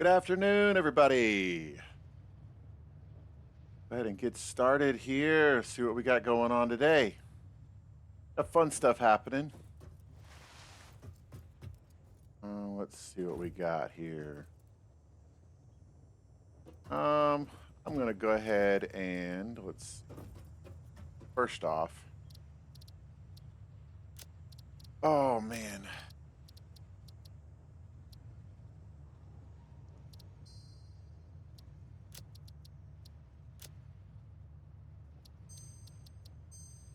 Good afternoon, everybody. Go ahead and get started here. See what we got going on today. Got fun stuff happening. Let's see what we got here. I'm gonna go ahead and first off. Oh man.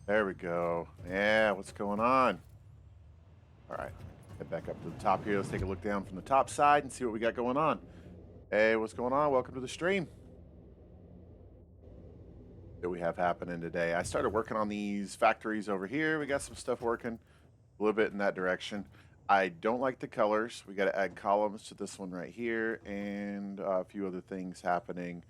There we go. Yeah, what's going on? All right, head back up to the top here. Let's take a look down from the top side and see what we got going on. Hey, what's going on? Welcome to the stream. That we have happening today. I started working on these factories over here. We got some stuff working a little bit in that direction. I don't like the colors. We got to add columns to this one right here and a few other things happening.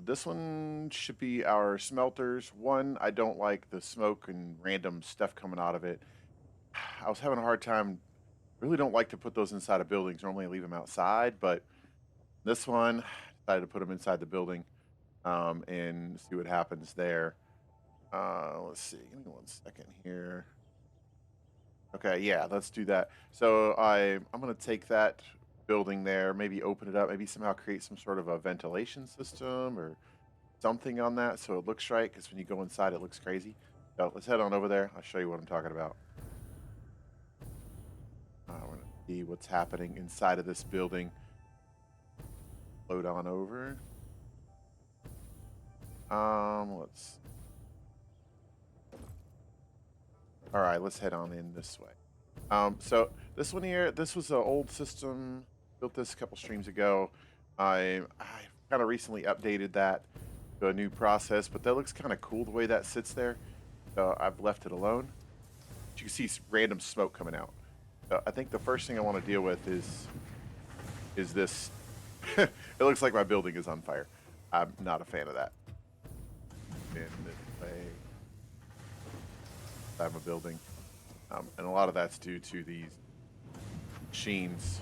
This one should be our smelters. One, I don't like the smoke and random stuff coming out of it. I was having a hard time. Really don't like to put those inside of buildings. Normally I leave them outside, but this one, decided to put them inside the building and see what happens there. Let's see. Give me 1 second here. Okay, yeah, let's do that. So I'm gonna take that building there, maybe open it up, maybe somehow create some sort of a ventilation system or something on that so it looks right. Because when you go inside, it looks crazy. So let's head on over there. I'll show you what I'm talking about. We're gonna see what's happening inside of this building. Load on over. Let's. All right, let's head on in this way. So this one here, this was an old system. Built this a couple streams ago. I kind of recently updated that to a new process, but that looks kind of cool the way that sits there. So I've left it alone. But you can see random smoke coming out. So I think the first thing I want to deal with is this. It looks like my building is on fire. I'm not a fan of that. In this way, I'm a building. And a lot of that's due to these machines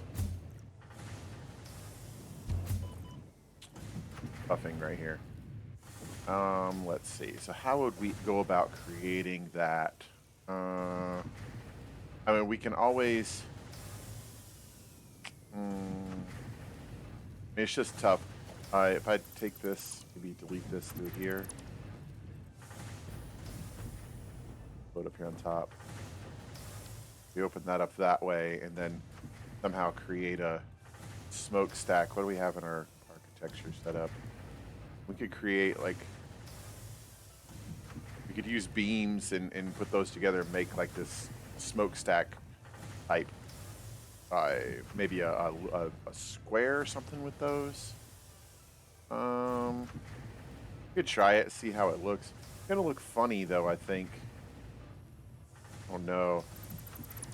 buffing right here. Let's see. So how would we go about creating that? I mean, we can always. It's just tough. If I take this, maybe delete this through here. Put up here on top. We open that up that way and then somehow create a smokestack. What do we have in our architecture set up? We could create like, we could use beams and put those together and make like this smokestack type. Maybe a square or something with those. We could try it, see how it looks. It's gonna look funny though, I think. Oh no.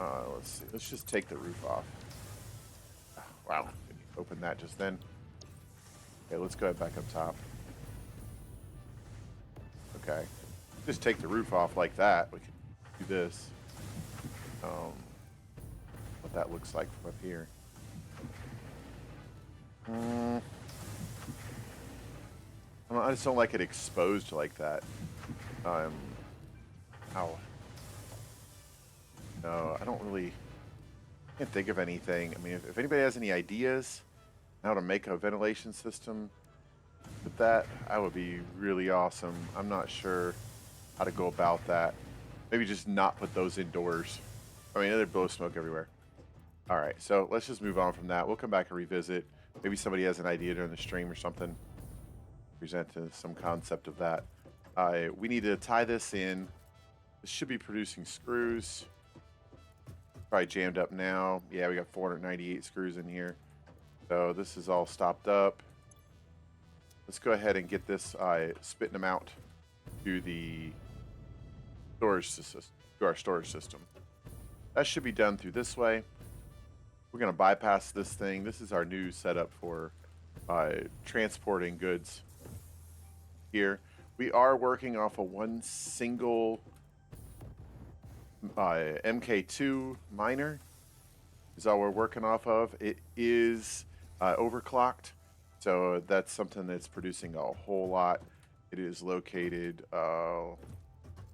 Let's see. Let's just take the roof off. Wow. Open that just then. Okay, let's go ahead back up top. Okay. Just take the roof off like that. We can do this. What that looks like from up here. I just don't like it exposed like that. Ow. No, I don't really can't think of anything. I mean, if anybody has any ideas how to make a ventilation system with that, I would be really awesome. I'm not sure how to go about that. Maybe just not put those indoors. I mean, they'd blow smoke everywhere. All right, so let's just move on from that. We'll come back and revisit. Maybe somebody has an idea during the stream or something. Present some concept of that. We need to tie this in. This should be producing screws. Probably jammed up now. Yeah, we got 498 screws in here. So this is all stopped up. Let's go ahead and get this spitting them out to the storage system, to our storage system. That should be done through this way. We're going to bypass this thing. This is our new setup for transporting goods here. We are working off of one single MK2 miner is all we're working off of. It is overclocked. So that's something that's producing a whole lot. It is located. Am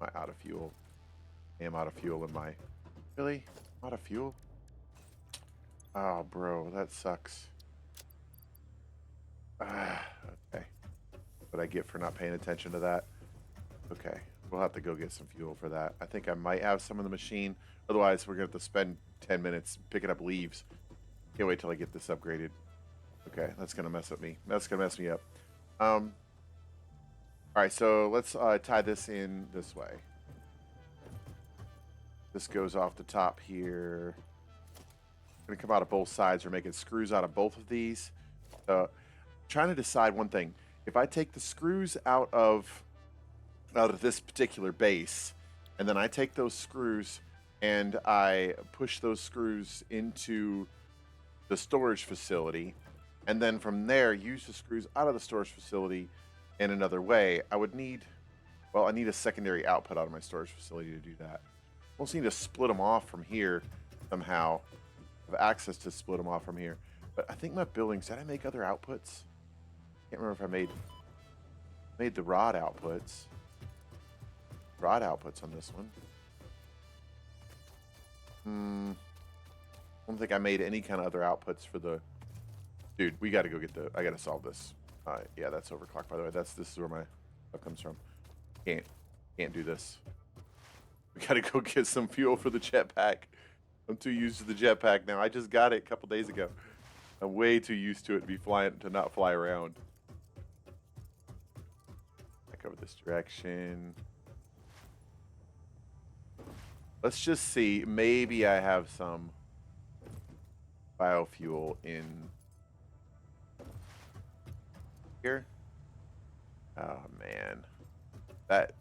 I out of fuel? I am out of fuel in my. Really? Out of fuel? Oh, bro, that sucks. Okay. What I get for not paying attention to that. Okay. We'll have to go get some fuel for that. I think I might have some in the machine. Otherwise, we're going to have to spend 10 minutes picking up leaves. Can't wait till I get this upgraded. Okay, that's going to mess up me. That's going to mess me up. All right, so let's tie this in this way. This goes off the top here. Going to come out of both sides. We're making screws out of both of these. Trying to decide one thing. If I take the screws out of this particular base, and then I take those screws and I push those screws into the storage facility, and then from there use the screws out of the storage facility in another way, I would need, well, I need a secondary output out of my storage facility to do that. I also need to split them off from here somehow. I have access to split them off from here. But I think my buildings, did I make other outputs? Can't remember if I made the rod outputs. Rod outputs on this one. I don't think I made any kind of other outputs for the... Dude, we got to go get the... I got to solve this. Yeah, that's overclocked, by the way. This is where my stuff comes from. Can't do this. We got to go get some fuel for the jetpack. I'm too used to the jetpack now. I just got it a couple days ago. I'm way too used to it to not fly around. Back over this direction. Let's just see. Maybe I have some biofuel in here. Oh man,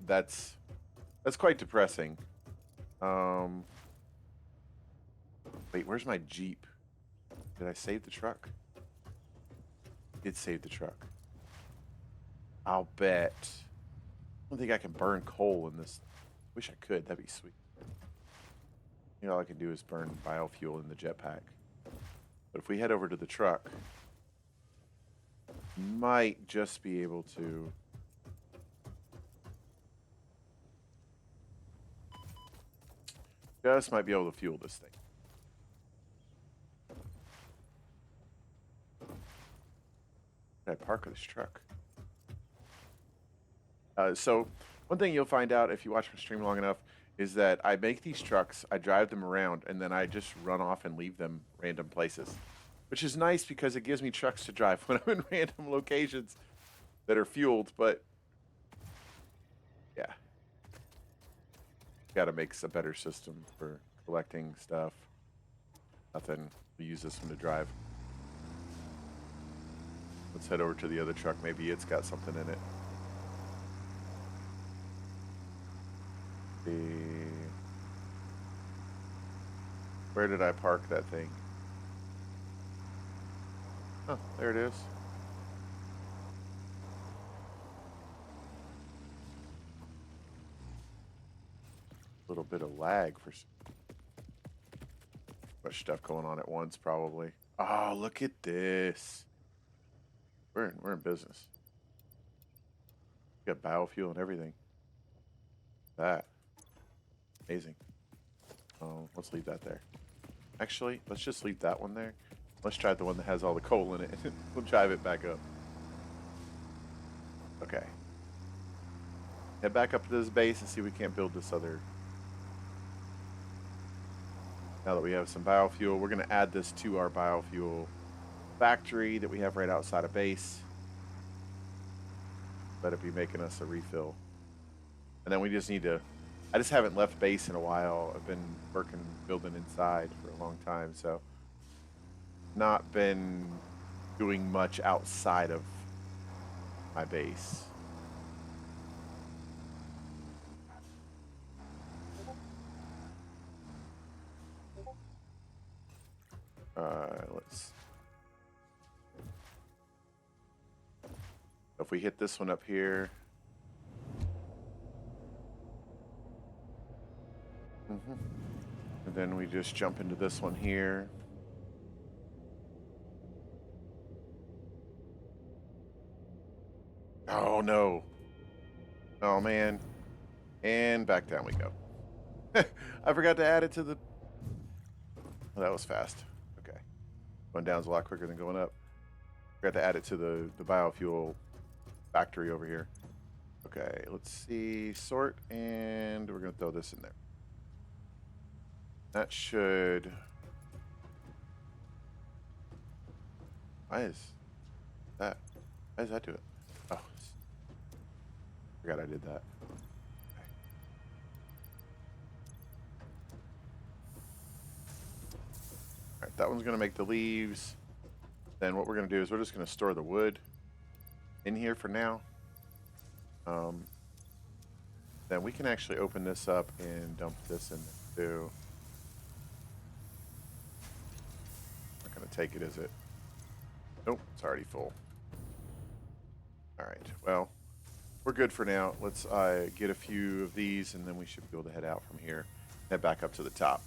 that's quite depressing. Wait, where's my Jeep? Did I save the truck? I did save the truck. I'll bet. I don't think I can burn coal in this. Wish I could. That'd be sweet. You know, all I can do is burn biofuel in the jetpack. But if we head over to the truck, might just be able to. Just might be able to fuel this thing. Where did I park this truck? So one thing you'll find out if you watch my stream long enough is that I make these trucks, I drive them around, and then I just run off and leave them random places. Which is nice because it gives me trucks to drive when I'm in random locations that are fueled, but yeah. Gotta make a better system for collecting stuff. Nothing. We use this one to drive. Let's head over to the other truck. Maybe it's got something in it. Where did I park that thing? Oh, there it is. A little bit of lag for much stuff going on at once, probably. Oh, look at this. We're in business. We got biofuel and everything. That. Amazing. Oh, let's leave that there. Actually, let's just leave that one there. Let's try the one that has all the coal in it. We'll drive it back up. Okay. Head back up to this base and see if we can't build this other. Now that we have some biofuel, we're going to add this to our biofuel factory that we have right outside of base. Let it be making us a refill. And then we just need to... I just haven't left base in a while. I've been working, building inside for a long time, so not been doing much outside of my base. Let's... If we hit this one up here... And then we just jump into this one here. Oh no. Oh man. And back down we go. I forgot to add it to the. Oh, that was fast. Okay. Going down's a lot quicker than going up. Forgot to add it to the biofuel factory over here. Okay, let's see. Sort, and we're going to throw this in there. That should. Why is that? Why does that do it? Oh, forgot I did that. Okay. All right, that one's going to make the leaves. Then what we're going to do is we're just going to store the wood in here for now. Then we can actually open this up and dump this in there too. Not going to take it, is it? Nope, it's already full. All right, well, we're good for now. Let's get a few of these, and then we should be able to head out from here, head back up to the top.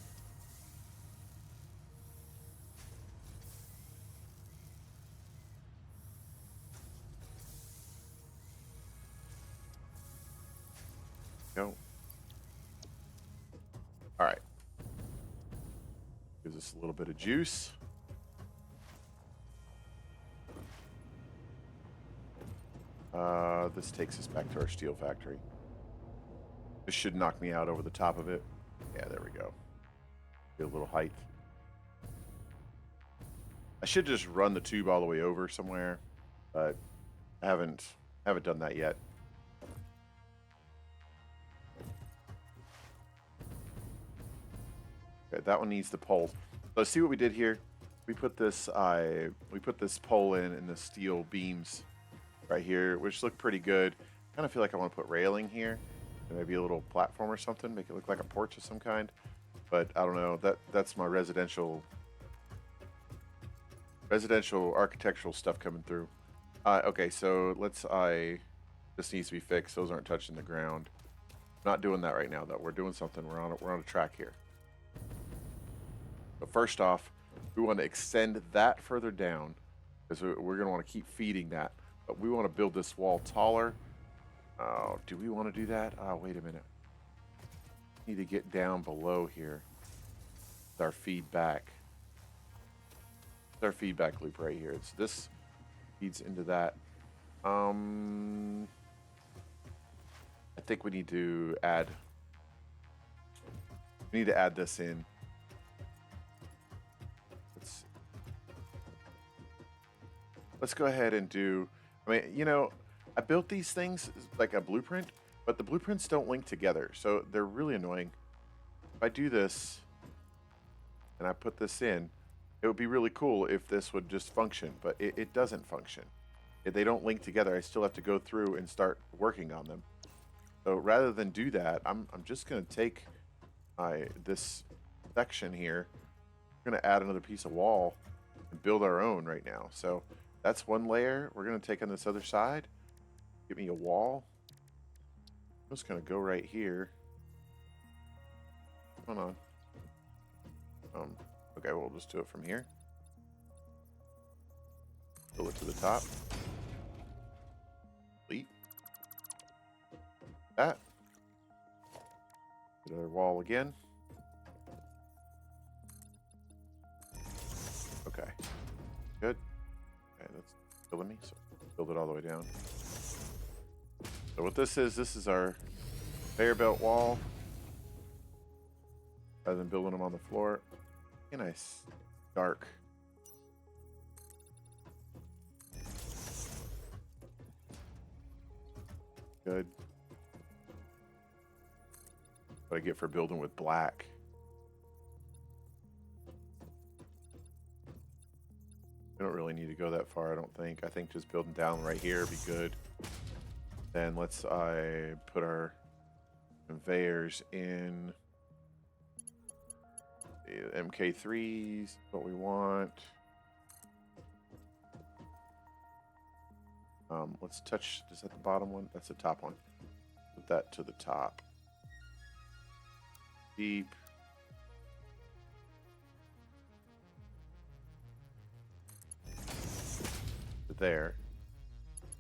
Go. All right. Gives us a little bit of juice. This takes us back to our steel factory. This should knock me out over the top of it. Yeah, there we go. Get a little height. I should just run the tube all the way over somewhere, but I haven't done that yet. Okay, that one needs the pole. Let's see what we did here. We put this pole in the steel beams right here, which look pretty good. Kind of feel like I want to put railing here, and maybe a little platform or something, make it look like a porch of some kind. But I don't know. That's my residential architectural stuff coming through. Okay, so this needs to be fixed. Those aren't touching the ground. Not doing that right now though. We're doing something. We're on a track here. But first off, we want to extend that further down because we're going to want to keep feeding that. But we want to build this wall taller. Oh, do we want to do that? Oh, wait a minute. We need to get down below here. With our feedback. It's our feedback loop right here. This feeds into that. I think we need to add. We need to add this in. Let's go ahead and do. I mean, you know, I built these things like a blueprint, but the blueprints don't link together, so they're really annoying. If I do this and I put this in, it would be really cool if this would just function, but it doesn't function. If they don't link together, I still have to go through and start working on them. So rather than do that, I'm just going to take this section here. We're going to add another piece of wall and build our own right now. So that's one layer. We're going to take on this other side. Give me a wall. I'm just going to go right here. Hold on. Okay, we'll just do it from here. Build it to the top. Complete. That. Get our wall again. Okay. Good. Okay, that's killing me, so build it all the way down. So what this is our conveyor belt wall. Rather than building them on the floor. Nice. Dark. Good. What I get for building with black. We don't really need to go that far, I don't think. I think just building down right here would be good. Then let's put our conveyors in. The MK3s, what we want. Let's touch, is that the bottom one? That's the top one. Put that to the top. Deep. There.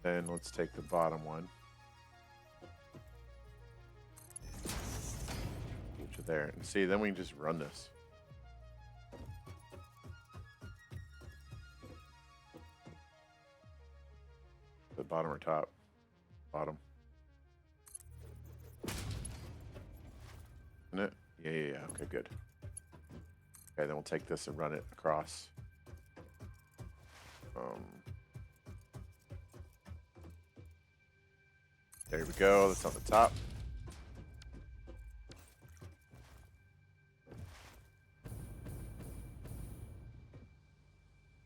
Then let's take the bottom one. Put it there. And see, then we can just run this. The bottom or top? Bottom. Isn't it? Yeah. Okay, good. Okay, then we'll take this and run it across. There we go. That's on the top.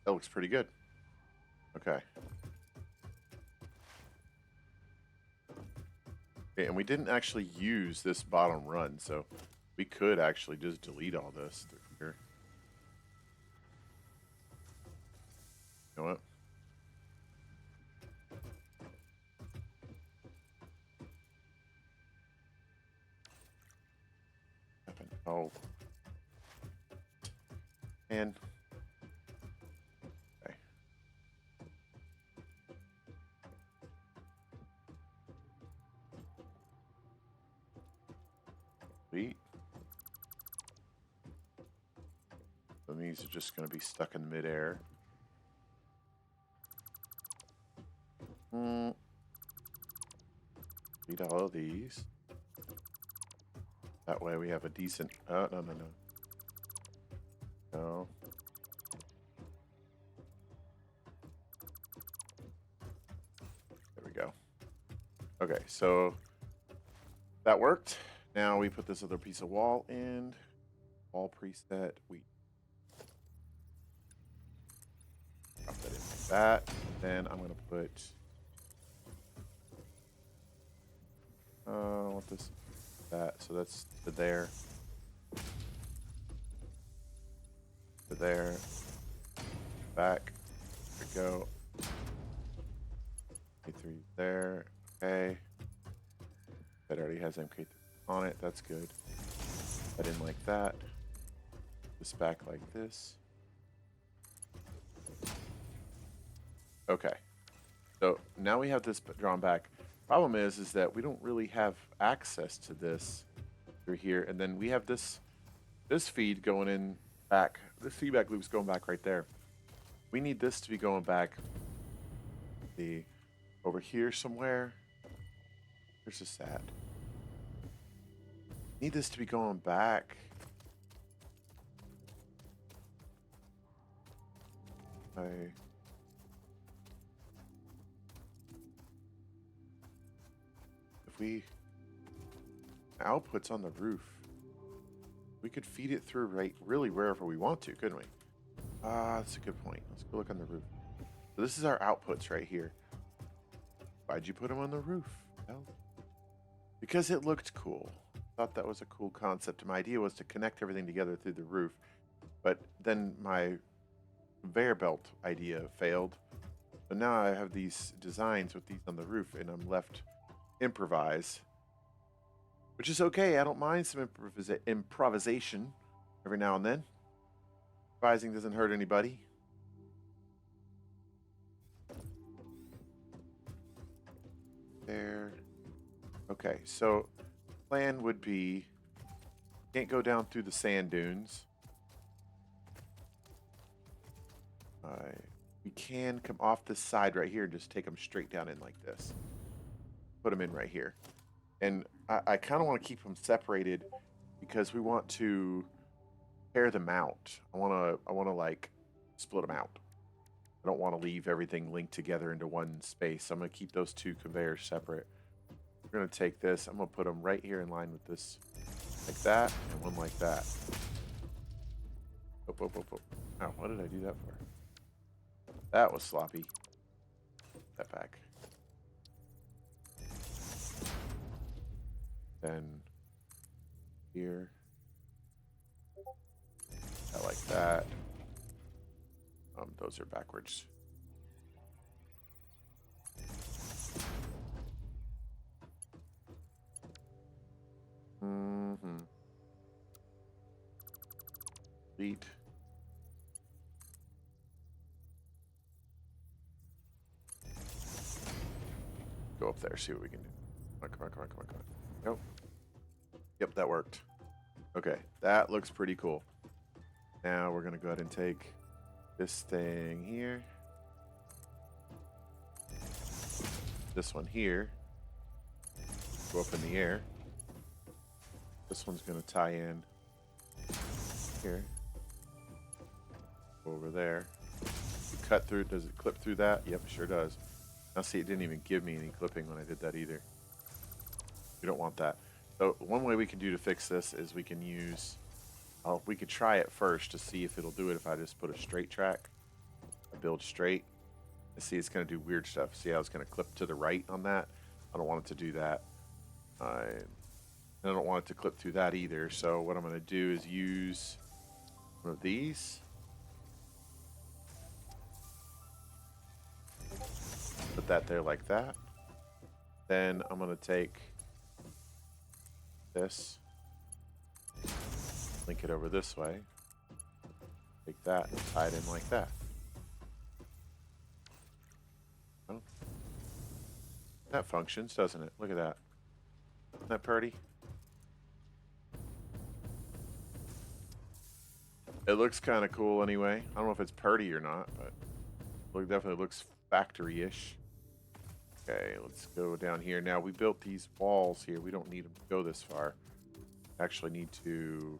That looks pretty good. Okay. Okay, and we didn't actually use this bottom run, so we could actually just delete all this through here. You know what? Oh. And okay. Sweet. So these are just going to be stuck in midair. Delete all of these. That way we have a decent. Oh, no. No. There we go. Okay, so that worked. Now we put this other piece of wall in. Wall preset. We drop that in like that. Then I'm going to put. I want this. That. So that's to there. To there. Back. There we go. MK3 there. Okay. That already has MK3 on it. That's good. That in like that. This back like this. Okay. So now we have this drawn back. Problem is that we don't really have access to this through here, and then we have this feed going in back. This feedback loop's going back right there. We need this to be going back over here somewhere. Where's this at? Need this to be going back. If we outputs on the roof, we could feed it through really wherever we want to, couldn't we? That's a good point. Let's go look on the roof. So this is our outputs right here. Why'd you put them on the roof? Well, because it looked cool. Thought that was a cool concept. My idea was to connect everything together through the roof, but then my conveyor belt idea failed. So now I have these designs with these on the roof, and I'm left improvise, which is okay. I don't mind some improvisation every now and then. Improvising doesn't hurt anybody. There. Okay, so plan would be can't go down through the sand dunes. We can come off this side right here and just take them straight down in like this. Put them in right here. And I kind of want to keep them separated because we want to pair them out. I want to like split them out. I don't want to leave everything linked together into one space. So I'm going to keep those two conveyors separate. We're going to take this. I'm going to put them right here in line with this, like that, and one like that. Oh, what did I do that for? That was sloppy. That back. Then here. I like that. Those are backwards. Delete. Go up there, see what we can do. Come on. Nope. Yep, that worked. Okay, that looks pretty cool. Now we're gonna go ahead and take this thing here. This one here. Go up in the air. This one's gonna tie in here. Over there. You cut through, does it clip through that? Yep, it sure does. Now see, it didn't even give me any clipping when I did that either. We don't want that. So one way we can do to fix this is we can use, we could try it first to see if it'll do it if I just put a straight track, I build straight. And see, it's going to do weird stuff. See how it's going to clip to the right on that? I don't want it to do that. I don't want it to clip through that either. So what I'm going to do is use one of these. Put that there like that. Then I'm going to take this, link it over this way, take that and tie it in like that. Oh. That functions, doesn't it? Look at that. Isn't that pretty? It looks kind of cool anyway. I don't know if it's pretty or not, but it definitely looks factory-ish. Okay, let's go down here. Now, we built these walls here. We don't need them to go this far. Actually need to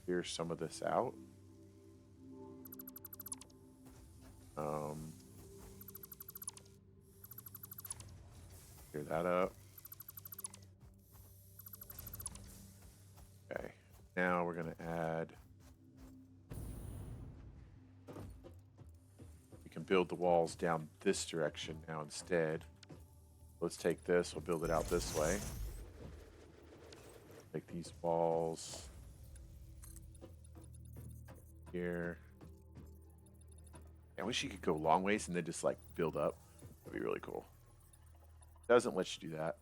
clear some of this out. Clear that up. Okay, now we're going to add... can build the walls down this direction now instead. Let's take this, we'll build it out this way. Take these walls here. I wish you could go long ways and then just like build up. That'd be really cool. Doesn't let you do that.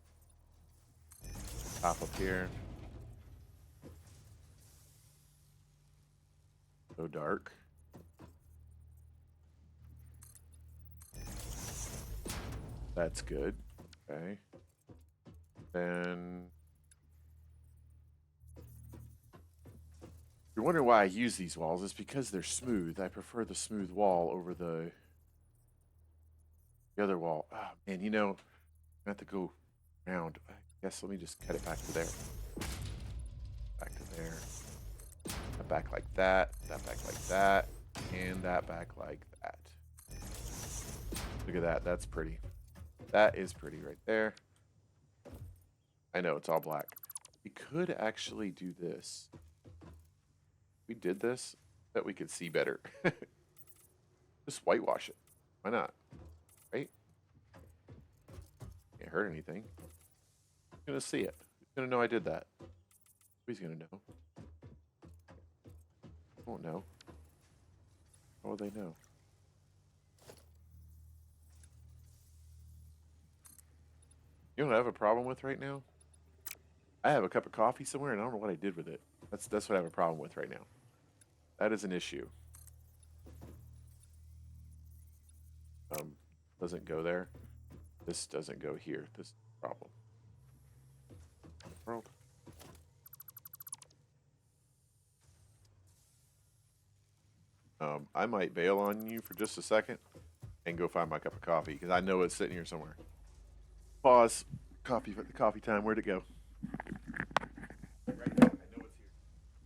Pop up here. So dark. That's good. Okay. Then you're wondering why I use these walls. It's because they're smooth. I prefer the smooth wall over the other wall. Oh, man, you know, I have to go around. I guess let me just cut it back to there. Back to there. That back like that. That back like that. And that back like that. Look at that. That's pretty. That is pretty right there. I know, it's all black. We could actually do this. If we did this, that we could see better. Just whitewash it. Why not? Right? Can't hurt anything. Who's gonna see it? Who's gonna know I did that? Who's gonna know? Won't know. How will they know? You know what I have a problem with right now? I have a cup of coffee somewhere and I don't know what I did with it. That's what I have a problem with right now. That is an issue. Doesn't go there. This doesn't go here. This is the problem. World. I might bail on you for just a second and go find my cup of coffee because I know it's sitting here somewhere. Pause. Coffee time. Where'd it go? Right now, I know it's here.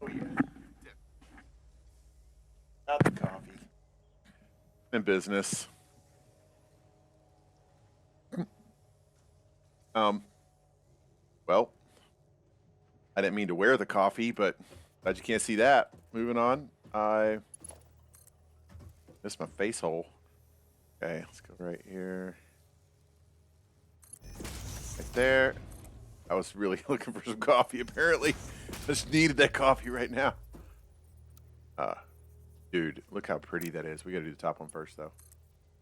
Oh yeah. Not the coffee. In business. Well, I didn't mean to wear the coffee, but glad you can't see that. Moving on. I missed my face hole. Okay, let's go right here. Right there. I was really looking for some coffee, apparently. I just needed that coffee right now. Dude, look how pretty that is. We gotta do the top one first, though.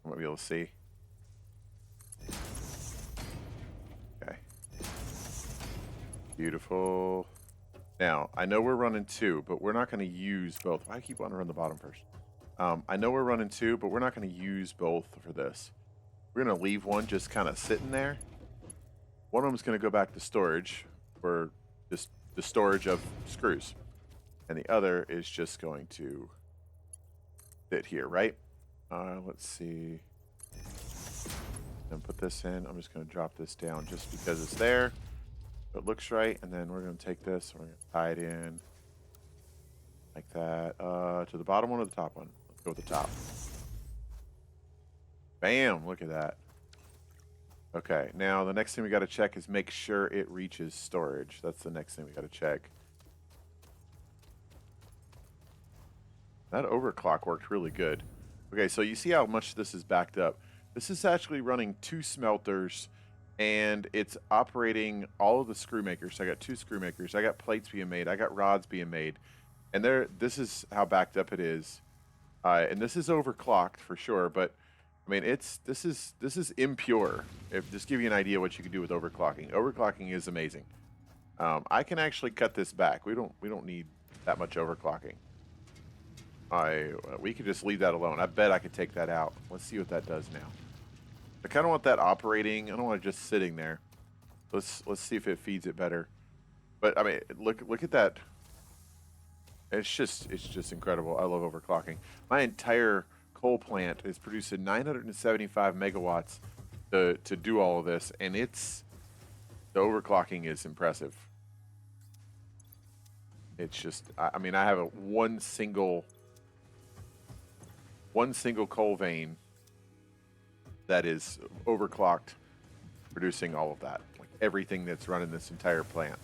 I might be able to see. Okay. Beautiful. Now, I know we're running 2, but we're not going to use both. Why do I keep wanting to run the bottom first? I know we're running 2, but we're not going to use both for this. We're going to leave one just kind of sitting there. One of them is going to go back to storage for just the storage of screws. And the other is just going to sit here, right? Let's see. And put this in. I'm just going to drop this down just because it's there. It looks right, and then we're going to take this and we're going to tie it in like that. To the bottom one or the top one? Let's go with the top. Bam! Look at that. Okay, now the next thing we got to check is make sure it reaches storage. That's the next thing we got to check. That overclock worked really good. Okay, so you see how much this is backed up. This is actually running 2 smelters, and it's operating all of the screw makers. So I got 2 screw makers. I got plates being made. I got rods being made. And this is how backed up it is. And this is overclocked for sure, but I mean this is impure. Just give you an idea what you can do with overclocking. Overclocking is amazing. I can actually cut this back. We don't need that much overclocking. We could just leave that alone. I bet I could take that out. Let's see what that does now. I kind of want that operating. I don't want it just sitting there. Let's see if it feeds it better. But I mean, look at that. It's just incredible. I love overclocking. My entire coal plant is producing 975 megawatts to do all of this, and the overclocking is impressive. It's just, I mean, I have one single coal vein that is overclocked, producing all of that. Like everything that's running this entire plant,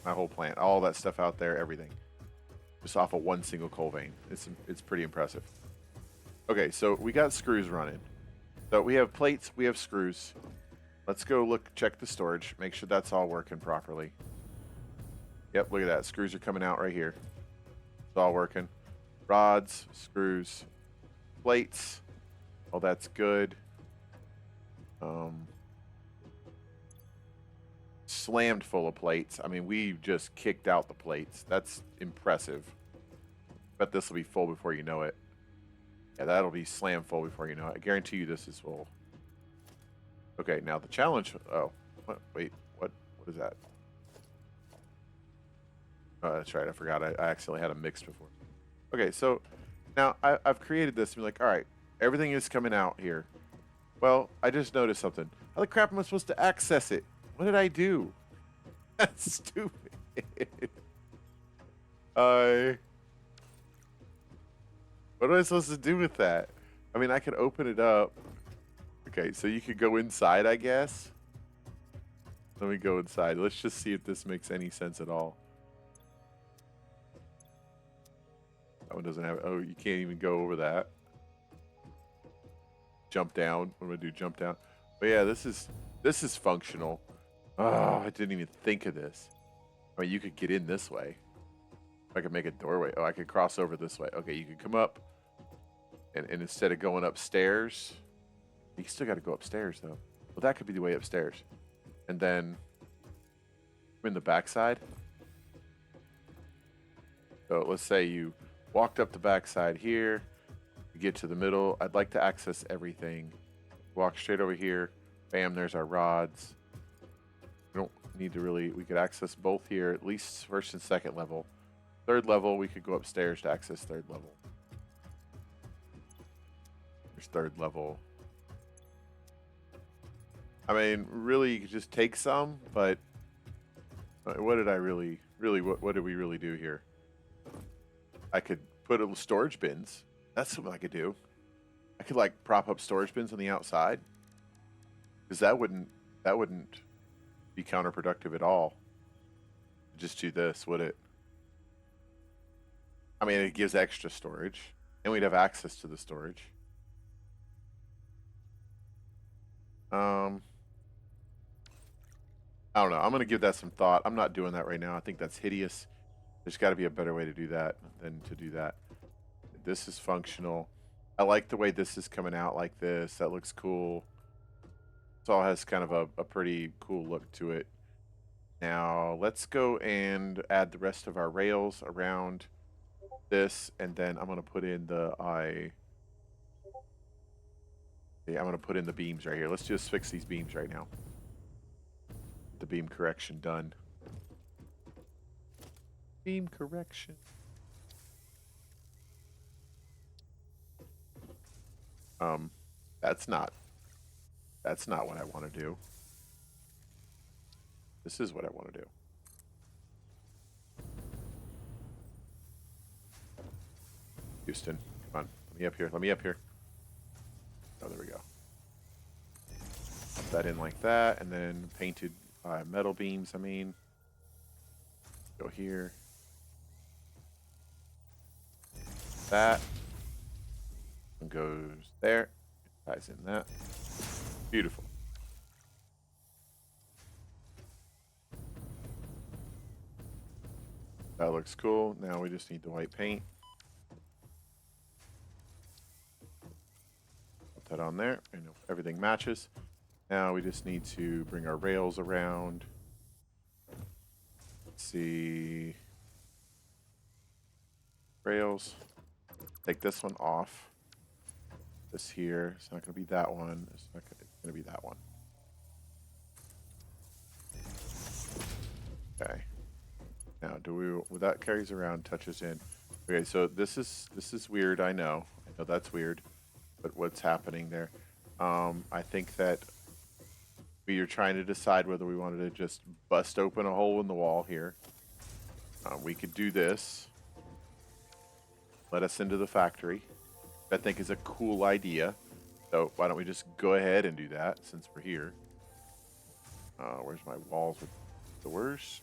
my whole plant, all that stuff out there, everything. Just off of one single coal vein. It's pretty impressive. Okay, so we got screws running. So we have plates, we have screws. Let's go check the storage, make sure that's all working properly. Yep, look at that. Screws are coming out right here. It's all working. Rods, screws, plates. Oh, that's good. Slammed full of plates. I mean, we just kicked out the plates. That's impressive. Bet this will be full before you know it. Yeah, that'll be slam full before you know it. I guarantee you this is full. Okay, now the challenge. Oh, wait, what is that? Oh, that's right. I forgot. I accidentally had a mix before. Okay, so now I've created this. And be like, all right, everything is coming out here. Well, I just noticed something. How the crap am I supposed to access it? What did I do? That's stupid. What am I supposed to do with that? I mean, I could open it up. Okay, so you could go inside, I guess. Let me go inside. Let's just see if this makes any sense at all. That one doesn't have. Oh, you can't even go over that. Jump down. What am I gonna do? Jump down. But yeah, this is functional. Oh, I didn't even think of this. I mean, you could get in this way. I could make a doorway. Oh, I could cross over this way. Okay, you could come up, and instead of going upstairs, you still got to go upstairs though. Well, that could be the way upstairs. And then I'm in the backside. So let's say you walked up the backside here. You get to the middle. I'd like to access everything. Walk straight over here. Bam, there's our rods. We don't need to really, we could access both here, at least first and second level. Third level, we could go upstairs to access third level. There's third level. I mean, really, you could just take some, but what did I really, what did we really do here? I could put little storage bins. That's something I could do. I could like prop up storage bins on the outside. Because that wouldn't be counterproductive at all. Just do this, would it? I mean, it gives extra storage, and we'd have access to the storage. I don't know. I'm going to give that some thought. I'm not doing that right now. I think that's hideous. There's got to be a better way to do that than to do that. this is functional. I like the way this is coming out like this. That looks cool. It all has kind of a pretty cool look to it. Now let's go and add the rest of our rails around this, and then I'm gonna put in the I'm gonna put in the beams right here. Let's just fix these beams right now. The beam correction done. Beam correction. That's not what I want to do. This is what I want to do. Houston, come on. Let me up here. Let me up here. Oh, there we go. Put that in like that, and then painted metal beams, I mean. Go here. That. And goes there. It ties in that. Beautiful. That looks cool. Now we just need the white paint. Put that on there, and everything matches. Now we just need to bring our rails around. Let's see. Rails. Take this one off. This here. It's not going to be that one. It's not going to be that one. Okay. Now, that carries around, touches in. Okay, so this is weird. I know that's weird, but what's happening there? I think that we are trying to decide whether we wanted to just bust open a hole in the wall here. We could do this. Let us into the factory. I think is a cool idea. So why don't we just go ahead and do that since we're here? Where's my walls with doors?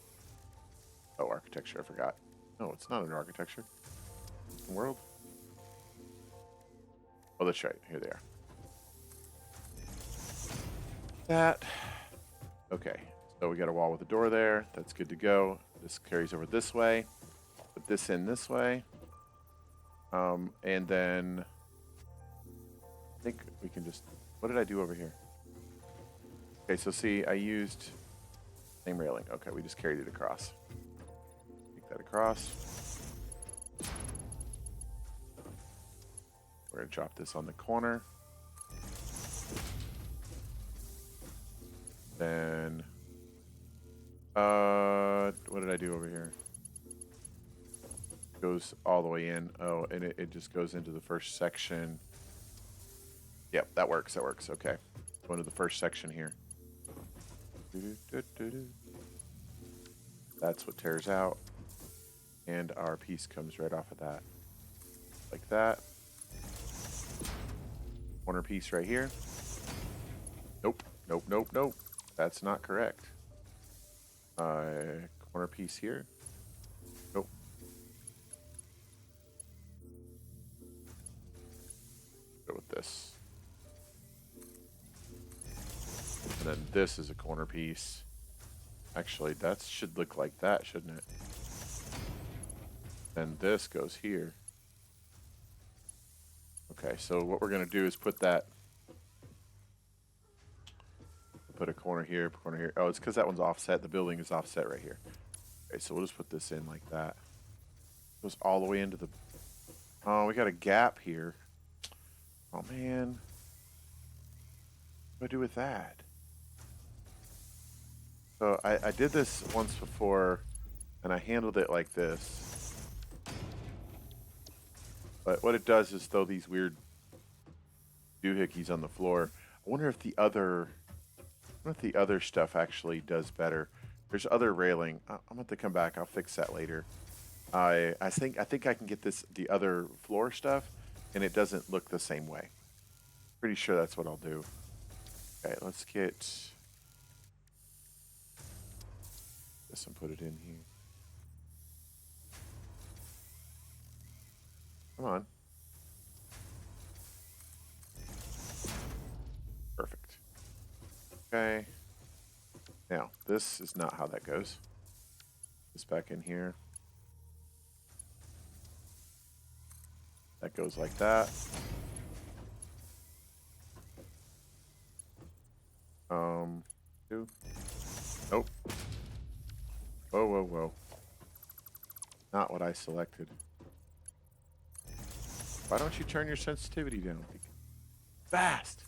Oh, architecture, I forgot. No, it's not an architecture. World? Oh, that's right. Here they are. That. Okay. So we got a wall with a door there. That's good to go. This carries over this way. Put this in this way. And then I think we can just, what did I do over here? Okay, so see, I used same railing. Okay, we just carried it across. Take that across. We're gonna drop this on the corner. Then, what did I do over here? Goes all the way in. Oh, and it just goes into the first section. Yep, that works. That works. Okay. Go into the first section here. That's what tears out. And our piece comes right off of that. Like that. Corner piece right here. Nope. Nope, nope, nope. That's not correct. Corner piece here. Nope. Go with this. And then this is a corner piece. Actually, that should look like that, shouldn't it? Then this goes here. Okay, so what we're gonna do is put that. Put a corner here, corner here. Oh, it's because that one's offset. The building is offset right here. Okay, so we'll just put this in like that. Goes all the way into the. Oh, we got a gap here. Oh man. What do I do with that? So I did this once before, and I handled it like this. But what it does is throw these weird doohickeys on the floor. I wonder if the other stuff actually does better. There's other railing. I'm gonna have to come back. I'll fix that later. I think I can get the other floor stuff, and it doesn't look the same way. Pretty sure that's what I'll do. Okay, let's get this and put it in here. Come on. Perfect. Okay. Now, this is not how that goes. This back in here. That goes like that. Two. Nope. Whoa, whoa, whoa. Not what I selected. Why don't you turn your sensitivity down? Fast!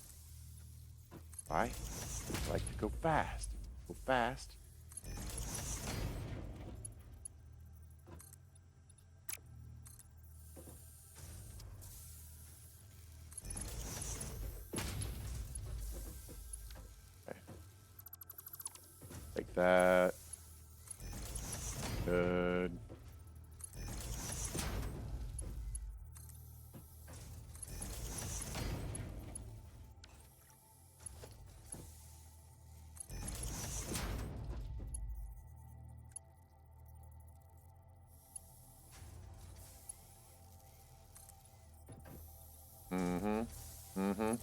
Why? I like to go fast. Go fast. Okay. Like that. Good. Mm-hmm. Mm-hmm.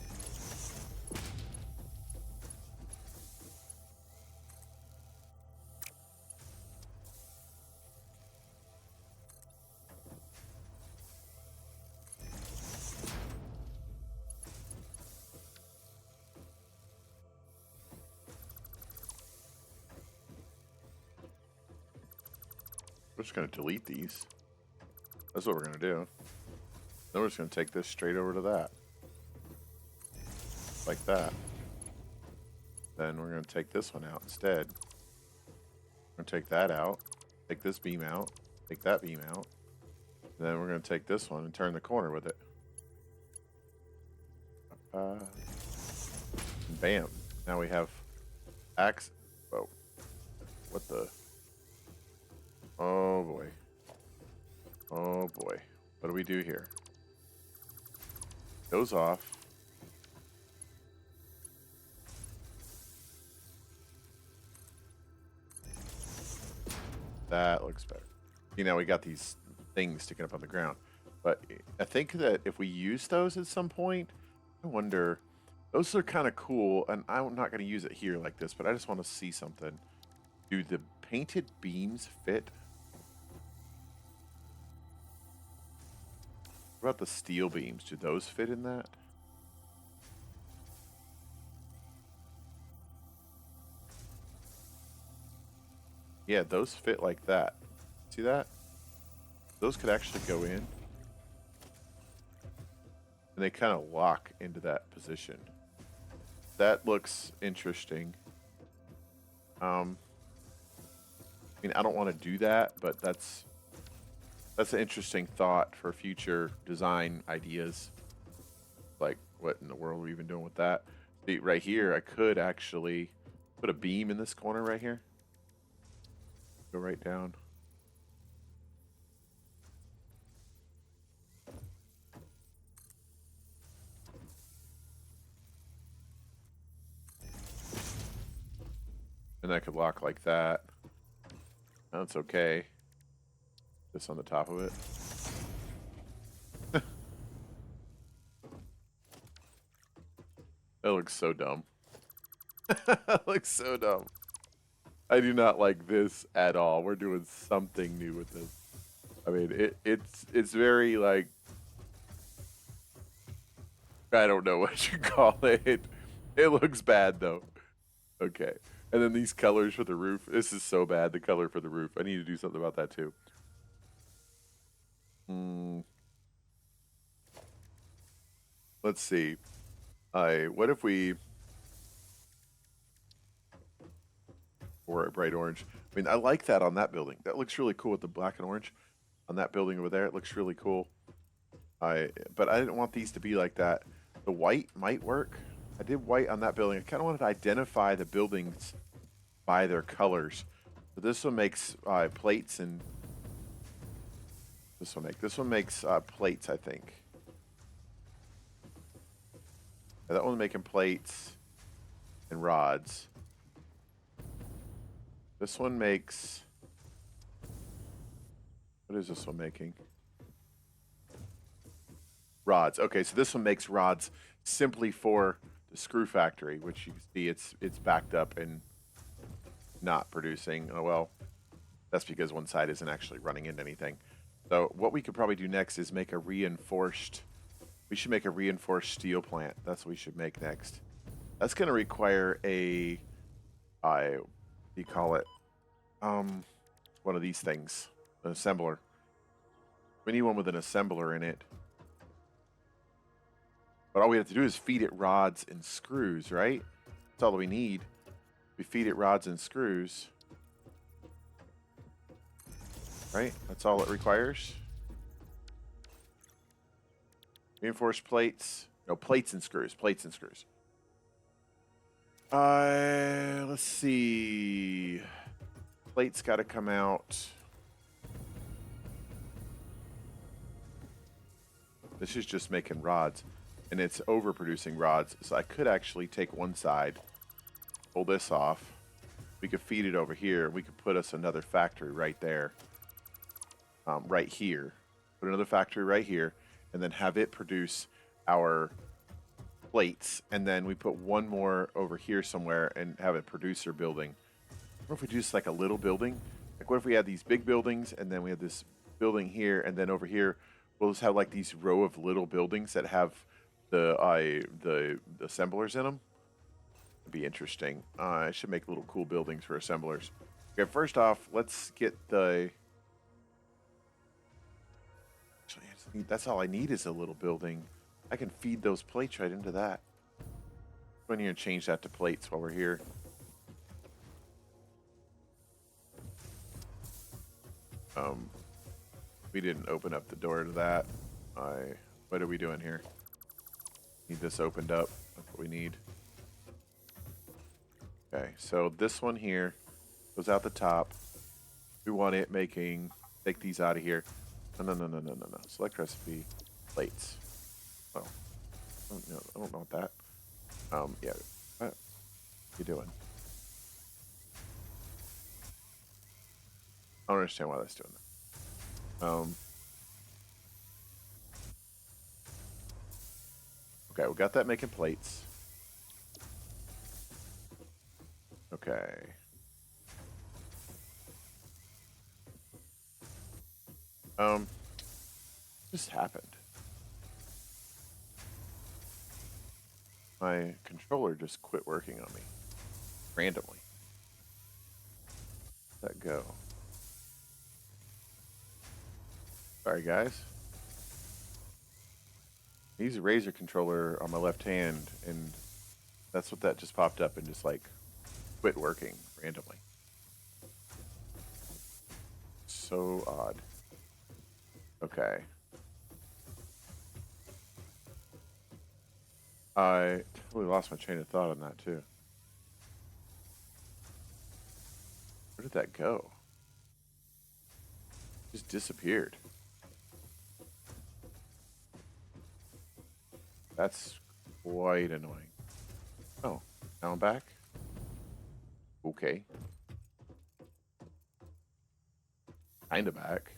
We're just going to delete these. That's what we're going to do. Then we're just going to take this straight over to that. Like that. Then we're going to take this one out instead. We're going to take that out. Take this beam out. Take that beam out. Then we're going to take this one and turn the corner with it. Bam. Now we have axe. Whoa. What the? Oh boy. Oh boy. What do we do here? Goes off. That looks better. See, now we got these things sticking up on the ground. But I think that if we use those at some point, I wonder, those are kind of cool, and I'm not going to use it here like this, but I just want to see something. Do the painted beams fit? What about the steel beams? Do those fit in that? Yeah, those fit like that. See that? Those could actually go in. And they kind of lock into that position. That looks interesting. I mean, I don't want to do that, but that's an interesting thought for future design ideas. Like, what in the world are we even doing with that? See, right here, I could actually put a beam in this corner right here. Go right down. And I could lock like that. That's okay. This on the top of it. That looks so dumb. That looks so dumb. I do not like this at all. We're doing something new with this. I mean, it's very like, I don't know what you call it. It looks bad though. Okay. And then these colors for the roof. This is so bad, the color for the roof. I need to do something about that too. Let's see. What if we or a bright orange? I mean, I like that on that building. That looks really cool with the black and orange on that building over there. It looks really cool. But I didn't want these to be like that. The white might work. I did white on that building. I kind of wanted to identify the buildings by their colors. So this one makes plates, and this one makes plates, I think. Yeah, that one's making plates and rods. This one makes. What is this one making? Rods. Okay, so this one makes rods simply for the screw factory, which you can see it's backed up and not producing. Oh well, that's because one side isn't actually running into anything. So what we could probably do next is make a reinforced. We should make a reinforced steel plant. That's what we should make next. That's going to require a, what do you call it? One of these things, an assembler. We need one with an assembler in it. But all we have to do is feed it rods and screws, right? That's all we need. We feed it rods and screws. Right? That's all it requires. Reinforced plates. No, plates and screws. Plates and screws. Let's see. Plates got to come out. This is just making rods. And it's overproducing rods. So I could actually take one side, pull this off. We could feed it over here. We could put us another factory right there. Right here. Put another factory right here. And then have it produce our plates. And then we put one more over here somewhere and have a producer building. What if we do just like a little building? Like what if we had these big buildings and then we have this building here and then over here we'll just have like these row of little buildings that have the assemblers in them. It'd be interesting. I should make little cool buildings for assemblers. Okay, first off, let's get the. Actually, that's all I need is a little building. I can feed those plates right into that. Go in here and change that to plates while we're here. We didn't open up the door to that. What are we doing here? Need this opened up. That's what we need. Okay, so this one here goes out the top. We want it making. Take these out of here. No. Select recipe. Plates. Oh, I don't know what that. Yeah. What are you doing? I don't understand why that's doing that. Okay, we got that making plates. Okay. Just happened. My controller just quit working on me. Randomly. Let that go. Sorry, guys. I use a Razer controller on my left hand, and that's what that just popped up and just like quit working randomly. So odd. Okay. I totally lost my train of thought on that too. Where did that go? It just disappeared. That's quite annoying. Oh, now I'm back? Okay. Kinda back.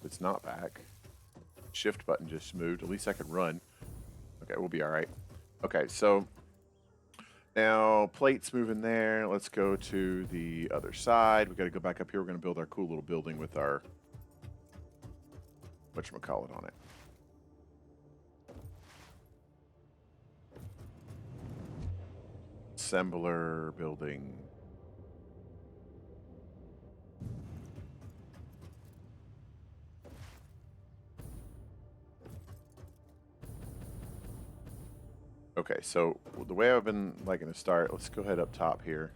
It's not back. Shift button just moved. At least I can run. Okay, we'll be alright. Okay, so now plates moving there. Let's go to the other side. We gotta go back up here. We're gonna build our cool little building with our whatchamacallit on it. Assembler building. Okay, so the way I've been liking to start, let's go ahead up top here.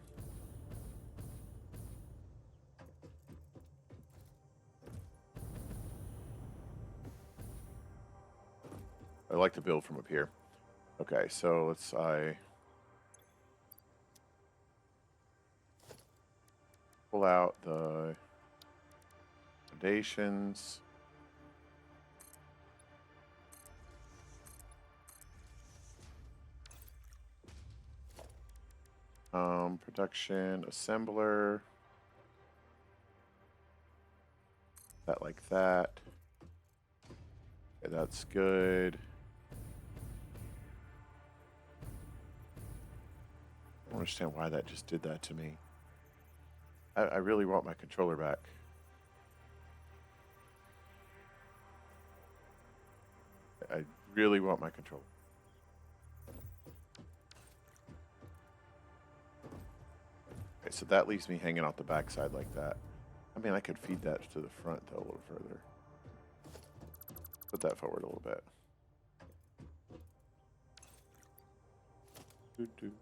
I like to build from up here. Okay, so let's pull out the foundations. Production assembler. That like that. Okay, that's good. I don't understand why that just did that to me. I really want my controller back. really want my controller. Okay, so that leaves me hanging out the backside like that. I mean, I could feed that to the front though a little further. Put that forward a little bit. Doo-doo.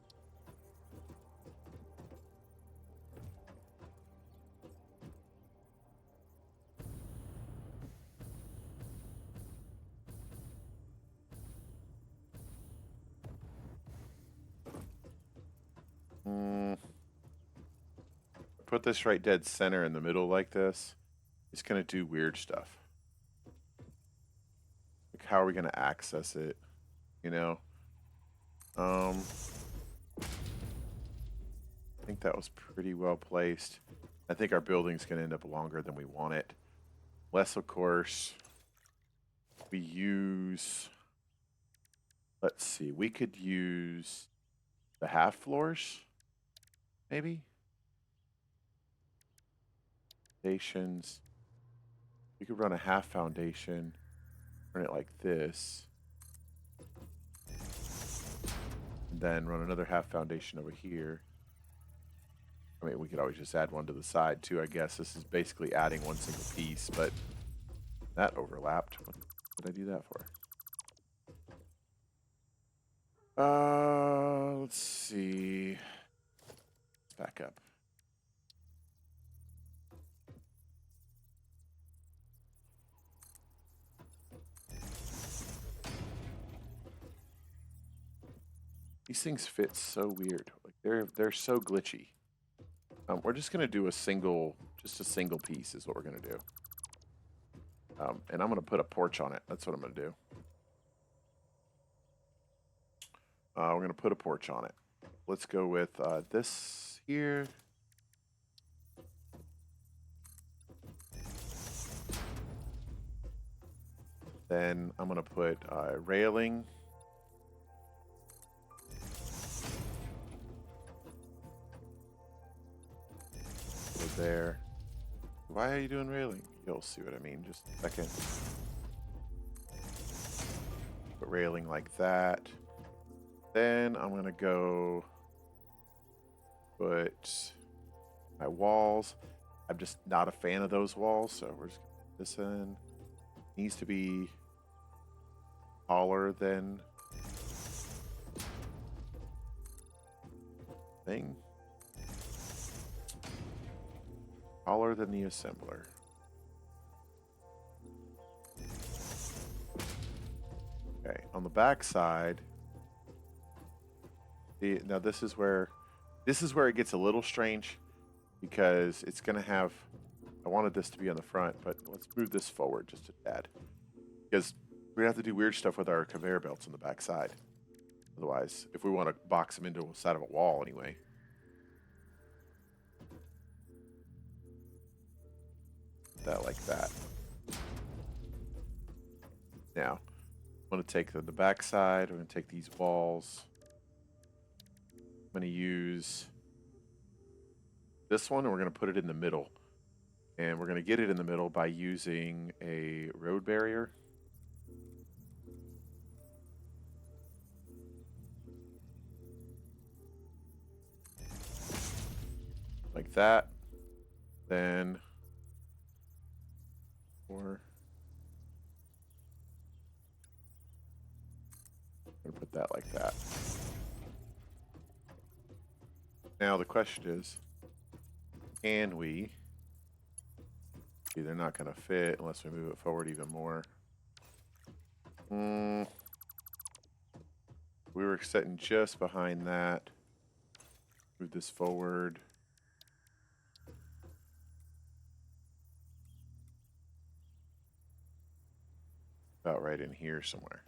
Put this right dead center in the middle like this. It's going to do weird stuff. Like, how are we going to access it? You know? I think that was pretty well placed. I think our building's going to end up longer than we want it. Less, of course. We use... Let's see. We could use the half floors, maybe? Foundations. We could run a half foundation, run it like this, and then run another half foundation over here. I mean, we could always just add one to the side too, I guess. This is basically adding one single piece, but that overlapped. What did I do that for? Let's see. Let's back up. These things fit so weird. Like they're so glitchy. We're just gonna do just a single piece is what we're gonna do. And I'm gonna put a porch on it. That's what I'm gonna do. We're gonna put a porch on it. Let's go with this here. Then I'm gonna put railing. There. Why are you doing railing? You'll see what I mean. Just a second. Put railing like that. Then I'm gonna go put my walls. I'm just not a fan of those walls, so we're just gonna put this in. Needs to be taller than thing. Taller than the assembler. Okay, on the back side, now this is where it gets a little strange because it's gonna have. I wanted this to be on the front, but let's move this forward just a tad because we have to do weird stuff with our conveyor belts on the back side. Otherwise, if we want to box them into the side of a wall anyway. That like that. Now, I'm going to take the back side. I'm going to take these walls. I'm going to use this one, and we're going to put it in the middle. And we're going to get it in the middle by using a road barrier. Like that. Then... or I'm gonna put that like that. Now the question is, can we? See, they're not gonna fit unless we move it forward even more. We were sitting just behind that. Move this forward. About right in here somewhere.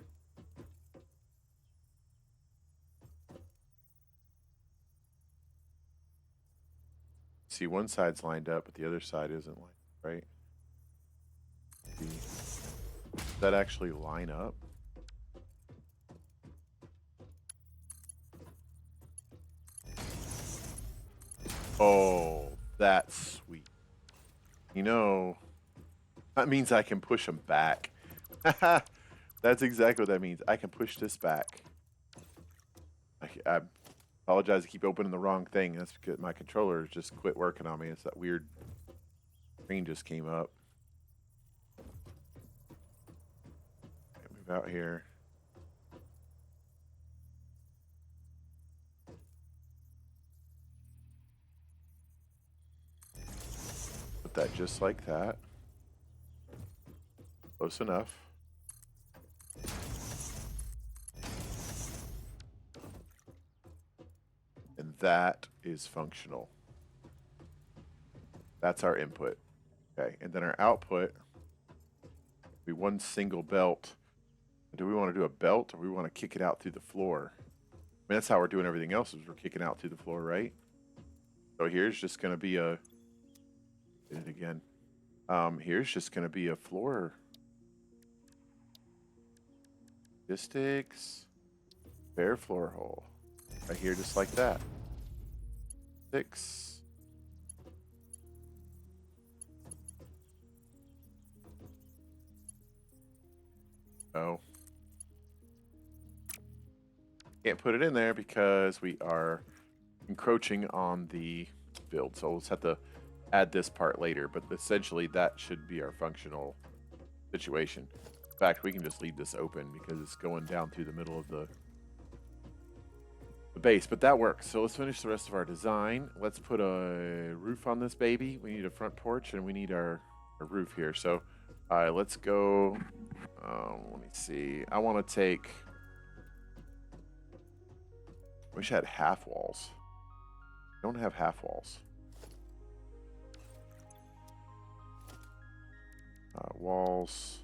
See, one side's lined up, but the other side isn't lined up, right? Does that actually line up? Oh, that's sweet. You know, that means I can push them back. That's exactly what that means. I can push this back. I apologize to keep opening the wrong thing. That's because my controller just quit working on me. It's that weird screen just came up. Move out here. Put that just like that. Close enough. And that is functional. That's our input. Okay, and then our output will be one single belt. Do we want to do a belt, or we want to kick it out through the floor? I mean, that's how we're doing everything else, is we're kicking out through the floor, right? So here's just going to be a... Did it again. Here's just going to be a floor. Statistics. Bare floor hole. Right here, just like that. 6. Oh. Can't put it in there because we are encroaching on the build. So let's have to add this part later, but essentially that should be our functional situation. In fact, we can just leave this open because it's going down through the middle of the base, but that works. So let's finish the rest of our design. Let's put a roof on this baby. We need a front porch and we need our roof here. So let's go. Let me see. I want to take... Wish I had half walls. Don't have half walls. Walls.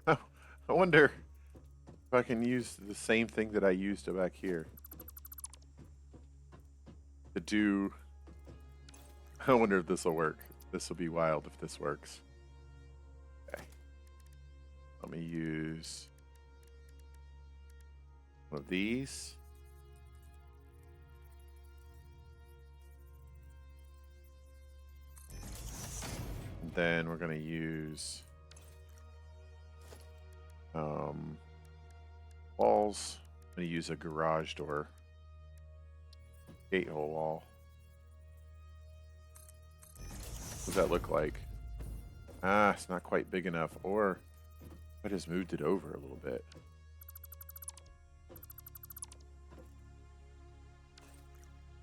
Oh, I wonder if I can use the same thing that I used back here to do. I wonder if this will work. This will be wild if this works. Okay. Let me use one of these. And then we're going to use walls. I'm going to use a garage door. Gate hole wall. What does that look like? Ah, it's not quite big enough. Or I just moved it over a little bit.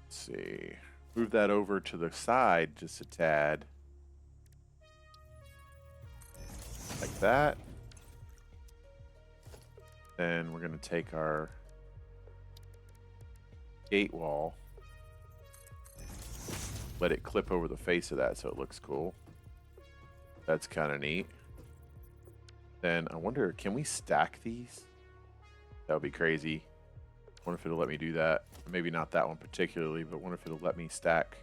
Let's see. Move that over to the side just a tad. Like that. Then we're going to take our gate wall. Let it clip over the face of that so it looks cool. That's kind of neat. Then I wonder, can we stack these? That would be crazy. I wonder if it'll let me do that. Maybe not that one particularly, but I wonder if it'll let me stack.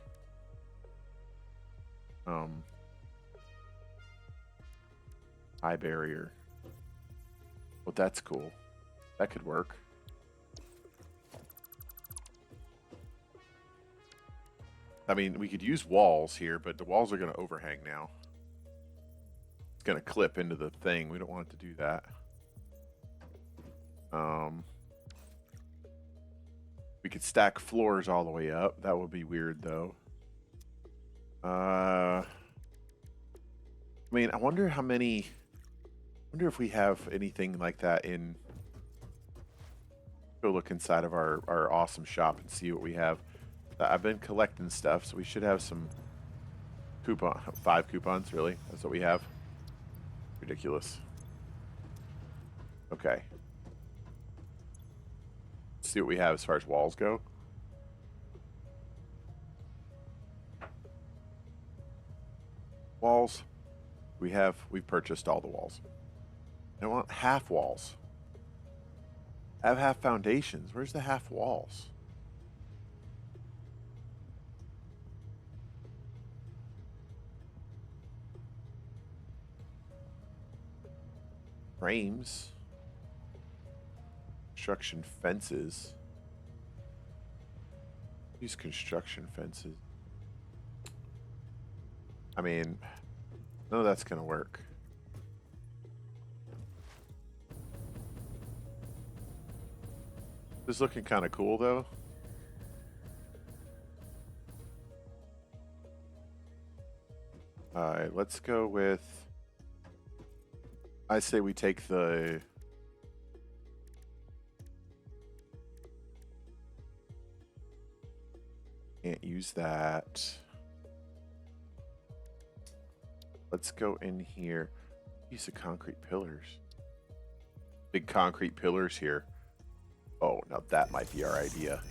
High barrier. Well, that's cool. That could work. I mean, we could use walls here, but the walls are going to overhang now. It's going to clip into the thing. We don't want it to do that. We could stack floors all the way up. That would be weird, though. I mean, I wonder how many... I wonder if we have anything like that in... Go look inside of our awesome shop and see what we have. I've been collecting stuff, so we should have some 5 coupons, really. That's what we have. Ridiculous. Okay. Let's see what we have as far as walls go. Walls. We've purchased all the walls. I want half walls. I have half foundations. Where's the half walls? Frames. construction fences. Use construction fences. I mean, none of that's going to work. This is looking kind of cool, though. All right, let's go with... I say we take the... Can't use that. Let's go in here. Use the concrete pillars. Big concrete pillars here. Oh, now that might be our idea.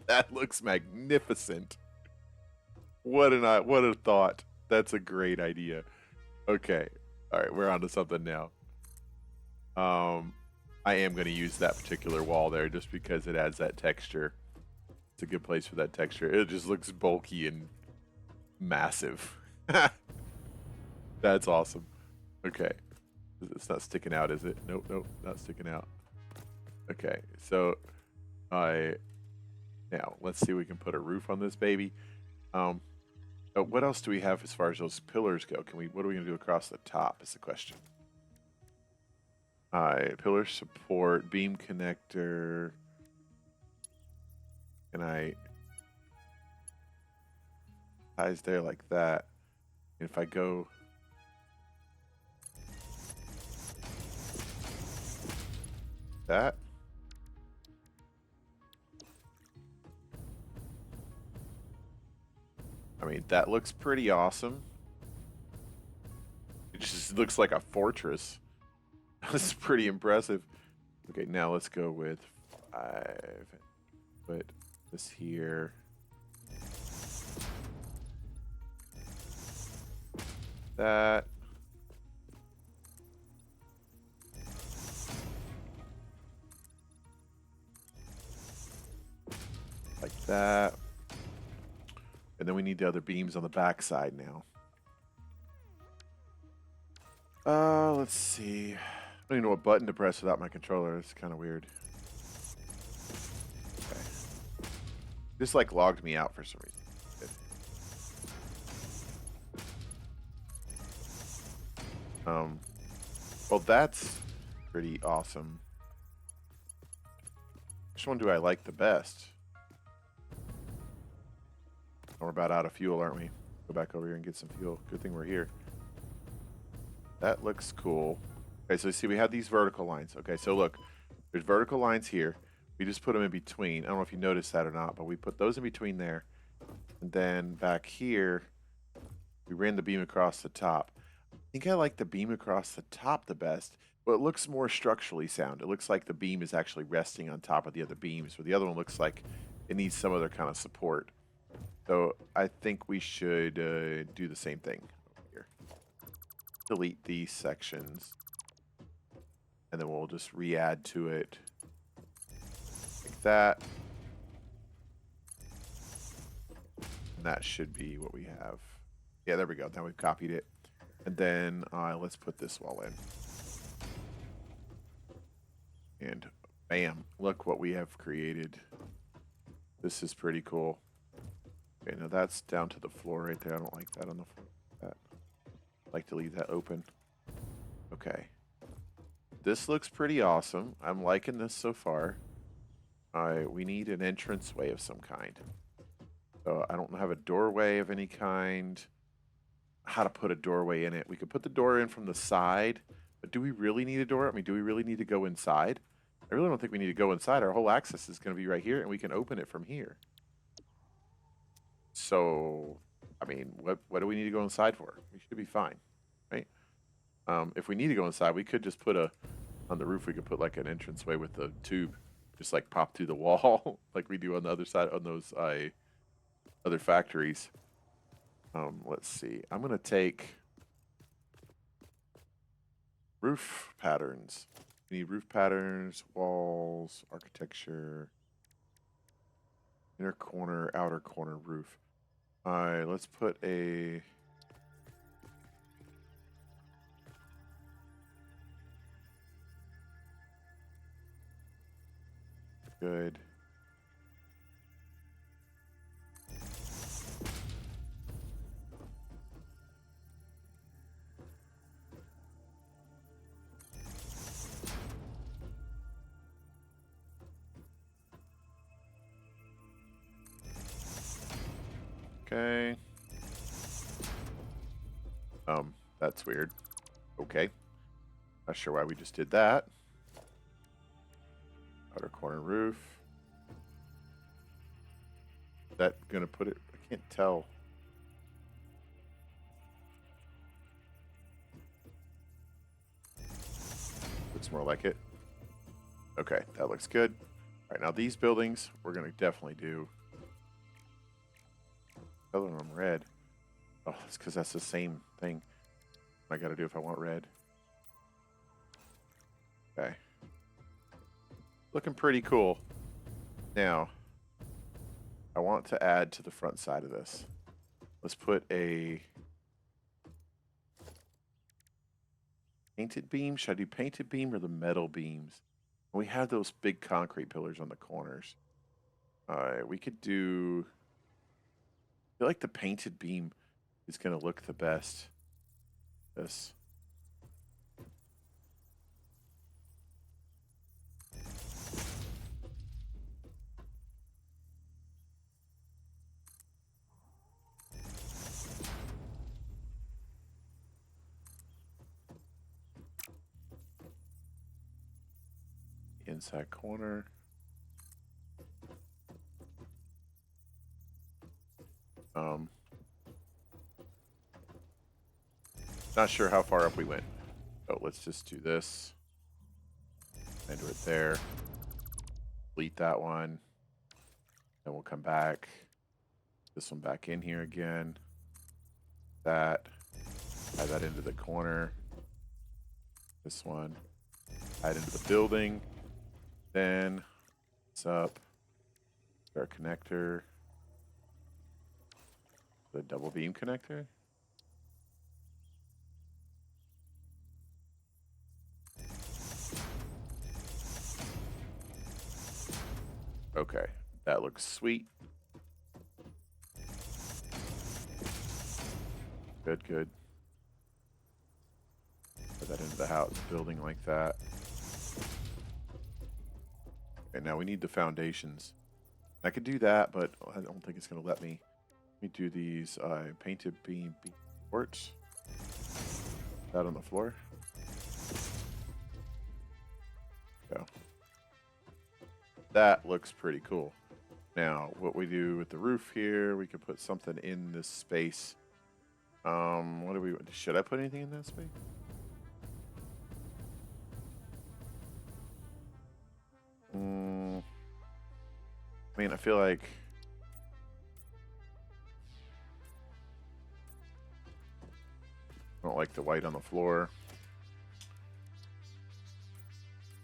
That looks magnificent. What a thought. That's a great idea. Okay. All right, we're on to something now. I am going to use that particular wall there just because it adds that texture. It's a good place for that texture. It just looks bulky and massive. That's awesome. Okay. It's not sticking out, is it? Nope, nope, not sticking out. Okay, so now let's see if we can put a roof on this baby. What else do we have as far as those pillars go? What are we gonna do across the top is the question. Pillar support, beam connector. Ties there like that. And if I go that. I mean, that looks pretty awesome. It just looks like a fortress. That's pretty impressive. Okay, now let's go with 5. Put this here. That. Like that. And then we need the other beams on the back side now. Let's see. I don't even know what button to press without my controller. It's kind of weird. Okay. This like logged me out for some reason. Good. Well, that's pretty awesome. Which one do I like the best? We're about out of fuel, aren't we? Go back over here and get some fuel. Good thing we're here. That looks cool. Okay, so see, we have these vertical lines. Okay, so look, there's vertical lines here. We just put them in between. I don't know if you noticed that or not, but we put those in between there. And then back here, we ran the beam across the top. I think I like the beam across the top the best, but it looks more structurally sound. It looks like the beam is actually resting on top of the other beams, where the other one looks like it needs some other kind of support. So I think we should do the same thing over here. Delete these sections. And then we'll just re-add to it like that. And that should be what we have. Yeah, there we go. Now we've copied it. And then let's put this wall in. And bam, look what we have created. This is pretty cool. Okay, now that's down to the floor right there. I don't like that on the floor. I'd like to leave that open. Okay. This looks pretty awesome. I'm liking this so far. We need an entranceway of some kind. So I don't have a doorway of any kind. How to put a doorway in it. We could put the door in from the side, but do we really need a door? I mean, do we really need to go inside? I really don't think we need to go inside. Our whole access is going to be right here, and we can open it from here. So, I mean, what do we need to go inside for? We should be fine, right? If we need to go inside, we could just put on the roof, we could put like an entranceway with a tube, just like pop through the wall, like we do on the other side, on those other factories. Let's see. I'm going to take roof patterns. We need roof patterns, walls, architecture. Inner corner, outer corner roof. All right, let's put a... Good. Okay. That's weird. Okay. Not sure why we just did that. Outer corner roof. Is that gonna put it? I can't tell. Looks more like it. Okay, that looks good. All right, now these buildings, we're gonna definitely do. Color them red. Oh, it's because that's the same thing I gotta do if I want red. Okay. Looking pretty cool. Now, I want to add to the front side of this. Let's put a painted beam. Should I do painted beam or the metal beams? We have those big concrete pillars on the corners. All right, we could do... I feel like the painted beam is going to look the best. This. Inside corner. Not sure how far up we went. So let's just do this. And do it there. Delete that one. Then we'll come back. This one back in here again. That. Add that into the corner. This one. Add into the building. Then it's up. Our connector. The double beam connector. Okay, that looks sweet. Good, good. Put that into the house, building like that. Okay, now we need the foundations. I could do that, but I don't think it's going to let me. Let me do these painted beam supports. That on the floor. Go. That looks pretty cool. Now, what we do with the roof here, we could put something in this space. What do we? Should I put anything in that space? I mean, I feel like I don't like the white on the floor.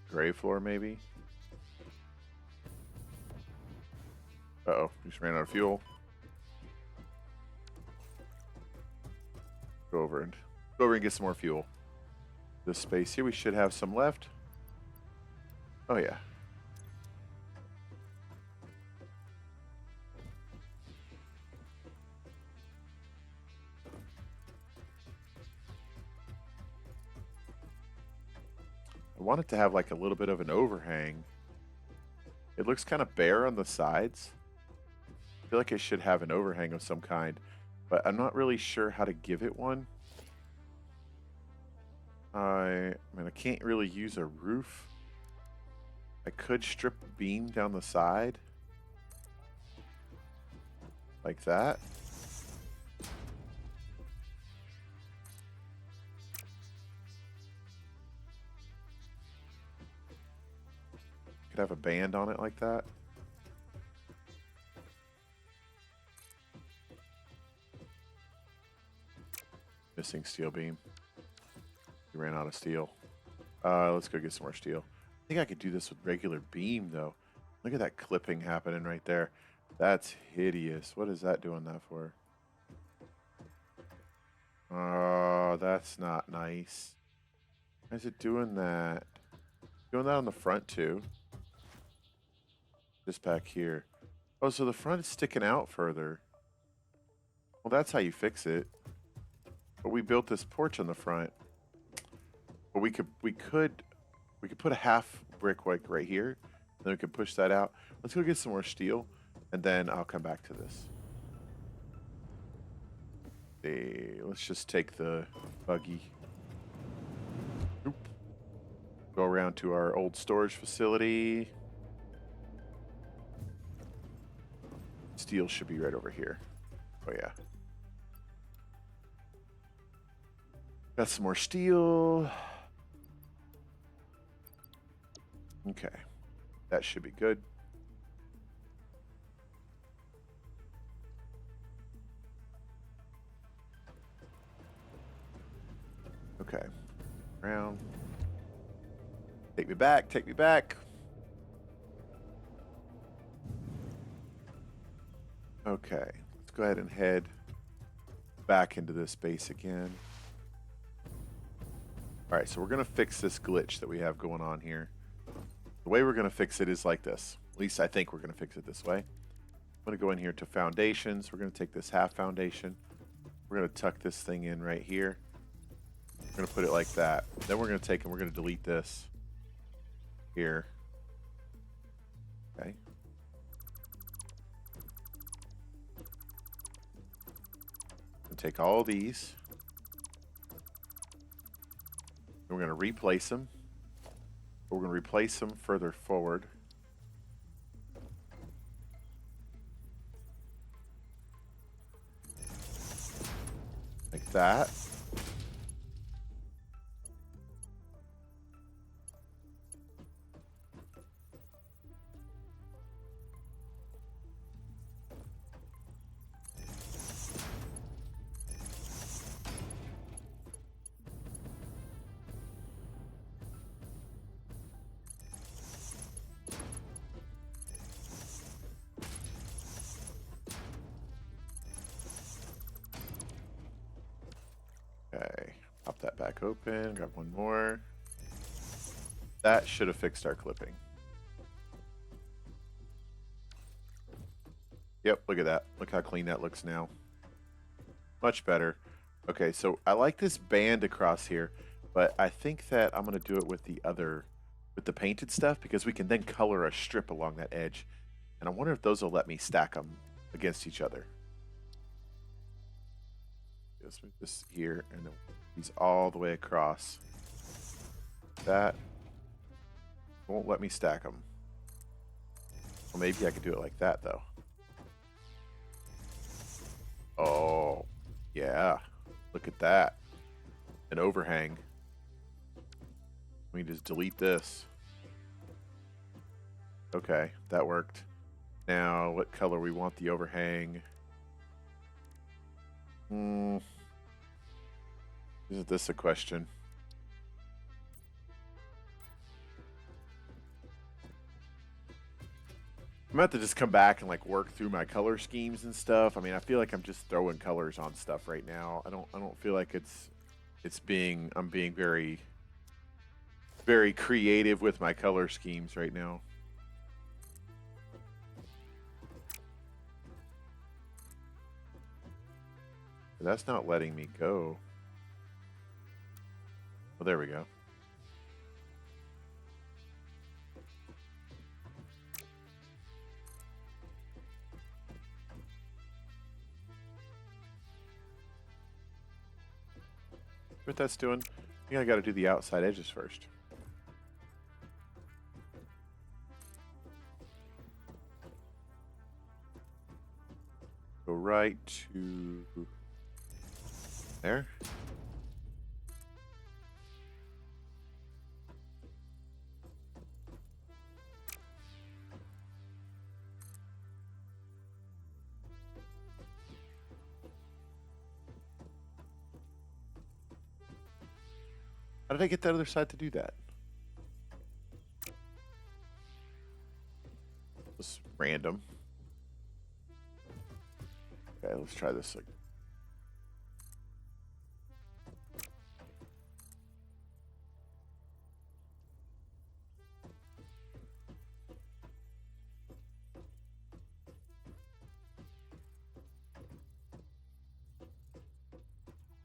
Gray floor, maybe. Uh-oh, we just ran out of fuel. Go over and get some more fuel. This space here, we should have some left. Oh yeah. I want it to have like a little bit of an overhang. It looks kind of bare on the sides. I feel like it should have an overhang of some kind, but I'm not really sure how to give it one. I mean, I can't really use a roof. I could strip a beam down the side. Like that. Could have a band on it like that. Missing steel beam. We ran out of steel. Let's go get some more steel. I think I could do this with regular beam though. Look at that clipping happening right there. That's hideous. What is that doing that for? Oh, that's not nice. Why is it doing that? Doing that on the front too. Just back here. Oh, so the front is sticking out further. Well, that's how you fix it. But we built this porch on the front. But we could put a half brick like right here. Then we could push that out. Let's go get some more steel, and then I'll come back to this. Let's just take the buggy. Oop. Go around to our old storage facility. Steel should be right over here. Oh yeah. Got some more steel. Okay. That should be good. Okay. Round. Take me back. Take me back. Okay. Let's go ahead and head back into this base again. All right, so we're going to fix this glitch that we have going on here. The way we're going to fix it is like this. At least I think we're going to fix it this way. I'm going to go in here to foundations. We're going to take this half foundation. We're going to tuck this thing in right here. We're going to put it like that. Then we're going to take and we're going to delete this here. Okay. And take all these. And we're going to replace them. We're going to replace them further forward. Like that. Okay, pop that back open, grab one more. That should have fixed our clipping. Yep, look at that. Look how clean that looks now. Much better. Okay, so I like this band across here, but I think that I'm going to do it with the painted stuff because we can then color a strip along that edge. And I wonder if those will let me stack them against each other. Let's move this here and then these all the way across. That won't let me stack them. Well, maybe I could do it like that though. Oh, yeah. Look at that. An overhang. We can just delete this. Okay, that worked. Now, what color we want the overhang? Isn't this a question? I'm gonna have to just come back and like work through my color schemes and stuff. I mean, I feel like I'm just throwing colors on stuff right now. I don't feel like I'm being very creative with my color schemes right now. That's not letting me go. Well, there we go. What that's doing? I think I got to do the outside edges first. Go right to there. How did I get that other side to do that? Just random. Okay, let's try this again.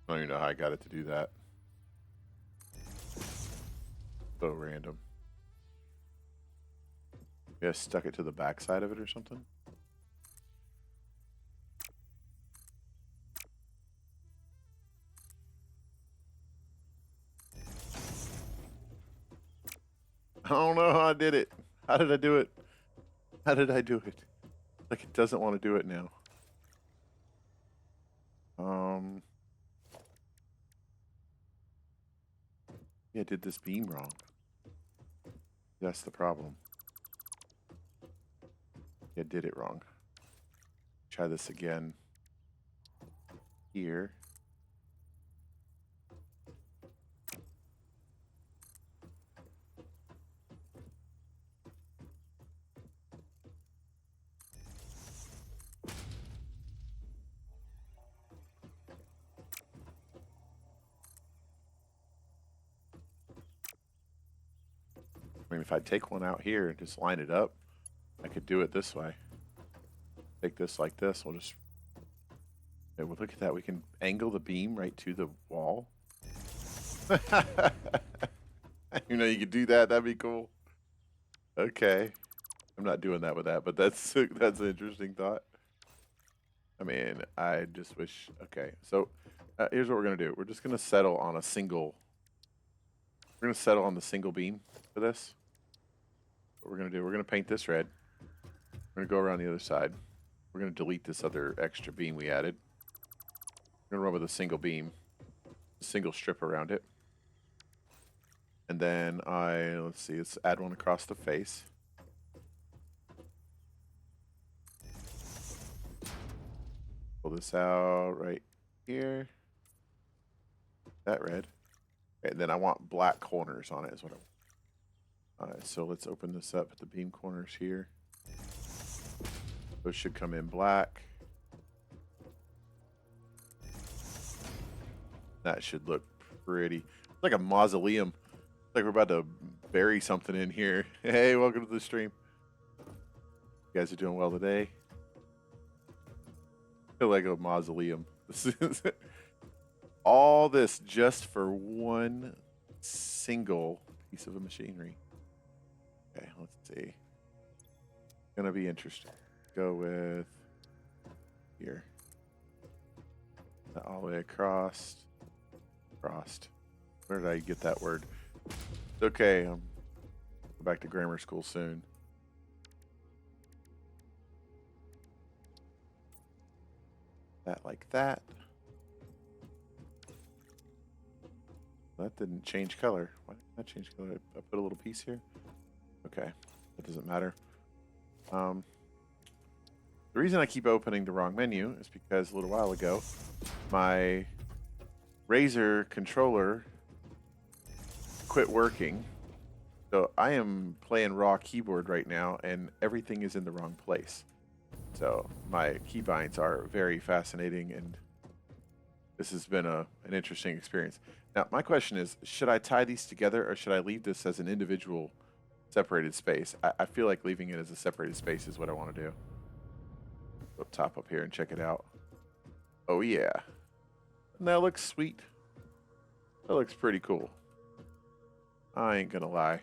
I don't even know how I got it to do that. So random. Yeah, stuck it to the back side of it or something. I don't know how I did it. How did I do it? How did I do it? Like it doesn't want to do it now. Yeah, I did this beam wrong. That's the problem. Yeah, I did it wrong. Try this again. Here. I mean, if I take one out here and just line it up, I could do it this way. Take this like this. We'll just... Yeah, well, look at that. We can angle the beam right to the wall. You know, you could do that. That'd be cool. Okay. I'm not doing that with that, but that's an interesting thought. I mean, I just wish... Okay, so here's what we're going to do. We're just going to settle on a single... We're going to settle on the single beam for this. What we're going to do, we're going to paint this red. We're going to go around the other side. We're going to delete this other extra beam we added. We're going to run with a single beam, a single strip around it. And then let's see, let's add one across the face. Pull this out right here. That red. Okay, and then I want black corners on it is what I want. Alright, so let's open this up at the beam corners here. Those should come in black. That should look pretty. It's like a mausoleum. It's like we're about to bury something in here. Hey, welcome to the stream. You guys are doing well today. I feel like a mausoleum. This is all this just for one single piece of machinery. Okay, let's see. Gonna be interesting. Go with here. All the way across. Crossed. Where did I get that word? It's okay. Go back to grammar school soon. That like that. That didn't change color. Why didn't that change color? I put a little piece here. Okay, that doesn't matter. The reason I keep opening the wrong menu is because a little while ago, my Razer controller quit working. So I am playing raw keyboard right now, and everything is in the wrong place. So my keybinds are very fascinating, and this has been an interesting experience. Now, my question is, should I tie these together, or should I leave this as an individual separated space? I feel like leaving it as a separated space is what I want to do. Up top up here and check it out. Oh, yeah. And that looks sweet. That looks pretty cool. I ain't gonna lie.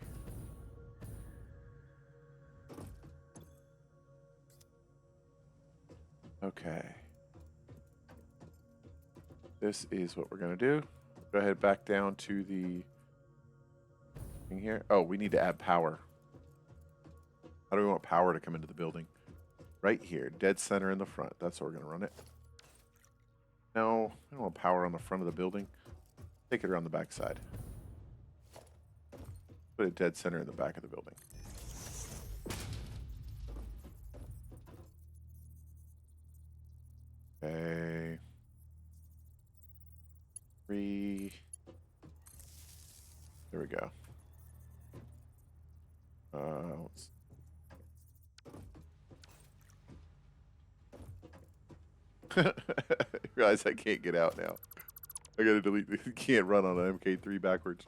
Okay. This is what we're gonna do. Go ahead back down to the thing here. Oh, we need to add power. How do we want power to come into the building? Right here, dead center in the front. That's where we're gonna run it. No, I don't want power on the front of the building. Take it around the back side. Put it dead center in the back of the building. Okay. 3. There we go. Let's... Realize I can't get out now. I gotta delete. Can't run on an MK3 backwards.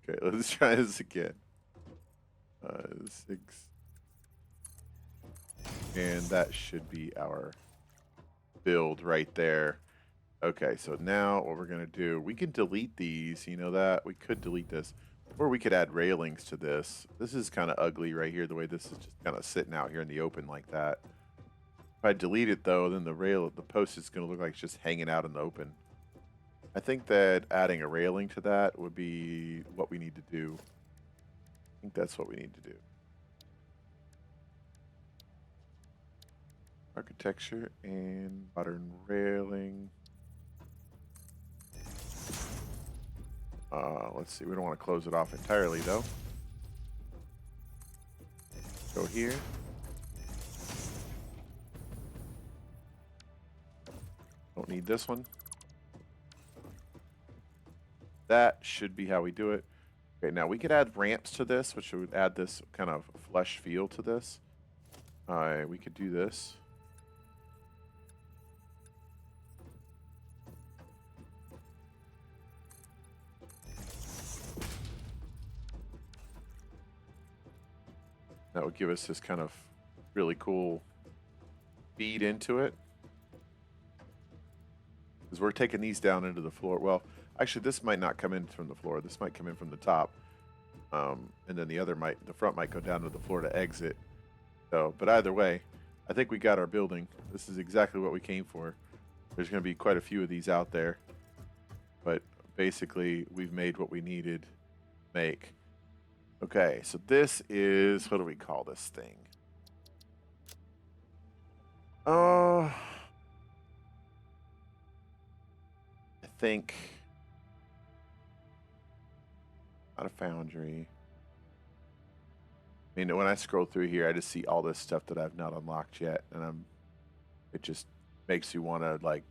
Okay, let's try this again. 6. And that should be our build right there. Okay, so now what we're going to do, we can delete these, you know that? We could delete this. Or we could add railings to this. This is kind of ugly right here, the way this is just kind of sitting out here in the open like that. If I delete it, though, then the post is going to look like it's just hanging out in the open. I think that adding a railing to that would be what we need to do. I think that's what we need to do. Architecture and modern railing. Let's see, we don't want to close it off entirely though. Go here. Don't need this one. That should be how we do it. Okay, now we could add ramps to this, which would add this kind of flesh feel to this. We could do this. That would give us this kind of really cool feed into it. Because we're taking these down into the floor. Well, actually, this might not come in from the floor. This might come in from the top. And then the front might go down to the floor to exit. So, but either way, I think we got our building. This is exactly what we came for. There's going to be quite a few of these out there. But basically, we've made what we needed to make. Okay, so this is, what do we call this thing? I think not a foundry. I mean, when I scroll through here, I just see all this stuff that I've not unlocked yet, and it just makes you want to like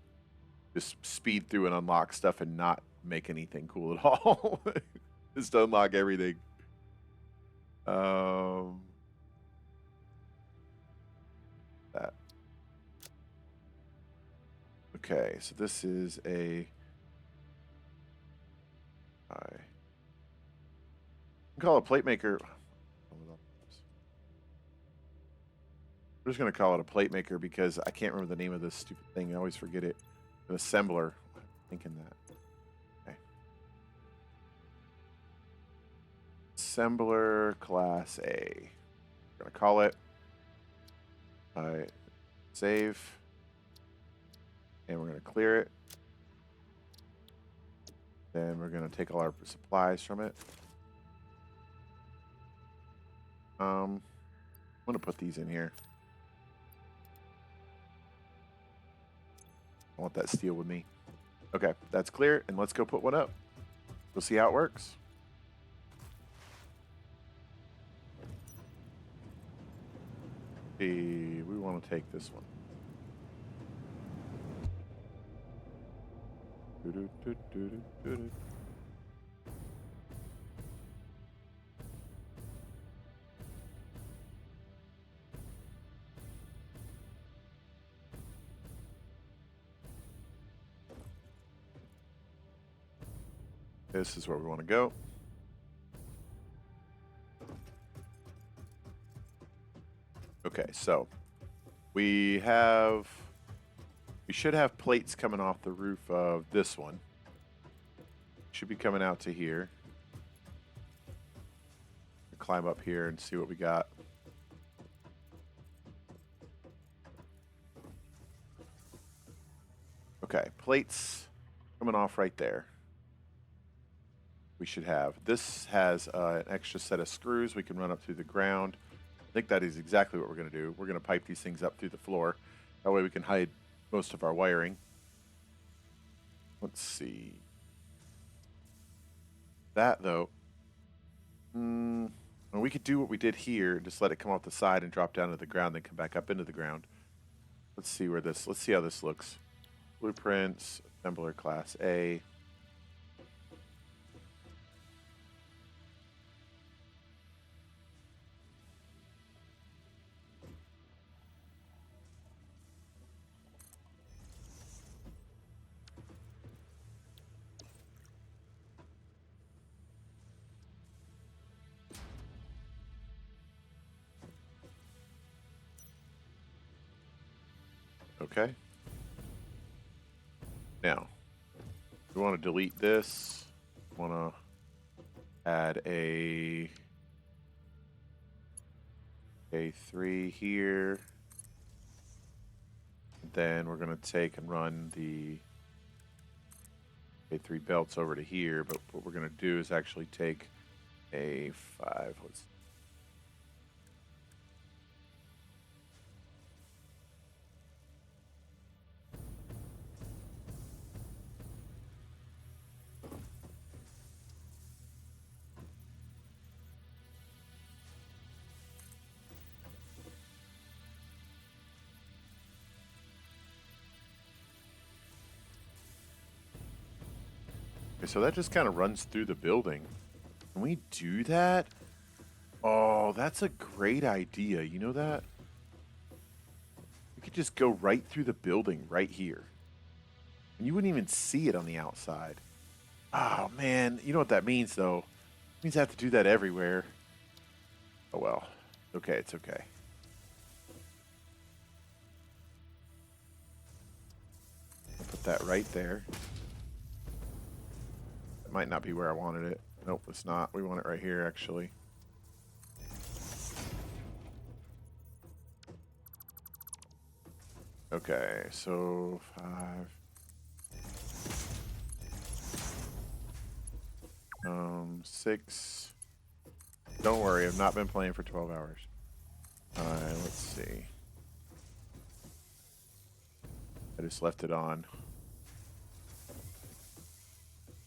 just speed through and unlock stuff and not make anything cool at all. Just to unlock everything. That. Okay, so this is a. I can call it a plate maker. We're just gonna call it a plate maker because I can't remember the name of this stupid thing. I always forget it. An assembler. I'm thinking that. Okay. Assembler class A. We're gonna call it. Save. And we're gonna clear it. Then we're gonna take all our supplies from it. I'm gonna put these in here. I want that steel with me. Okay, that's clear, and let's go put one up. We'll see how it works. We want to take this one. This is where we want to go. Okay, so we should have plates coming off the roof of this one. Should be coming out to here. Climb up here and see what we got. Okay, plates coming off right there. We should have. This has an extra set of screws we can run up through the ground. I think that is exactly what we're going to do. We're going to pipe these things up through the floor. That way we can hide most of our wiring. Let's see. That, though, we could do what we did here, just let it come off the side and drop down to the ground, then come back up into the ground. Let's see how this looks. Blueprints, assembler class A. Okay. Now, we want to delete this. Want to add a A3 here. Then we're going to take and run the A3 belts over to here. But what we're going to do is actually take A5. Let's Okay, so that just kind of runs through the building. Can we do that? Oh, that's a great idea. You know that? We could just go right through the building right here. And you wouldn't even see it on the outside. Oh, man. You know what that means, though? It means I have to do that everywhere. Oh, well. Okay, it's okay. I'll put that right there. It might not be where I wanted it. Nope, it's not. We want it right here, actually. Okay, so 5. 6. Don't worry, I've not been playing for 12 hours. Let's see. I just left it on.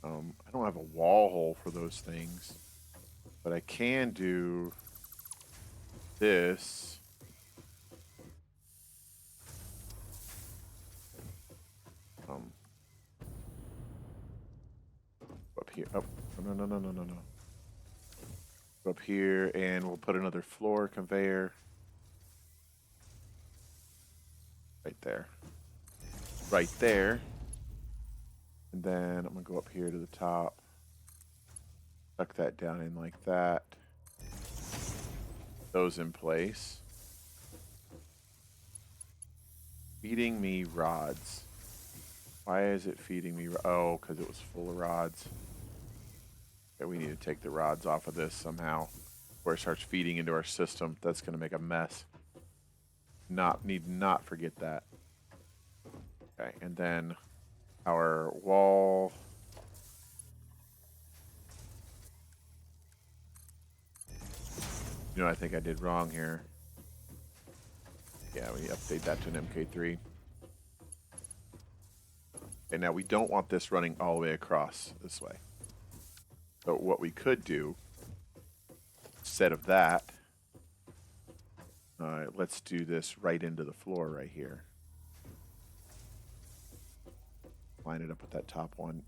I don't have a wall hole for those things, but I can do this. Up here. Oh, no. Up here, and we'll put another floor conveyor right there. Right there. And then I'm going to go up here to the top. Tuck that down in like that. Those in place. Feeding me rods. Why is it feeding me? Oh, because it was full of rods. Okay, we need to take the rods off of this somehow. Where it starts feeding into our system, that's going to make a mess. Need not forget that. Okay, and then our wall. You know, I think I did wrong here. Yeah, we update that to an MK3. Okay, now we don't want this running all the way across this way. So what we could do, instead of that, let's do this right into the floor right here. Line it up with that top one.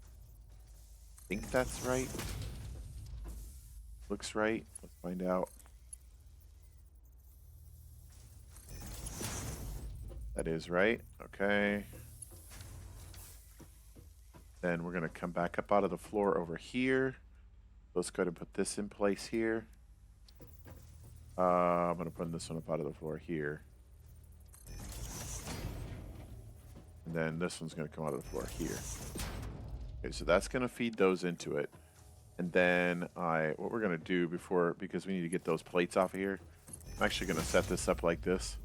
I think that's right. Looks right. Let's find out. That is right. Okay. Then we're going to come back up out of the floor over here. Let's go ahead and put this in place here. I'm going to put this one up out of the floor here. And then this one's going to come out of the floor here. Okay, so that's going to feed those into it. And then what we're going to do because we need to get those plates off of here, I'm actually going to set this up like this.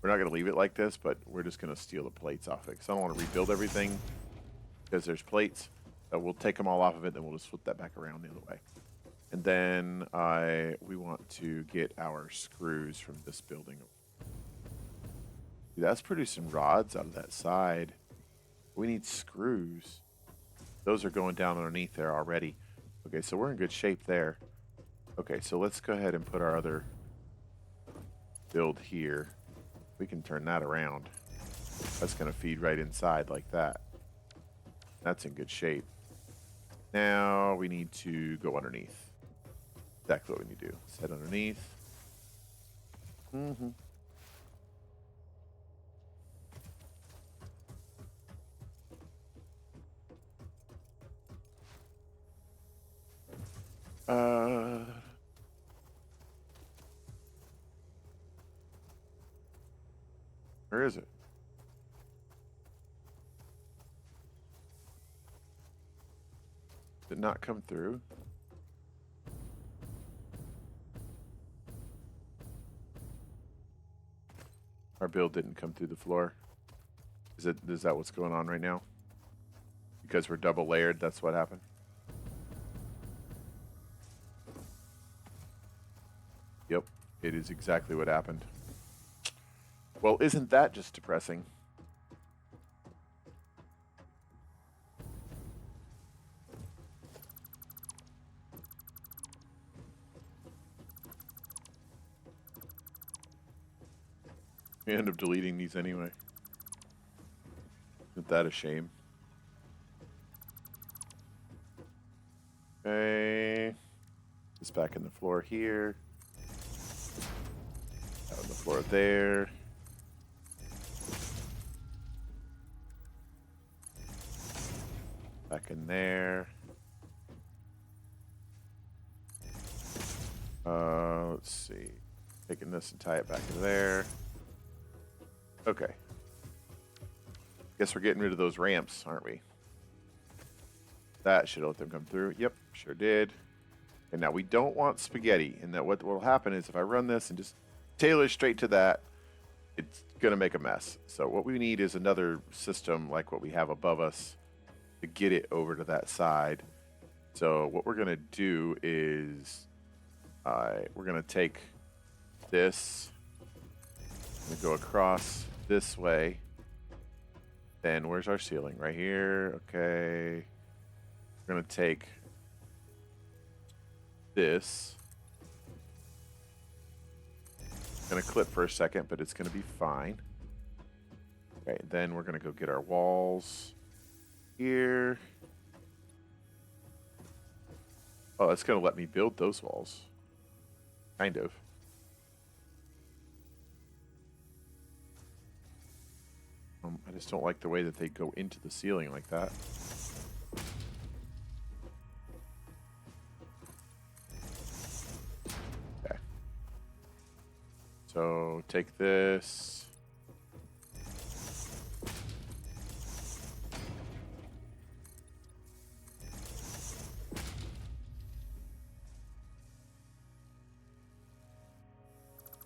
We're not going to leave it like this, but we're just going to steal the plates off it. Because I don't want to rebuild everything because there's plates. We'll take them all off of it, then we'll just flip that back around the other way. And then we want to get our screws from this building. Dude, that's producing rods out of that side. We need screws. Those are going down underneath there already. Okay, so we're in good shape there. Okay, so let's go ahead and put our other build here. We can turn that around. That's going to feed right inside like that. That's in good shape. Now we need to go underneath. Exactly what we need to do. Set underneath. Where is it? Did not come through. Our build didn't come through the floor. Is that what's going on right now? Because we're double layered, that's what happened. Yep, it is exactly what happened. Well, isn't that just depressing? We end up deleting these anyway. Isn't that a shame? Okay. Just back in the floor here. Out on the floor there. Back in there. Let's see. Taking this and tie it back in there. Okay. Guess we're getting rid of those ramps, aren't we? That should let them come through. Yep, sure did. And now we don't want spaghetti. And that what will happen is if I run this and just tailor straight to that, it's going to make a mess. So what we need is another system like what we have above us to get it over to that side. So what we're going to do is we're going to take this and go across this way. Then where's our ceiling? Right here. Okay. We're going to take this. It's going to clip for a second, but it's going to be fine. Okay, then we're going to go get our walls here. Oh, it's going to let me build those walls. Kind of. I just don't like the way that they go into the ceiling like that. Okay. So take this.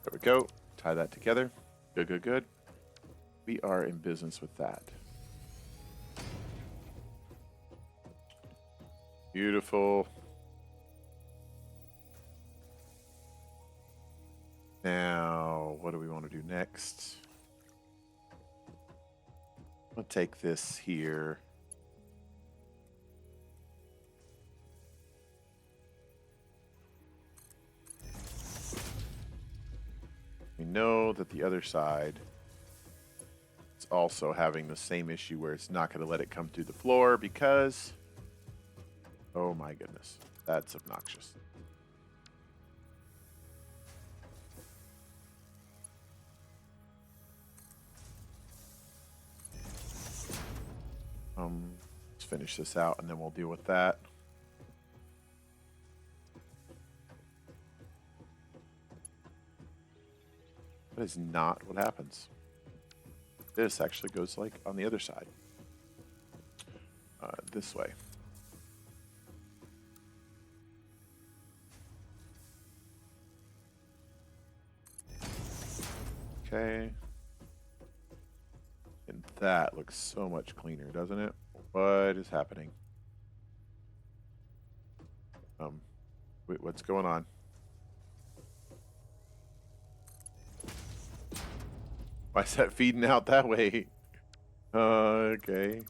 There we go. Tie that together. Good, good, good. We are in business with that. Beautiful. Now, what do we want to do next? I'll take this here. We know that the other side is also having the same issue where it's not going to let it come through the floor because, oh my goodness, that's obnoxious. Let's finish this out and then we'll deal with that. That is not what happens. This actually goes like on the other side. This way. Okay. And that looks so much cleaner, doesn't it? What is happening? Wait, what's going on? Why is that feeding out that way? Okay.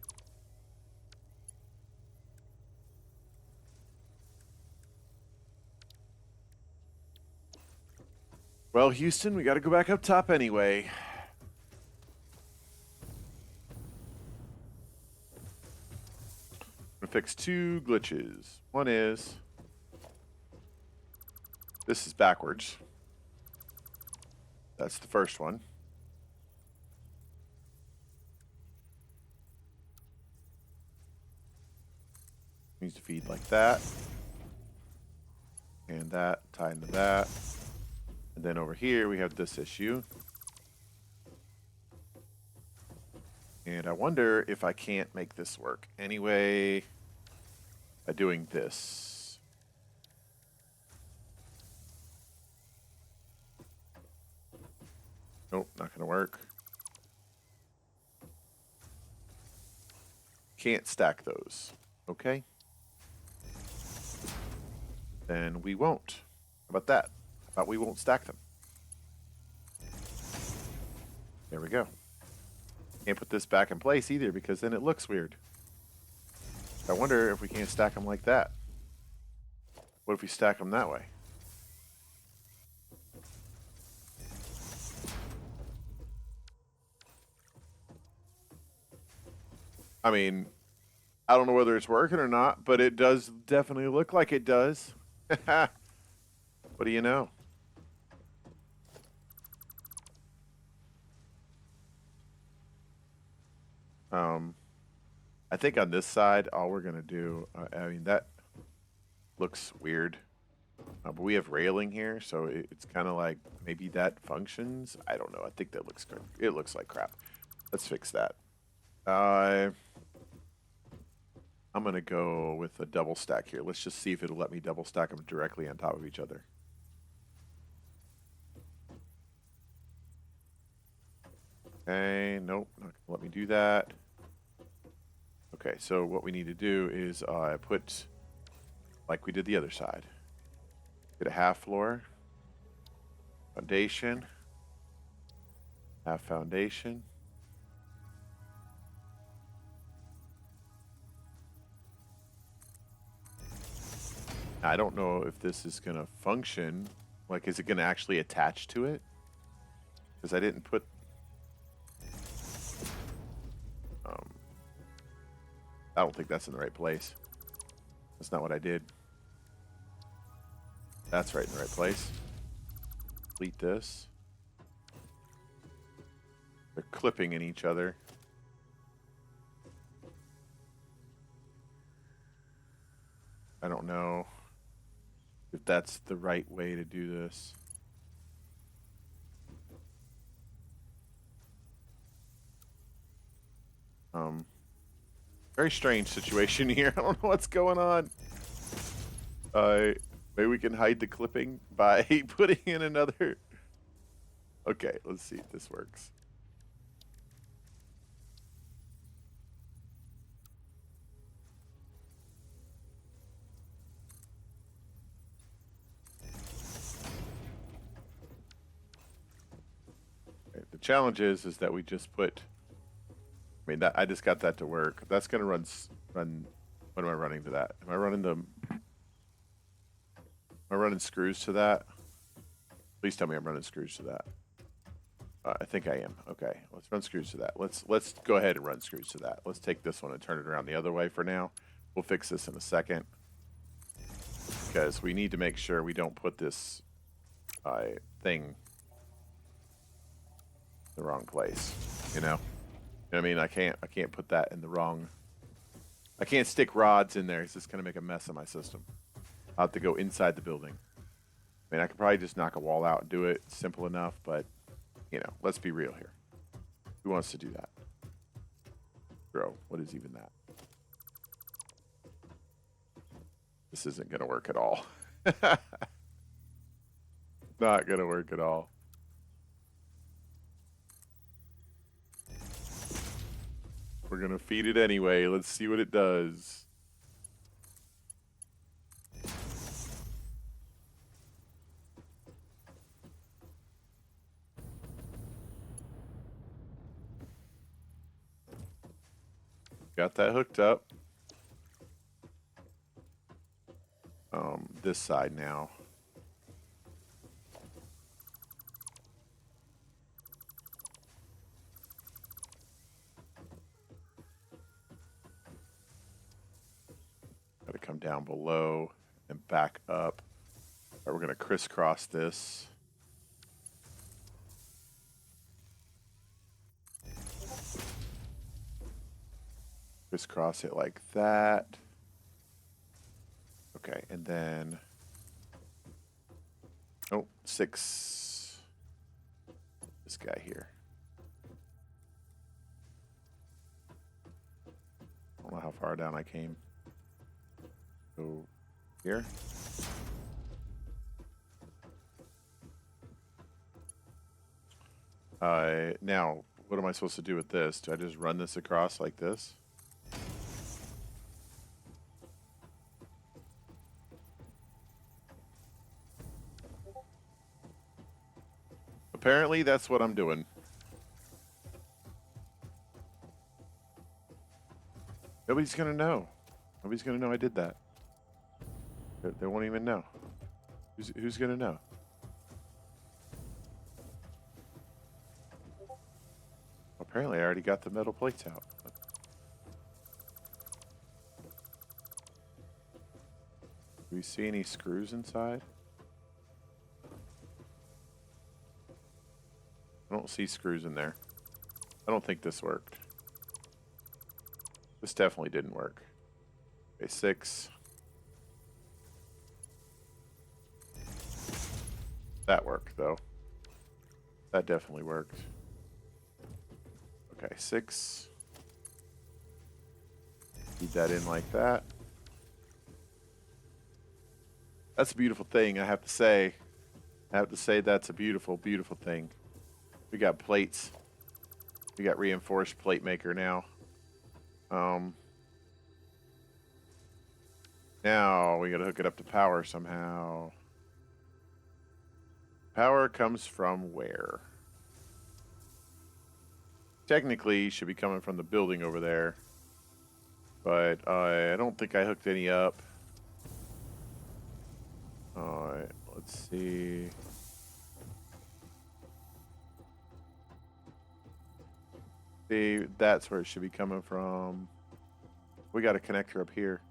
Well, Houston, we got to go back up top anyway. I'm gonna fix two glitches. One is this is backwards. That's the first one. Needs to feed like that. And that, tie into that. And then over here we have this issue. And I wonder if I can't make this work. Anyway, by doing this. Nope, not going to work. Can't stack those. Okay. Then we won't. How about that? How about we won't stack them? There we go. Can't put this back in place either because then it looks weird. I wonder if we can't stack them like that. What if we stack them that way? I mean, I don't know whether it's working or not, but it does definitely look like it does. What do you know? I think on this side, all we're going to do, I mean, that looks weird. But we have railing here, so it's kind of like maybe that functions. I don't know. I think that looks good. It looks like crap. Let's fix that. I'm going to go with a double stack here. Let's just see if it'll let me double stack them directly on top of each other. Okay, nope, not going to let me do that. Okay, so what we need to do is put, like we did the other side, get a half floor, foundation, half foundation. I don't know if this is going to function. Like, is it going to actually attach to it? Because I didn't put... I don't think that's in the right place. That's not what I did. That's right in the right place. Delete this. They're clipping in each other. I don't know if that's the right way to do this. Very strange situation here. I don't know what's going on. Maybe we can hide the clipping by putting in another. Okay, let's see if this works. Okay, the challenge is that we just put. I mean, that I just got that to work. That's gonna run. What am I running to that? Am I running the? Am I running screws to that? Please tell me I'm running screws to that. I think I am. Okay, let's run screws to that. Let's go ahead and run screws to that. Let's take this one and turn it around the other way for now. We'll fix this in a second because we need to make sure we don't put this thing in the wrong place. You know what I mean? I can't put that in the wrong. I can't stick rods in there. It's just gonna make a mess of my system. I'll have to go inside the building. I mean, I could probably just knock a wall out and do it. It's simple enough, but you know, let's be real here. Who wants to do that? Bro, what is even that? This isn't gonna work at all. Not gonna work at all. We're gonna feed it anyway. Let's see what it does. Got that hooked up. This side now. Got to come down below and back up. All right, we're gonna crisscross this. Crisscross it like that. Okay, and then, oh, 6, this guy here. I don't know how far down I came. Go here. Now, what am I supposed to do with this? Do I just run this across like this? Apparently, that's what I'm doing. Nobody's gonna know. Nobody's gonna know I did that. They won't even know. Who's gonna know? Apparently, I already got the metal plates out. Do we see any screws inside? I don't see screws in there. I don't think this worked. This definitely didn't work. Okay, 6. That worked, though. That definitely worked. Okay, 6. Feed that in like that. That's a beautiful thing, I have to say. I have to say that's a beautiful, beautiful thing. We got plates. We got reinforced plate maker now. Now we gotta hook it up to power somehow. Power comes from where? Technically, should be coming from the building over there. But I don't think I hooked any up. Alright, let's see. See, that's where it should be coming from. We got a connector up here.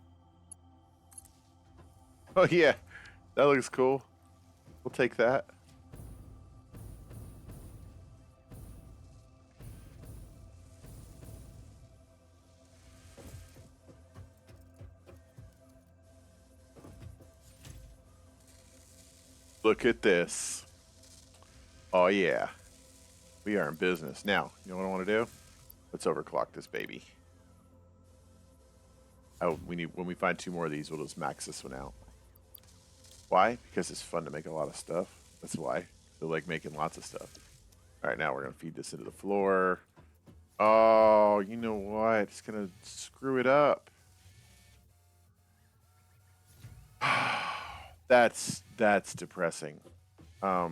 Oh yeah, that looks cool. We'll take that. Look at this. Oh yeah. We are in business. Now, you know what I want to do? Let's overclock this baby. Oh, when we find 2 more of these, we'll just max this one out. Why? Because it's fun to make a lot of stuff. That's why. So like making lots of stuff. Alright, now we're gonna feed this into the floor. Oh, you know what? It's gonna screw it up. That's depressing. I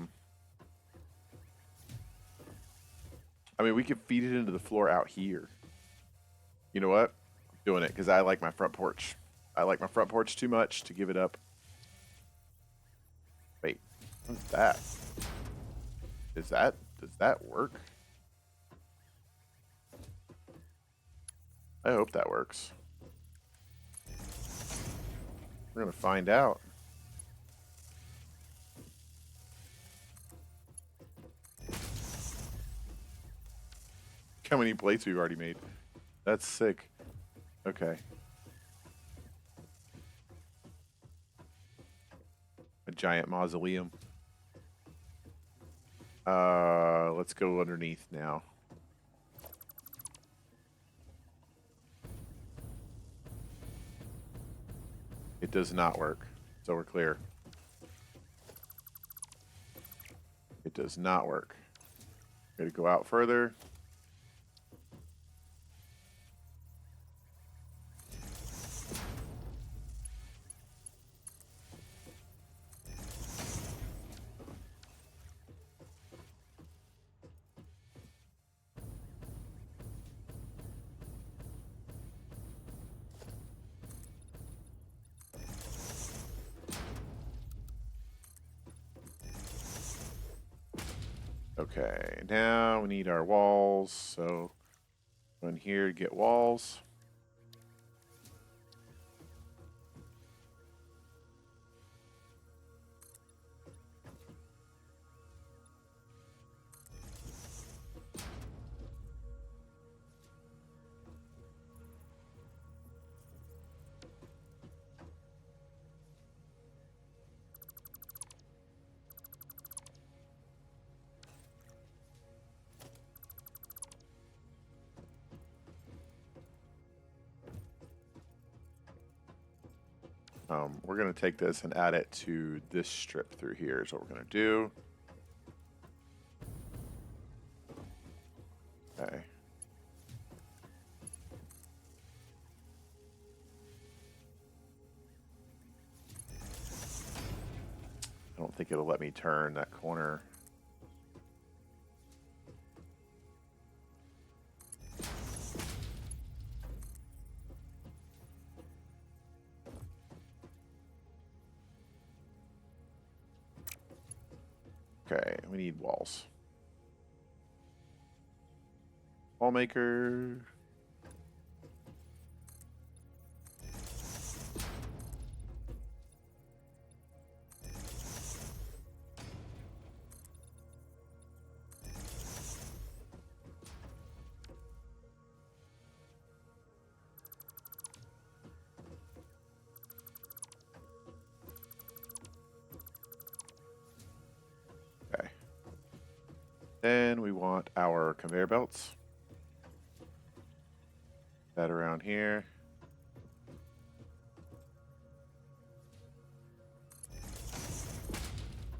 mean, we could feed it into the floor out here. You know what? I'm doing it because I like my front porch. I like my front porch too much to give it up. Wait, what's that? Does that work? I hope that works. We're gonna find out. How many plates we've already made. That's sick. Okay. A giant mausoleum. Let's go underneath now. It does not work, so we're clear. It does not work. Gotta go out further. Okay, now we need our walls, so go in here to get walls. We're going to take this and add it to this strip through here is what we're going to do. Okay. I don't think it'll let me turn that corner. Okay, we need walls. Wall maker. Okay. Then we want our conveyor belts. That around here.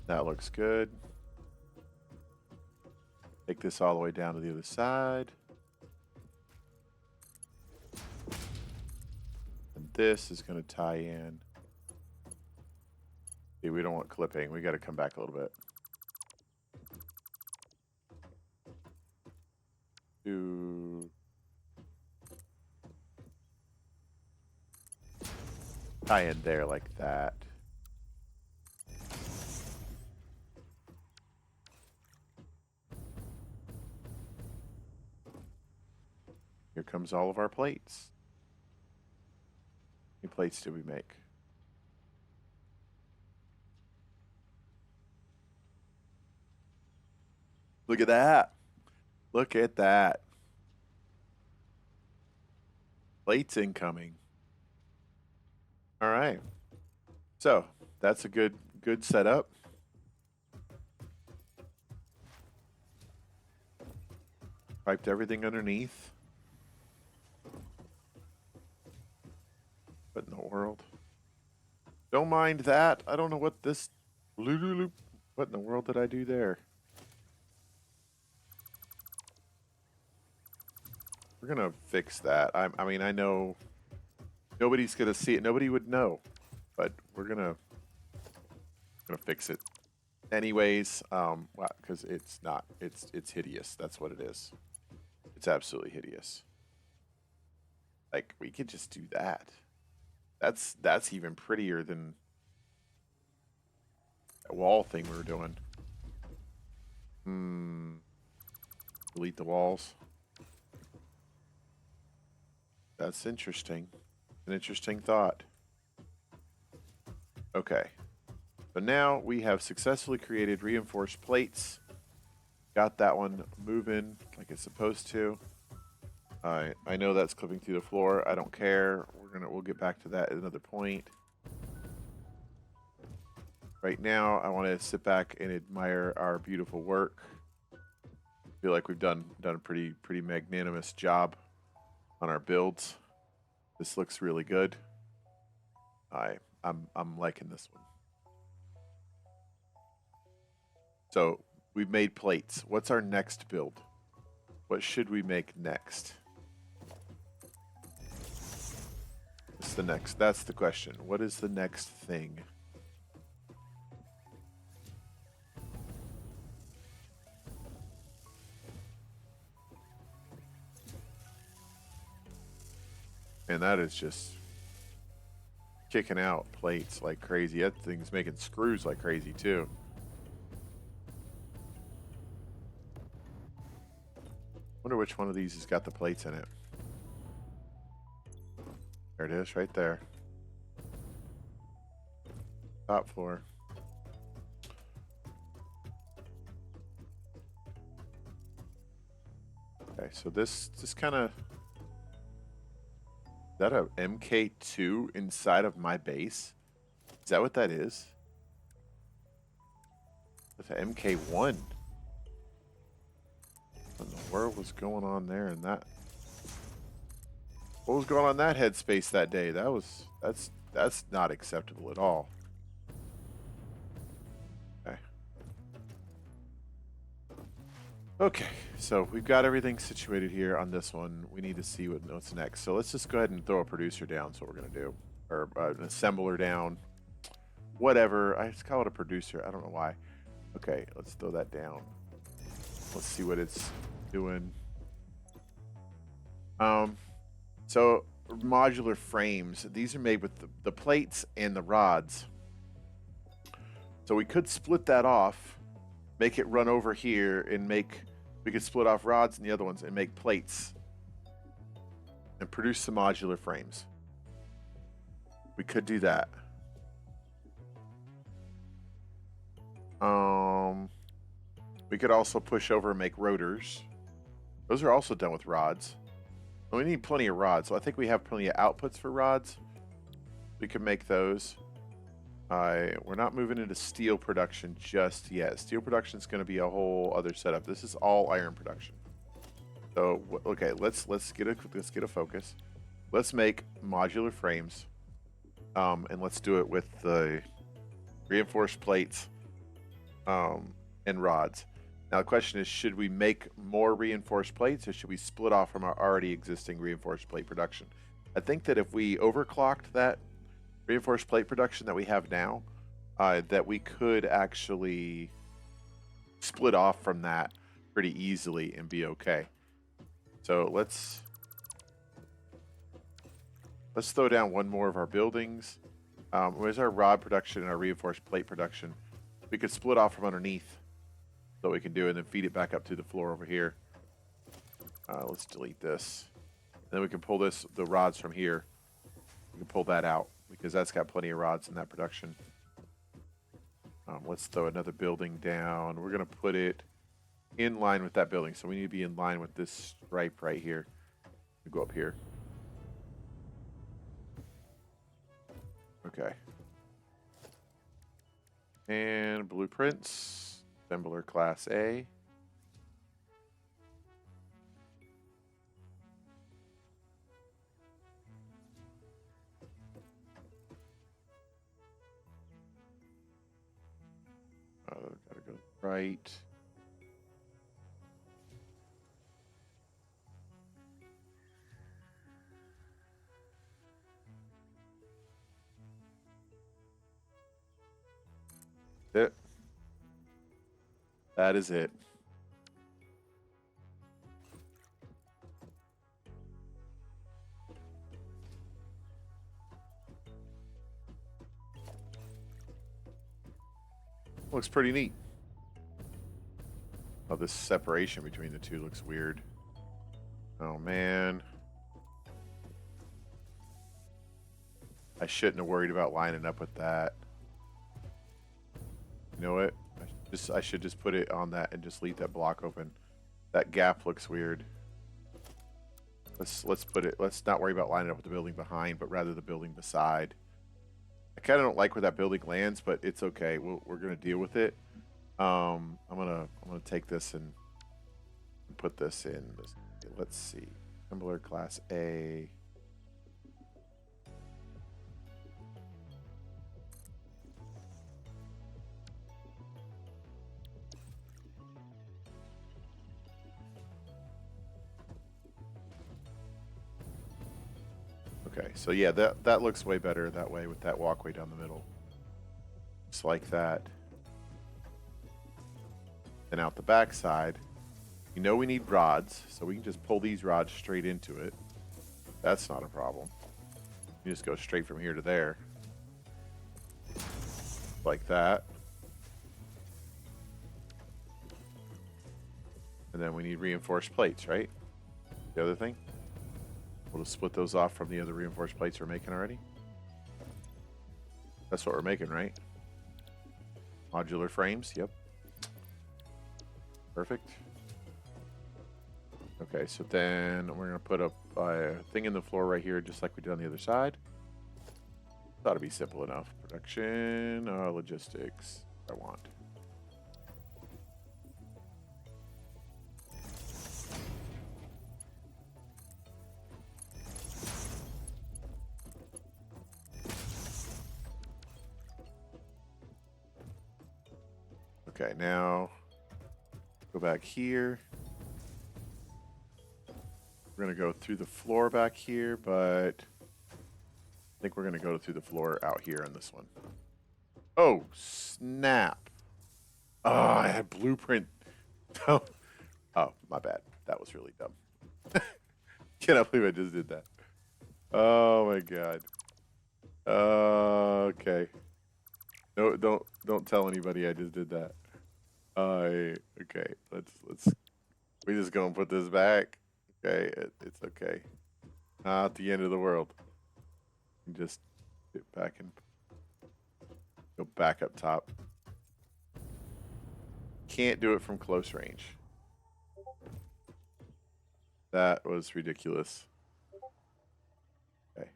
That looks good. Take this all the way down to the other side. And this is going to tie in. See, we don't want clipping. We got to come back a little bit. Tie in there like that. Here comes all of our plates. How many plates do we make? Look at that. Look at that. Plates incoming. All right. So that's a good setup. Piped everything underneath. What in the world? Don't mind that. I don't know what this... What in the world did I do there? We're going to fix that. I mean, I know nobody's going to see it. Nobody would know. But we're going to fix it. Anyways, because it's not. It's hideous. That's what it is. It's absolutely hideous. Like, we could just do that. That's even prettier than that wall thing we were doing. Delete the walls. That's interesting. An interesting thought. Okay. So now we have successfully created reinforced plates. Got that one moving like it's supposed to. I know that's clipping through the floor. I don't care. We'll get back to that at another point. Right now, I want to sit back and admire our beautiful work. Feel like we've done a pretty magnanimous job on our builds. This looks really good. I'm liking this one. So we've made plates. What's our next build? What should we make next? What's the next? That's the question. What is the next thing? And that is just kicking out plates like crazy. That thing's making screws like crazy too. Wonder which one of these has got the plates in it. There it is, right there. Top floor. Okay, so this kind of... Is that a MK2 inside of my base? Is that what that is? That's an MK1. What in the world was going on there in that? What was going on in that headspace that day? That's That's not acceptable at all. Okay. Okay, so we've got everything situated here on this one. We need to see what's next. So let's just go ahead and throw a producer down. That's what we're going to do. Or an assembler down. Whatever. I just call it a producer. I don't know why. Okay, let's throw that down. Let's see what it's doing. So modular frames. These are made with the plates and the rods. So we could split that off, make it run over here, and we could split off rods and the other ones and make plates and produce some modular frames. We could do that. We could also push over and make rotors. Those are also done with rods. We need plenty of rods, so I think we have plenty of outputs for rods. We can make those. We're not moving into steel production just yet. Steel production is going to be a whole other setup. This is all iron production. So okay, let's get a focus. Let's make modular frames, and let's do it with the reinforced plates and rods. Now the question is, should we make more reinforced plates, or should we split off from our already existing reinforced plate production? I think that if we overclocked that reinforced plate production that we have now, that we could actually split off from that pretty easily and be okay. So let's throw down one more of our buildings. Where's our rod production and our reinforced plate production? We could split off from underneath. So we can do, and then feed it back up to the floor over here. Let's delete this. And then we can pull the rods from here. We can pull that out because that's got plenty of rods in that production. Let's throw another building down. We're going to put it in line with that building. So we need to be in line with this stripe right here. We go up here. Okay. And blueprints. Assembler class A. Gotta go right. It. That is it. Looks pretty neat. Oh, this separation between the two looks weird. Oh, man. I shouldn't have worried about lining up with that. You know what? I should just put it on that and just leave that block open. That gap looks weird. Let's not worry about lining up with the building behind, but rather the building beside. I kind of don't like where that building lands, but it's okay. We're gonna deal with it. I'm gonna take this and put this in. Let's see. Assembler class A. Okay, so yeah, that looks way better that way with that walkway down the middle. Just like that. And out the back side, you know we need rods, so we can just pull these rods straight into it. That's not a problem. You just go straight from here to there. Like that. And then we need reinforced plates, right? The other thing. We'll just split those off from the other reinforced plates we're making already. That's what we're making, right? Modular frames, yep. Perfect. Okay, so then we're going to put up a thing in the floor right here, just like we did on the other side. Thought it'd be simple enough. Production, logistics, I want. Okay, now go back here. We're going to go through the floor back here, but I think we're going to go through the floor out here on this one. Oh, snap. Oh, I had blueprint. Oh, my bad. That was really dumb. Cannot believe I just did that. Oh my god. Okay. No, don't tell anybody I just did that. Okay. Let's. We just gonna put this back. Okay, it's okay. Not the end of the world. Just get back and go back up top. Can't do it from close range. That was ridiculous. Okay.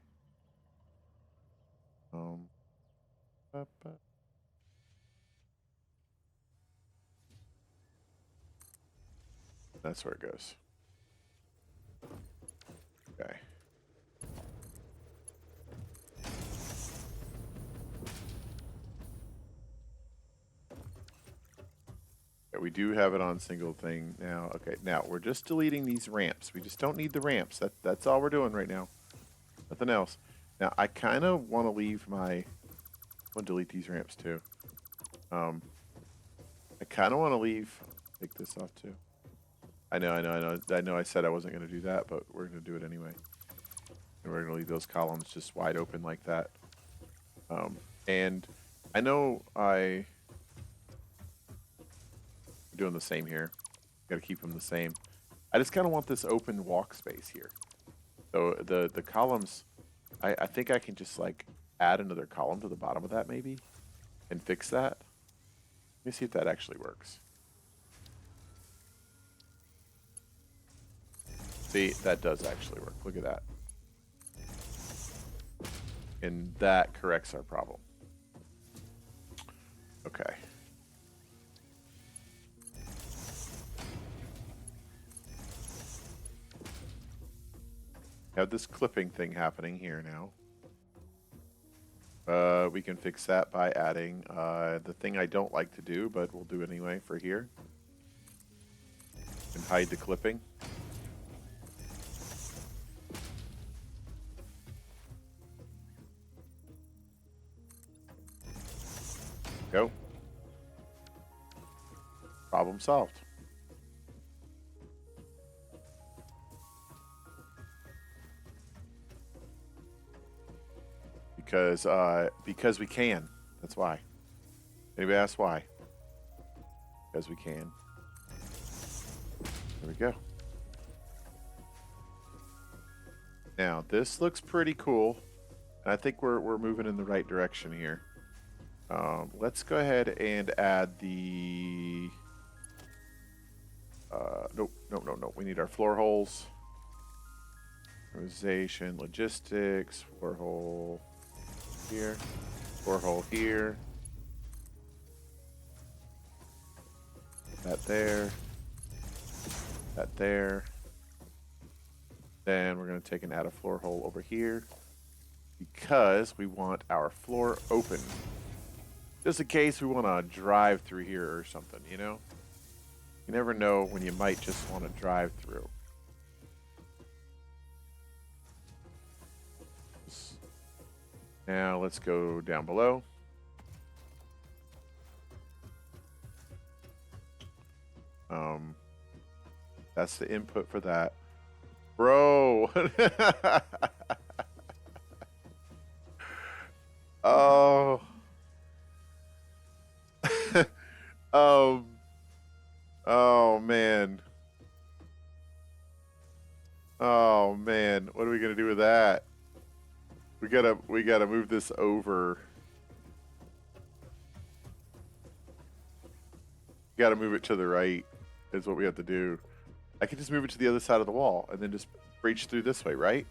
That's where it goes. Okay. Yeah, we do have it on single thing now. Okay, now we're just deleting these ramps. We just don't need the ramps. That's all we're doing right now. Nothing else. Now I kind of want to leave my. I want to delete these ramps too. I kind of want to leave. Take this off too. I know. I said I wasn't going to do that, but we're going to do it anyway. And we're going to leave those columns just wide open like that. And I know I'm doing the same here. Got to keep them the same. I just kind of want this open walk space here. So the columns, I think I can just like add another column to the bottom of that maybe and fix that. Let me see if that actually works. See, that does actually work. Look at that. And that corrects our problem. Okay. Have this clipping thing happening here now. We can fix that by adding the thing I don't like to do, but we'll do anyway for here. And hide the clipping. Go. Problem solved. Because we can. That's why. Anybody ask why? Because we can. There we go. Now this looks pretty cool, and I think we're moving in the right direction here. Let's go ahead and add the. Nope. We need our floor holes. Organization, logistics, floor hole here, floor hole here. That there. That there. Then we're going to take and add a floor hole over here because we want our floor open. Just in case we want to drive through here or something, you know? You never know when you might just want to drive through. Now let's go down below. That's the input for that. Bro. Oh. Oh man. Oh man, what are we gonna do with that? We gotta move this over. Gotta move it to the right is what we have to do. I can just move it to the other side of the wall and then just breach through this way, right?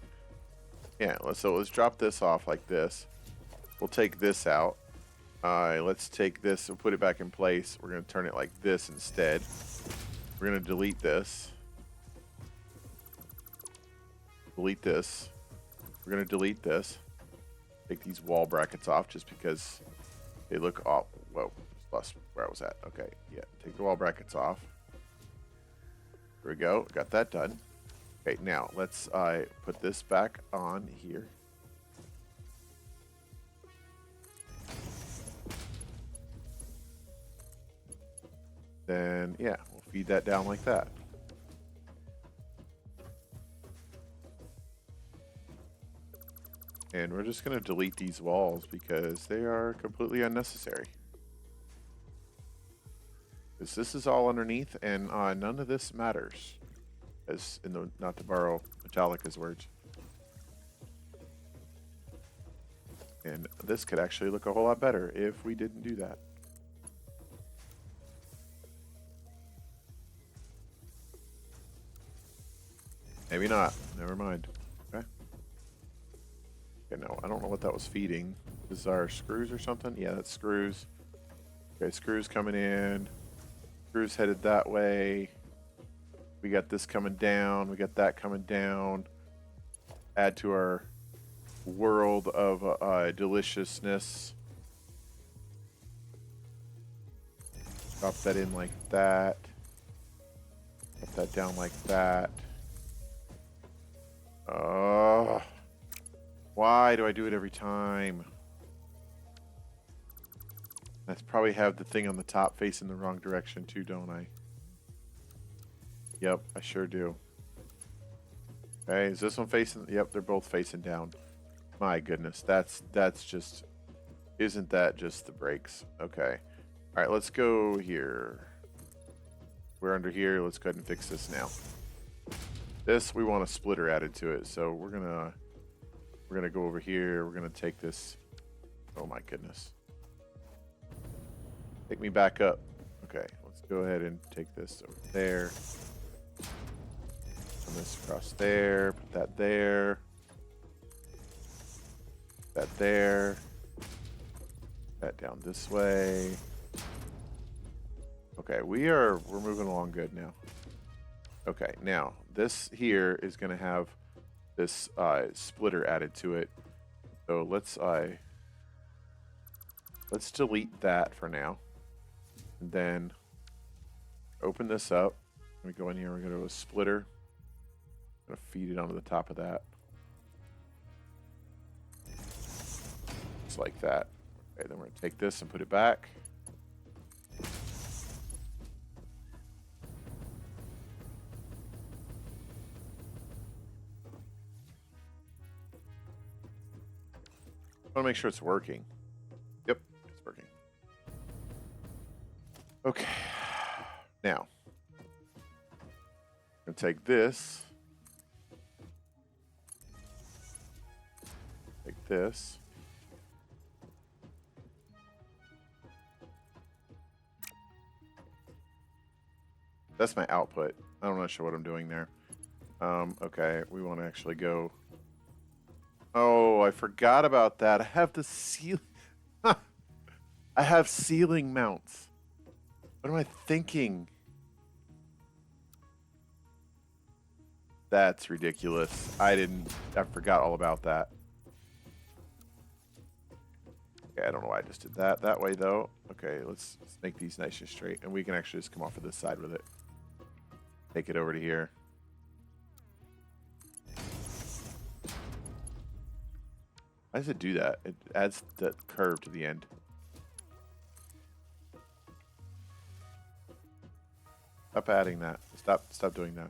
Yeah, let's drop this off like this. We'll take this out. Let's take this and put it back in place. We're gonna turn it like this instead. We're gonna delete this. Delete this. We're gonna delete this. Take these wall brackets off just because they look off. Whoa, plus where I was at. Okay, yeah, take the wall brackets off. There we go, got that done. Okay, now let's put this back on here. Then, yeah, we'll feed that down like that. And we're just going to delete these walls because they are completely unnecessary. Because this is all underneath, and none of this matters. As in the, not to borrow Metallica's words. And this could actually look a whole lot better if we didn't do that. Maybe not. Never mind. Okay. Okay, no, I don't know what that was feeding. This is our screws or something? Yeah, that's screws. Okay, screws coming in. Screws headed that way. We got this coming down. We got that coming down. Add to our world of deliciousness. Drop that in like that. Drop that down like that. Why do I do it every time? I probably have the thing on the top facing the wrong direction too, don't I? Yep, I sure do. Okay, is this one facing? Yep, they're both facing down. My goodness, that's just... Isn't that just the brakes? Okay. Alright, let's go here. We're under here. Let's go ahead and fix this now. This, we want a splitter added to it, so we're gonna go over here. We're gonna take this. Oh my goodness. Take me back up. Okay, let's go ahead and take this over there. Run this across there. Put that there. That there. That down this way. Okay, we're moving along good now. Okay, now this here is going to have this splitter added to it. So let's delete that for now, and then open this up. We go in here. We're going to do a splitter. I'm going to feed it onto the top of that, just like that. Okay, then we're going to take this and put it back. I want to make sure it's working. Yep, it's working. Okay. Now, I'm going to take this. Take this. That's my output. I'm not sure what I'm doing there. Okay, we want to actually go... Oh, I forgot about that. I have the ceiling. I have ceiling mounts. What am I thinking? That's ridiculous. I forgot all about that. Okay, I don't know why I just did that that way though. Okay, let's make these nice and straight, and we can actually just come off of this side with it. Take it over to here. Why does it do that? It adds the curve to the end. Stop adding that. Stop doing that.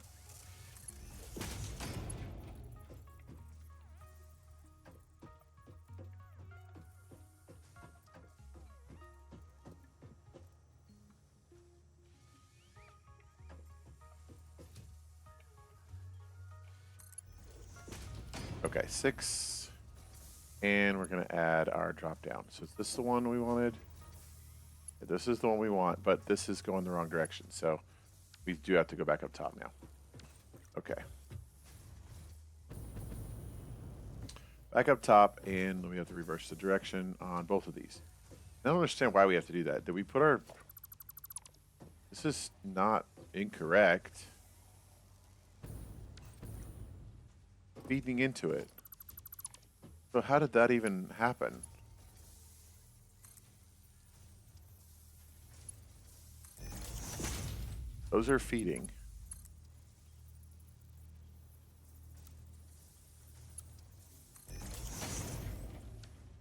Okay, 6. And we're going to add our drop down. So is this the one we wanted? This is the one we want, but this is going the wrong direction. So we do have to go back up top now. Okay. Back up top, and we have to reverse the direction on both of these. I don't understand why we have to do that. Did we put our... This is not incorrect. Feeding into it. So how did that even happen? Those are feeding.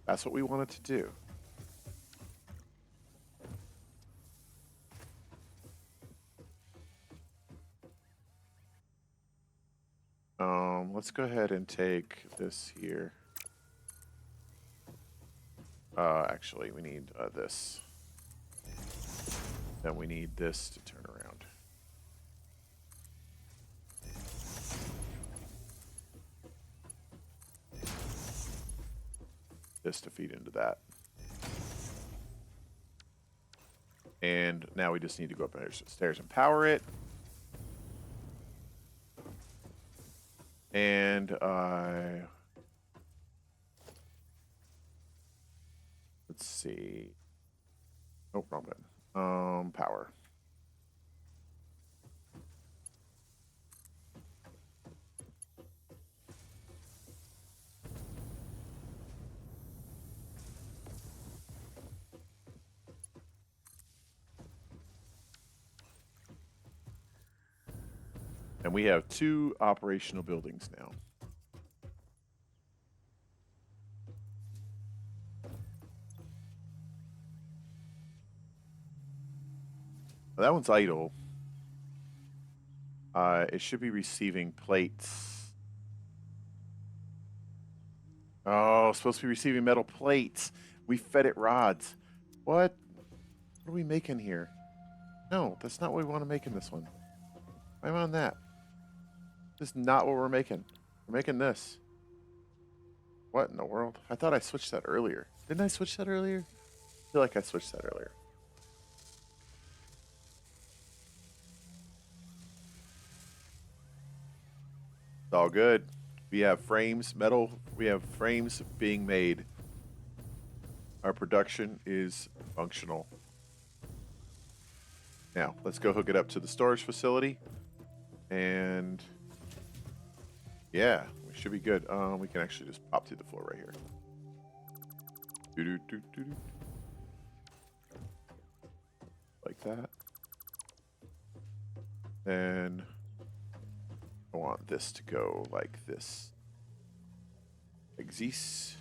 That's what we wanted to do. Let's go ahead and take this here. Actually, we need this. Then we need this to turn around. This to feed into that. And now we just need to go up the stairs and power it. And let's see. Oh, wrong button. Power. And we have 2 operational buildings now. Well, that one's idle. It should be receiving plates. Oh, supposed to be receiving metal plates. We fed it rods. What? What are we making here? No, that's not what we want to make in this one. Why am I on that? This is not what we're making. We're making this. What in the world? I thought I switched that earlier. Didn't I switch that earlier? I feel like I switched that earlier. It's all good. We have frames, metal. We have frames being made. Our production is functional. Now, let's go hook it up to the storage facility. And yeah, we should be good. We can actually just pop through the floor right here. Doo-doo-doo-doo-doo. Like that. Then I want this to go like this. Like this.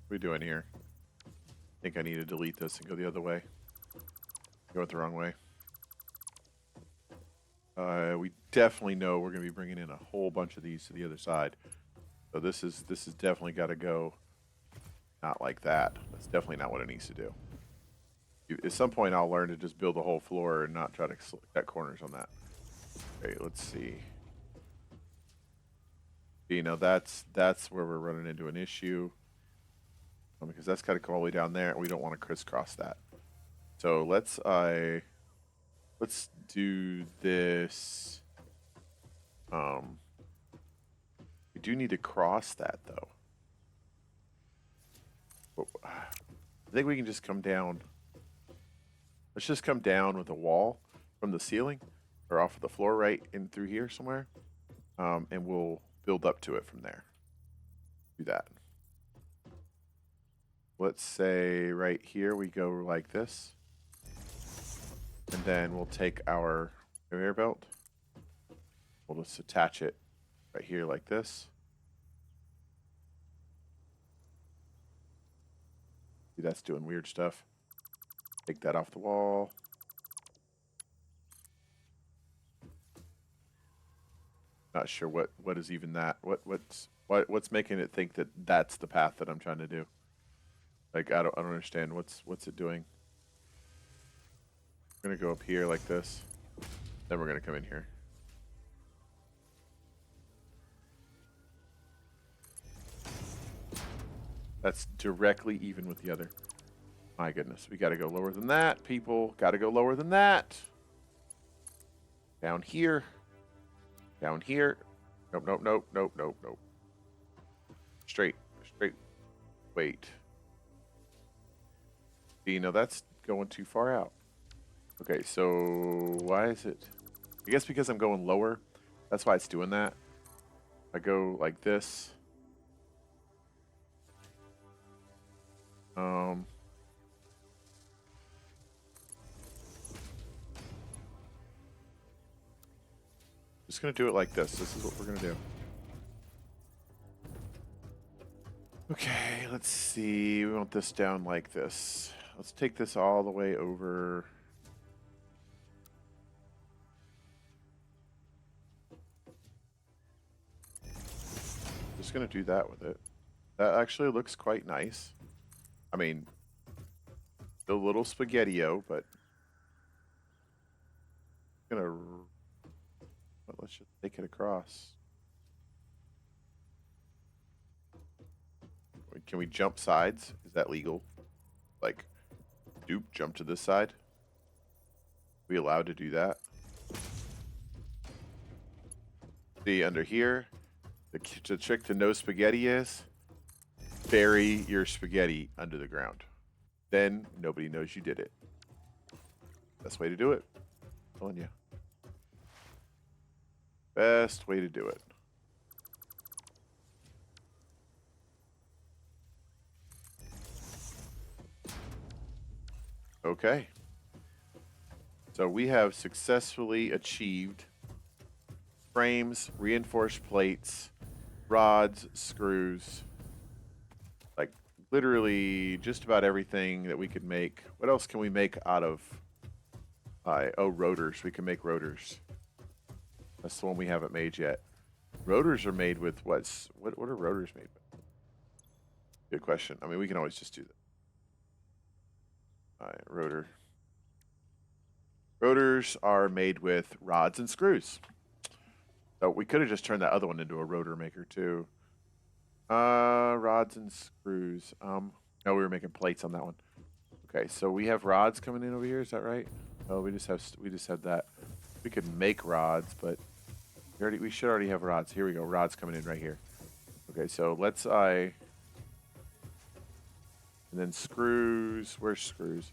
What are we doing here? I think I need to delete this and go the other way. Go it the wrong way. We definitely know we're going to be bringing in a whole bunch of these to the other side. So this is definitely got to go not like that. That's definitely not what it needs to do. At some point, I'll learn to just build the whole floor and not try to cut corners on that. Okay, let's see. You know, that's where we're running into an issue. Because that's got to go all the way down there, and we don't want to crisscross that. So let's do this. We do need to cross that though. I think we can just come down. Let's just come down with a wall from the ceiling or off of the floor right in through here somewhere, and we'll build up to it from there. Do that. Let's say right here we go like this. And then we'll take our conveyor belt. We'll just attach it right here like this. See, that's doing weird stuff. Take that off the wall. Not sure what is even that. What's making it think that that's the path that I'm trying to do? Like I don't understand what's it doing. We're gonna go up here like this. Then we're gonna come in here. That's directly even with the other. My goodness, we gotta go lower than that, people. Gotta go lower than that. Down here. Down here. Nope, nope, nope, nope, nope, nope. Straight, straight. Wait. You know, that's going too far out. Okay, so why is it? I guess because I'm going lower. That's why it's doing that. I go like this. Just gonna do it like this. This is what we're gonna do. Okay, let's see. We want this down like this. Let's take this all the way over. Just gonna do that with it. That actually looks quite nice. I mean, a little spaghetti-o, but let's just take it across. Can we jump sides? Is that legal? Like, jump to this side? We allowed to do that? See, under here, the trick to no spaghetti is bury your spaghetti under the ground. Then nobody knows you did it. Best way to do it. I'm telling you. Best way to do it. Okay. So we have successfully achieved frames, reinforced plates, rods, screws, like literally just about everything that we could make. What else can we make out of? Oh, rotors. We can make rotors. That's the one we haven't made yet. Rotors are made with what are rotors made with? Good question. I mean, we can always just do that. All right, rotor. Rotors are made with rods and screws. So we could have just turned that other one into a rotor maker too. Rods and screws. No, we were making plates on that one. Okay, so we have rods coming in over here. Is that right? Oh, we just have that. We could make rods, but we should already have rods. Here we go. Rods coming in right here. Okay, so let's and then screws. Where's screws?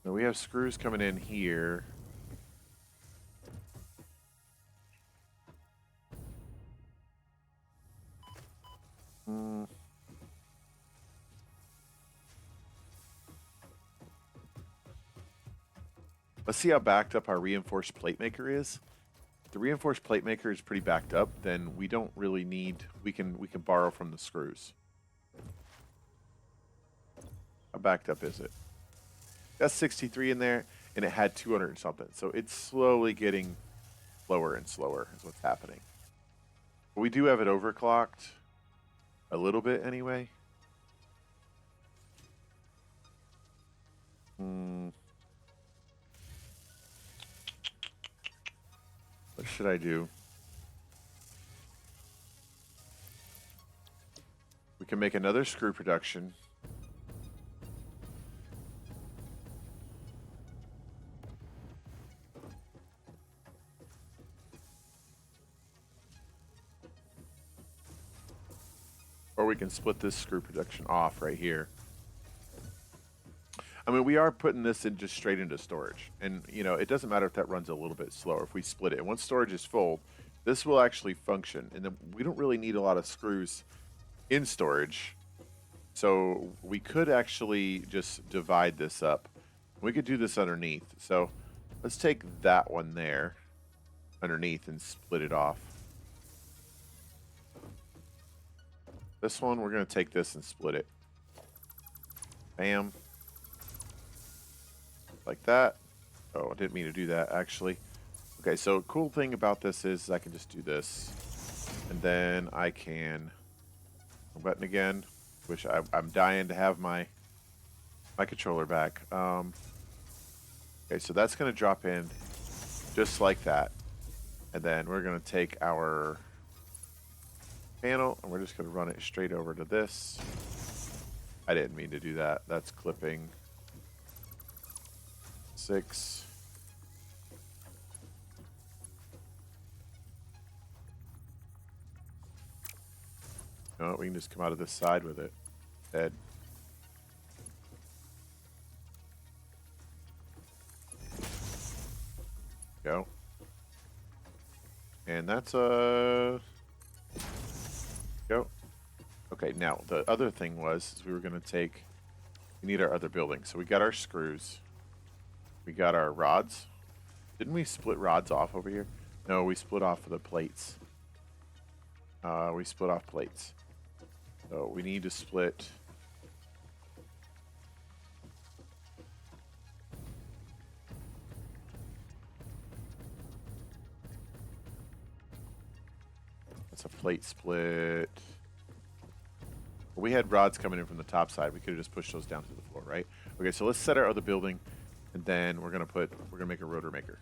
No, we have screws coming in here. Let's see how backed up our reinforced plate maker is. If the reinforced plate maker is pretty backed up, then we don't really need. We can borrow from the screws. How backed up is it? That's 63 in there, and it had 200 and something. So it's slowly getting slower and slower is what's happening. But we do have it overclocked a little bit anyway. What should I do? We can make another screw production. Or we can split this screw production off right here. I mean, we are putting this in just straight into storage. And, you know, it doesn't matter if that runs a little bit slower if we split it. And once storage is full, this will actually function. And then we don't really need a lot of screws in storage. So we could actually just divide this up. We could do this underneath. So let's take that one there underneath and split it off. This one, we're going to take this and split it. Bam. Like that. Oh, I didn't mean to do that, actually. Okay, so cool thing about this is I can just do this. And then I can... button again. Which I'm dying to have my controller back. Okay, so that's going to drop in just like that. And then we're going to take our panel and we're just going to run it straight over to this. I didn't mean to do that. That's clipping 6. No, we can just come out of this side with it. Dead. Go. And that's go. Okay, now the other thing was is we were gonna take. We need our other building, so we got our screws. We got our rods. Didn't we split rods off over here? No, we split off the plates. We split off plates. So we need to split. That's a plate split. We had rods coming in from the top side. We could have just pushed those down to the floor, right? Okay, so let's set our other building, and then we're gonna make a rotor maker.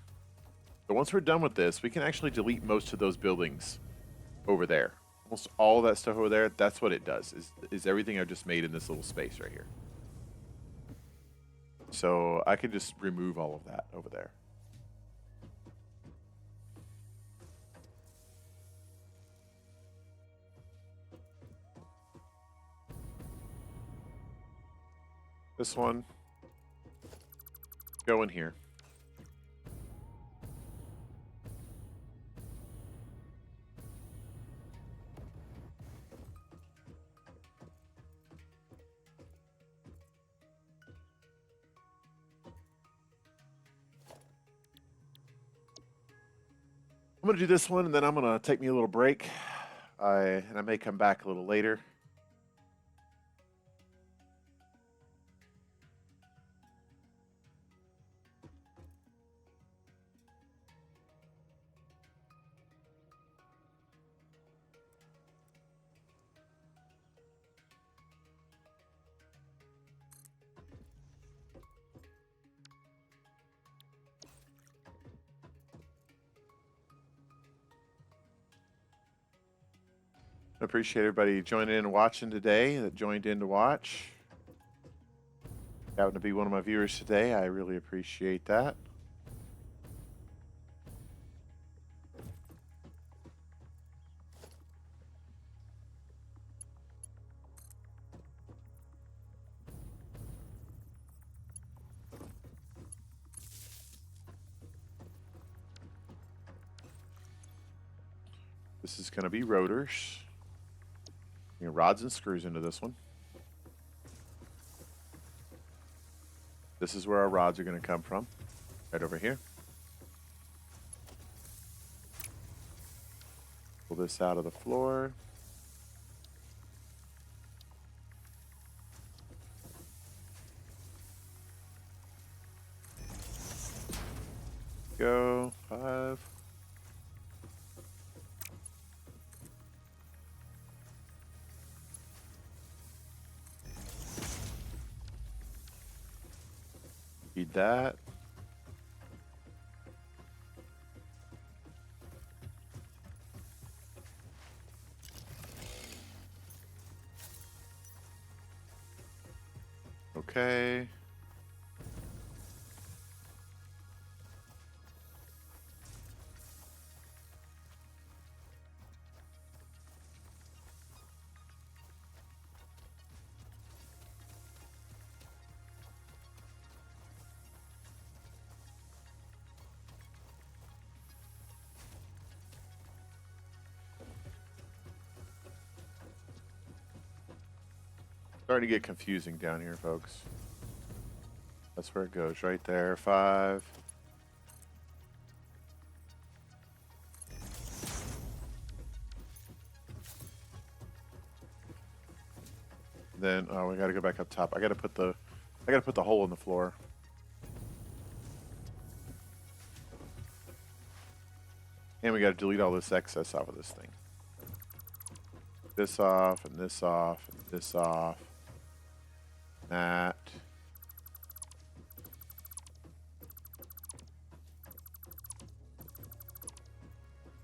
So once we're done with this, we can actually delete most of those buildings over there. Almost all that stuff over there. That's what it does. Is everything I just made in this little space right here. So I can just remove all of that over there. This one, go in here. I'm going to do this one, and then I'm going to take me a little break. And I may come back a little later. I appreciate everybody joining in and watching today that joined in to watch. Happened to be one of my viewers today. I really appreciate that. This is going to be rotors. Rods and screws into this one. This is where our rods are going to come from. Right over here. Pull this out of the floor. Go. 5. Feed that. Okay. Starting to get confusing down here, folks. That's where it goes, right there. 5. Then we got to go back up top. I got to put the hole in the floor. And we got to delete all this excess off of this thing. This off, and this off, and this off. That.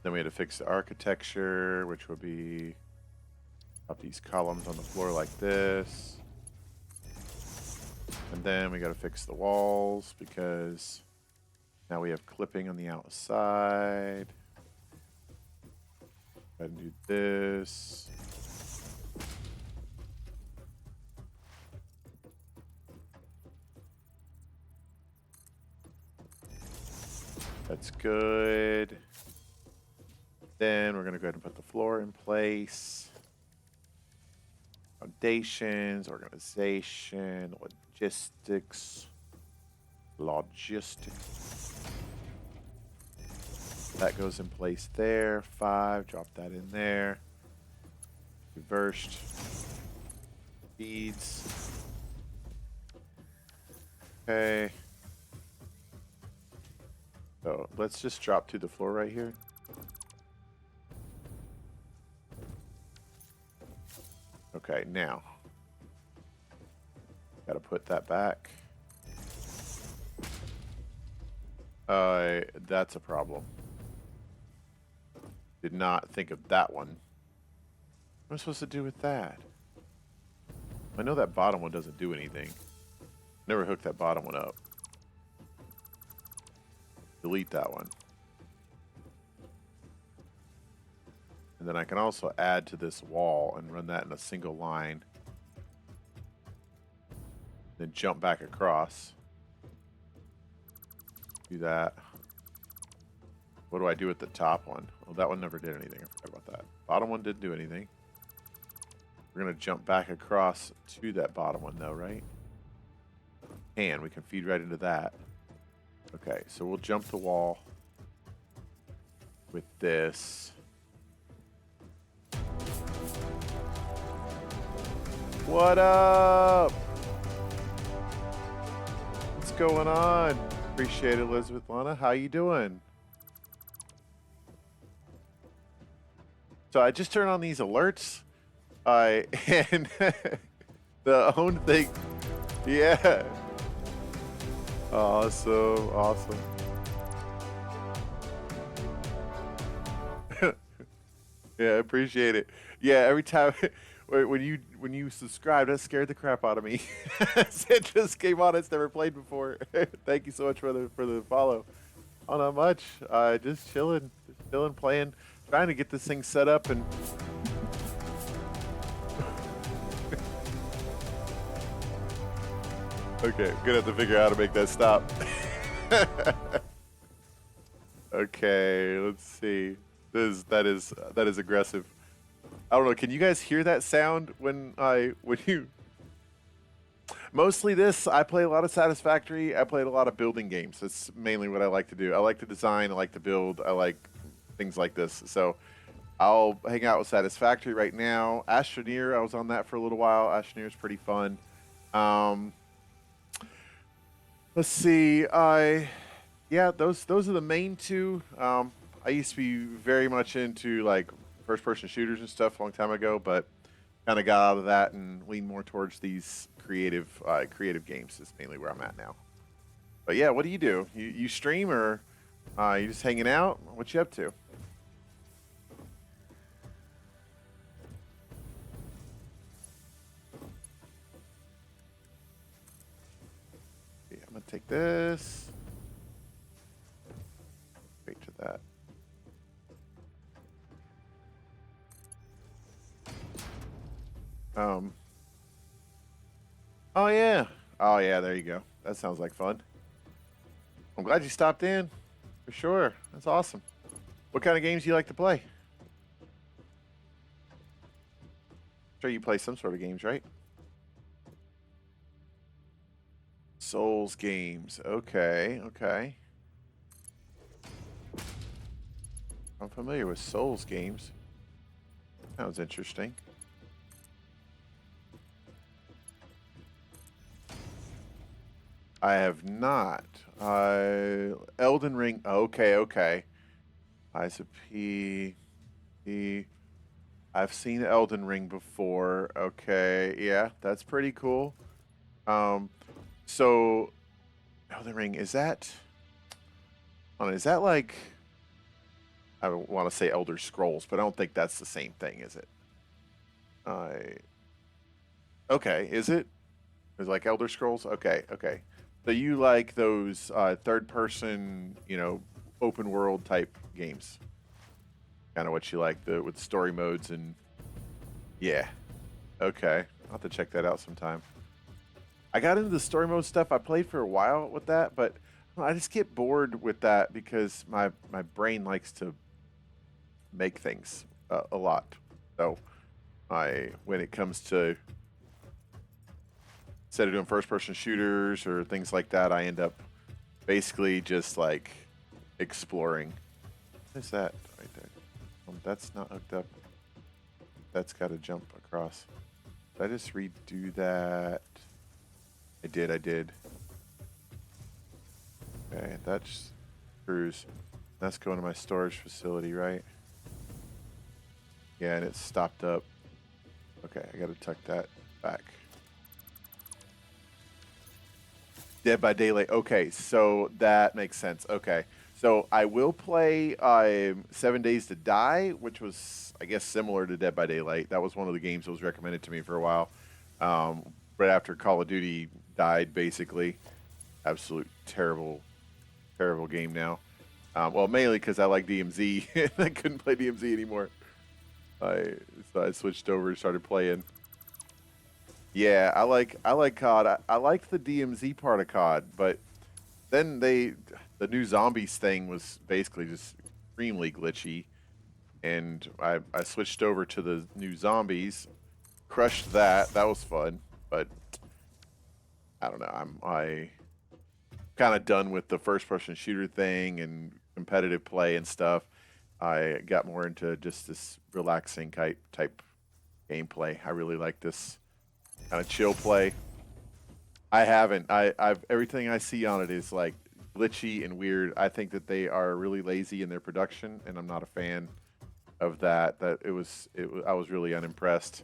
Then we had to fix the architecture, which would be up these columns on the floor like this. And then we got to fix the walls because now we have clipping on the outside. Go ahead and do this. That's good. Then we're going to go ahead and put the floor in place. Foundations, organization, logistics. That goes in place there. 5, drop that in there. Reversed. Feeds. Okay. So let's just drop to the floor right here. Okay, now. Gotta put that back. That's a problem. Did not think of that one. What am I supposed to do with that? I know that bottom one doesn't do anything. Never hooked that bottom one up. Delete that one. And then I can also add to this wall and run that in a single line. Then jump back across. Do that. What do I do with the top one? Well, that one never did anything. I forgot about that. Bottom one didn't do anything. We're going to jump back across to that bottom one, though, right? And we can feed right into that. Okay, so we'll jump the wall with this. What up? What's going on? Appreciate it, Elizabeth Lana. How you doing? So I just turned on these alerts. And the own thing. Yeah. Awesome. Awesome. Yeah, I appreciate it. Yeah, every time when you subscribed, that scared the crap out of me. It just came on. It's never played before. Thank you so much for the follow. Oh, not much. Just chilling, playing, trying to get this thing set up and. Okay, I'm gonna have to figure out how to make that stop. Okay, let's see. That is aggressive. I don't know. Can you guys hear that sound when you? Mostly this. I play a lot of Satisfactory. I played a lot of building games. That's mainly what I like to do. I like to design. I like to build. I like things like this. So I'll hang out with Satisfactory right now. Astroneer. I was on that for a little while. Astroneer is pretty fun. Let's see. Yeah, those are the main two. I used to be very much into like first-person shooters and stuff a long time ago, but kind of got out of that and leaned more towards these creative games. Is mainly where I'm at now. But yeah, what do? You stream or you just hanging out? What you up to? Okay, I'm gonna take this. Wait to that. Oh yeah. Oh yeah, there you go. That sounds like fun. I'm glad you stopped in. For sure. That's awesome. What kind of games do you like to play? Sure you play some sort of games, right? Souls games. Okay, okay. I'm familiar with Souls games. Sounds interesting. I have not. Elden Ring. Okay, okay. Eyes of P. I've seen Elden Ring before. Okay, yeah, that's pretty cool. So Elden Ring, is that like, I don't want to say Elder Scrolls, but I don't think that's the same thing, is it? Okay, is it? Is it like Elder Scrolls? Okay, okay. So you like those third-person, open world type games? Kind of what you like, with story modes and yeah. Okay, I'll have to check that out sometime. I got into the story mode stuff. I played for a while with that, but I just get bored with that because my brain likes to make things a lot. So I when it comes to instead of doing first person shooters or things like that, I end up basically just like exploring. What is that right there? That's not hooked up. That's got to jump across. Did I just redo that? I did. Okay, that's screws. That's going to my storage facility, right? Yeah, and it's stopped up. Okay, I got to tuck that back. Dead by Daylight. Okay, so that makes sense. Okay. So I will play 7 Days to Die, which was, I guess, similar to Dead by Daylight. That was one of the games that was recommended to me for a while. Right after Call of Duty died, basically. Absolute terrible, terrible game now. Well, mainly because I like DMZ and I couldn't play DMZ anymore. So I switched over and started playing. Yeah, I like COD. I liked the DMZ part of COD, but then the new zombies thing was basically just extremely glitchy, and I switched over to the new zombies, crushed that. That was fun, but I don't know. I kind of done with the first person shooter thing and competitive play and stuff. I got more into just this relaxing type gameplay. I really like this kind of chill play. I haven't. I've everything I see on it is like glitchy and weird. I think that they are really lazy in their production, and I'm not a fan of that. That it was. I was really unimpressed.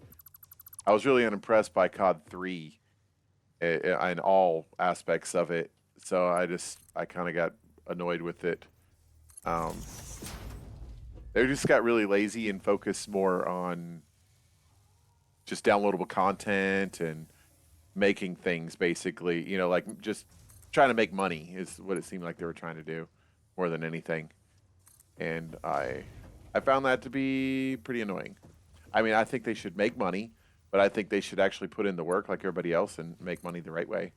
I was really unimpressed by COD 3 in all aspects of it. So I kind of got annoyed with it. Um, they just got really lazy and focused more on just downloadable content and making things basically, like just trying to make money is what it seemed like they were trying to do more than anything. And I found that to be pretty annoying. I mean, I think they should make money, but I think they should actually put in the work like everybody else and make money the right way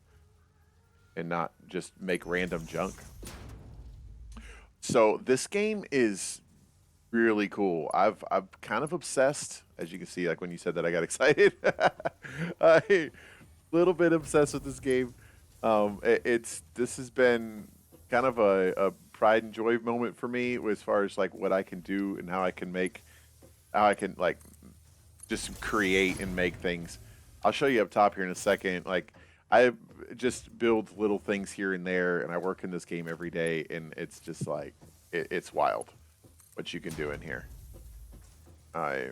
and not just make random junk. So this game is really cool. I'm kind of obsessed, as you can see. Like when you said that, I got excited. I little bit obsessed with this game. This has been kind of a pride and joy moment for me as far as like what I can do and how I can like just create and make things. I'll show you up top here in a second. Like I just build little things here and there, and I work in this game every day, and it's just like it's wild what you can do in here. I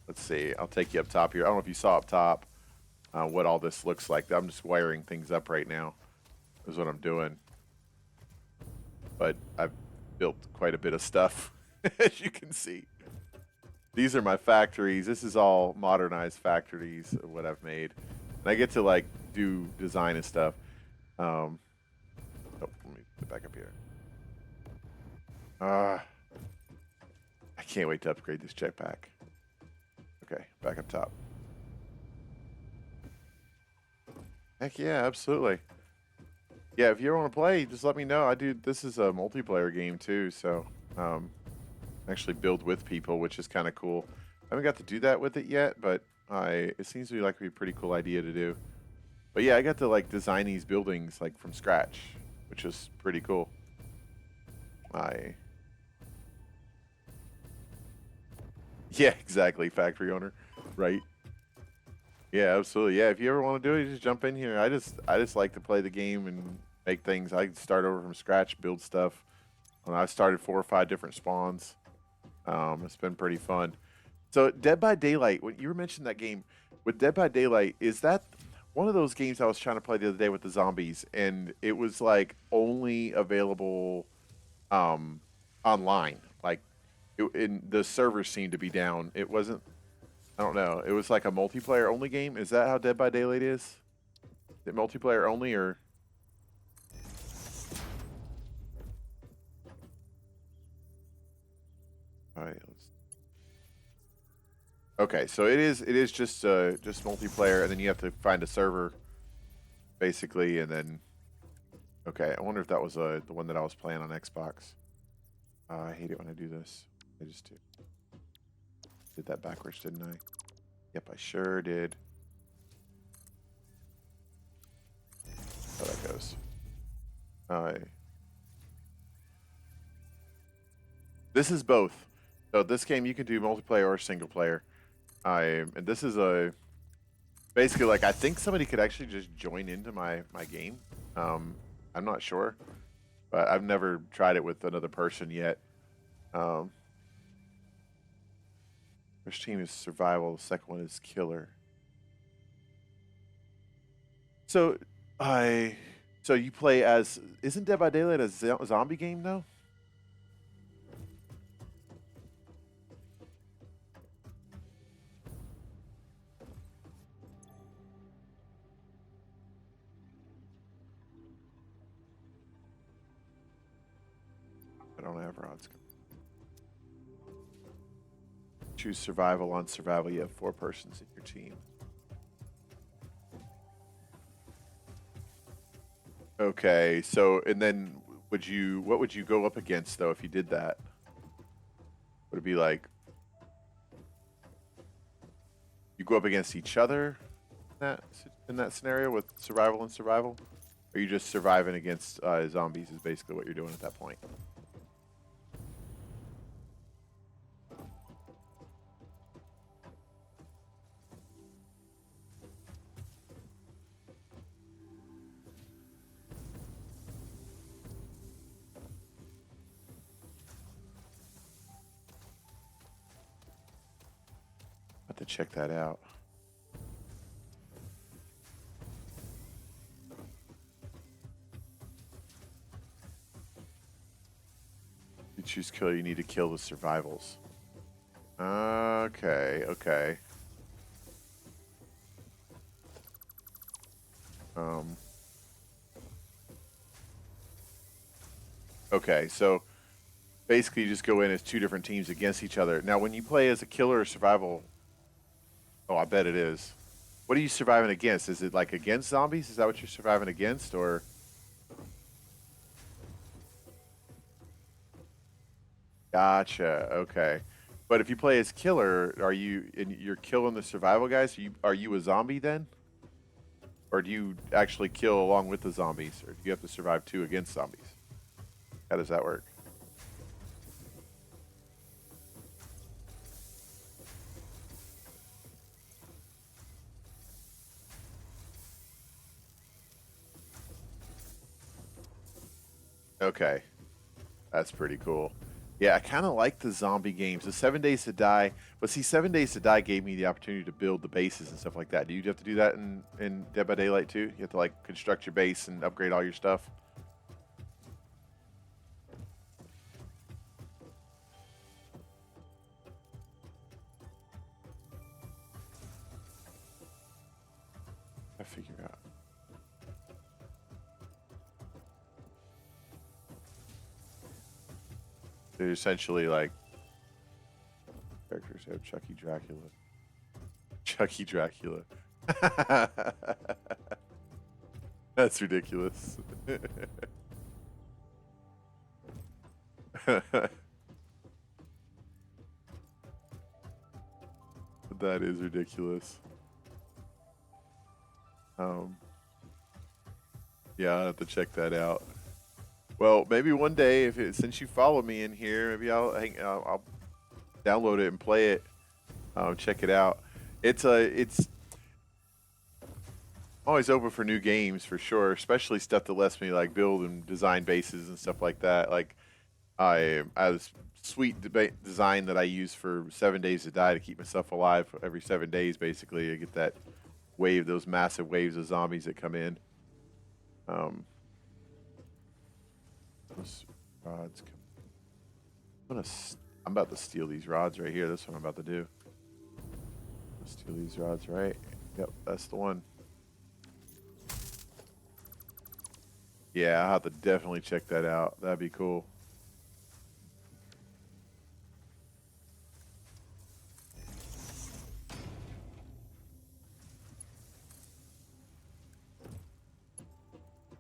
let's see. I'll take you up top here. I don't know if you saw up top what all this looks like. I'm just wiring things up right now. Is what I'm doing. But I've built quite a bit of stuff, as you can see. These are my factories. This is all modernized factories of what I've made. And I get to like do design and stuff. Let me get back up here. I can't wait to upgrade this jetpack. Okay, back up top. Heck yeah, absolutely. Yeah, if you ever want to play, just let me know. I do. This is a multiplayer game too, so actually build with people, which is kind of cool. I haven't got to do that with it yet, but it seems to be like a pretty cool idea to do. But yeah, I got to like design these buildings like from scratch, which is pretty cool. Yeah, exactly, factory owner, right? Yeah, absolutely. Yeah, if you ever want to do it, just jump in here. I just like to play the game and make things. I start over from scratch, build stuff. And I started 4 or 5 different spawns. It's been pretty fun. So Dead by Daylight, when you were mentioning that game with Dead by Daylight, is that one of those games I was trying to play the other day with the zombies, and it was like only available online. Like, the servers seemed to be down. It wasn't. I don't know. It was like a multiplayer only game. Is that how Dead by Daylight is? Is it multiplayer only or? All right. Okay, so it is just multiplayer, and then you have to find a server, basically, and then Okay, I wonder if that was the one that I was playing on Xbox. I hate it when I do this. I just did that backwards, didn't I? Yep, I sure did. How that goes. This is both. So this game you can do multiplayer or single player. And this is a basically like I think somebody could actually just join into my game. I'm not sure, but I've never tried it with another person yet. First team is survival. The second one is killer. So so you play as isn't Dead by Daylight a zombie game though? I don't have rods. Choose survival. On survival, you have 4 persons in your team. Okay, so and then what would you go up against though if you did that? Would it be like you go up against each other in that scenario with survival and survival? Or are you just surviving against zombies is basically what you're doing at that point? I have to check that out. You choose killer, you need to kill the survivals. Okay, okay. Okay, so basically you just go in as 2 different teams against each other. Now, when you play as a killer or survival, oh, I bet it is. What are you surviving against? Is it like against zombies? Is that what you're surviving against, or? Gotcha. Okay, but if you play as killer, are you and you're killing the survival guys? Are you a zombie then, or do you actually kill along with the zombies, or do you have to survive 2 against zombies? How does that work? Okay, that's pretty cool. Yeah, I kind of like the zombie games. The 7 Days to Die, but see, 7 Days to Die gave me the opportunity to build the bases and stuff like that. Do you have to do that in Dead by Daylight too? You have to like construct your base and upgrade all your stuff. I figure out. They're essentially like characters have Chucky Dracula. Chucky Dracula. That's ridiculous. That is ridiculous. Um, yeah, I'll have to check that out. Well, maybe one day, since you follow me in here, maybe I'll download it and play it. Check it out. It's always open for new games for sure, especially stuff that lets me like build and design bases and stuff like that. Like I have this sweet design that I use for 7 Days to Die to keep myself alive every 7 days. Basically, I get that those massive waves of zombies that come in. Um, those rods come. I'm about to steal these rods right here. That's what I'm about to do. Steal these rods, right? Yep, that's the one. Yeah, I'll have to definitely check that out. That'd be cool.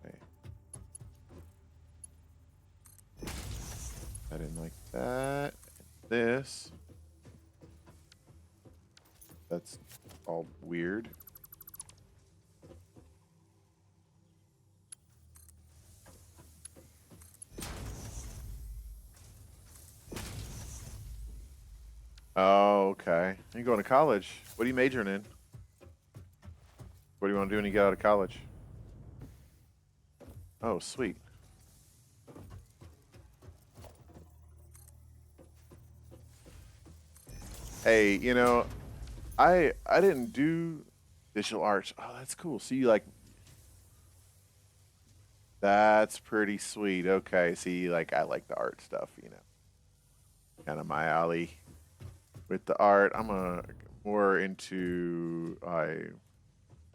Okay. in like that. This. That's all weird. Oh, okay. You're going to college. What are you majoring in? What do you want to do when you get out of college? Oh, sweet. Hey, you know, I didn't do digital arts. Oh, that's cool. See, like that's pretty sweet. Okay, see, like I like the art stuff, you know, kind of my alley with the art. I'm more into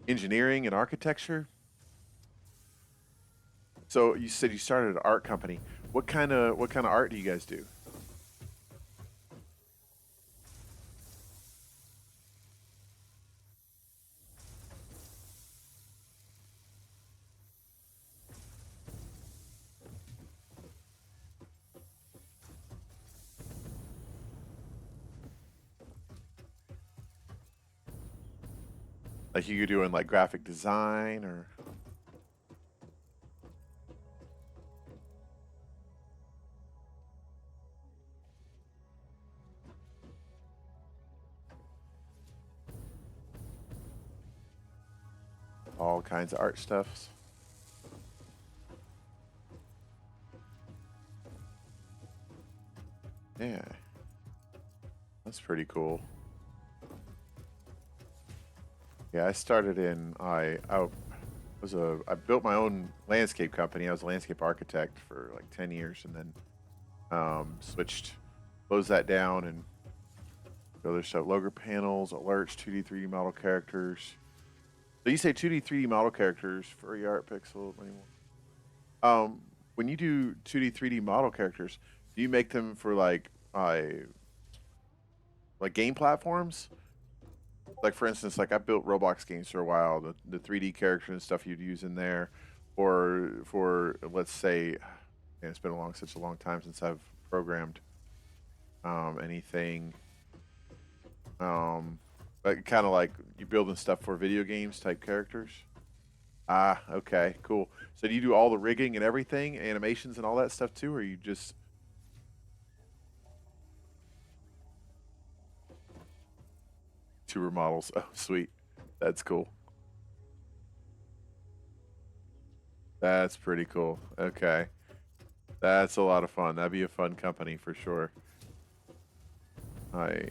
engineering and architecture. So you said you started an art company. What kind of art do you guys do? Like you doing like graphic design or all kinds of art stuffs? Yeah, that's pretty cool. Yeah, I started in I built my own landscape company. I was a landscape architect for like 10 years and then switched, closed that down and other stuff, logo panels, alerts, 2D, 3D model characters. So you say 2D, 3D model characters, furry art, pixel, anymore. When you do 2D, 3D model characters, do you make them for like game platforms? Like for instance, like I built Roblox games for a while, the 3D characters and stuff you'd use in there, or for let's say, and it's been such a long time since I've programmed anything, like kind of like you building stuff for video games type characters. Ah, okay, cool. So do you do all the rigging and everything, animations and all that stuff too, or you just tour models? Oh, sweet. That's cool. That's pretty cool. Okay. That's a lot of fun. That'd be a fun company for sure. I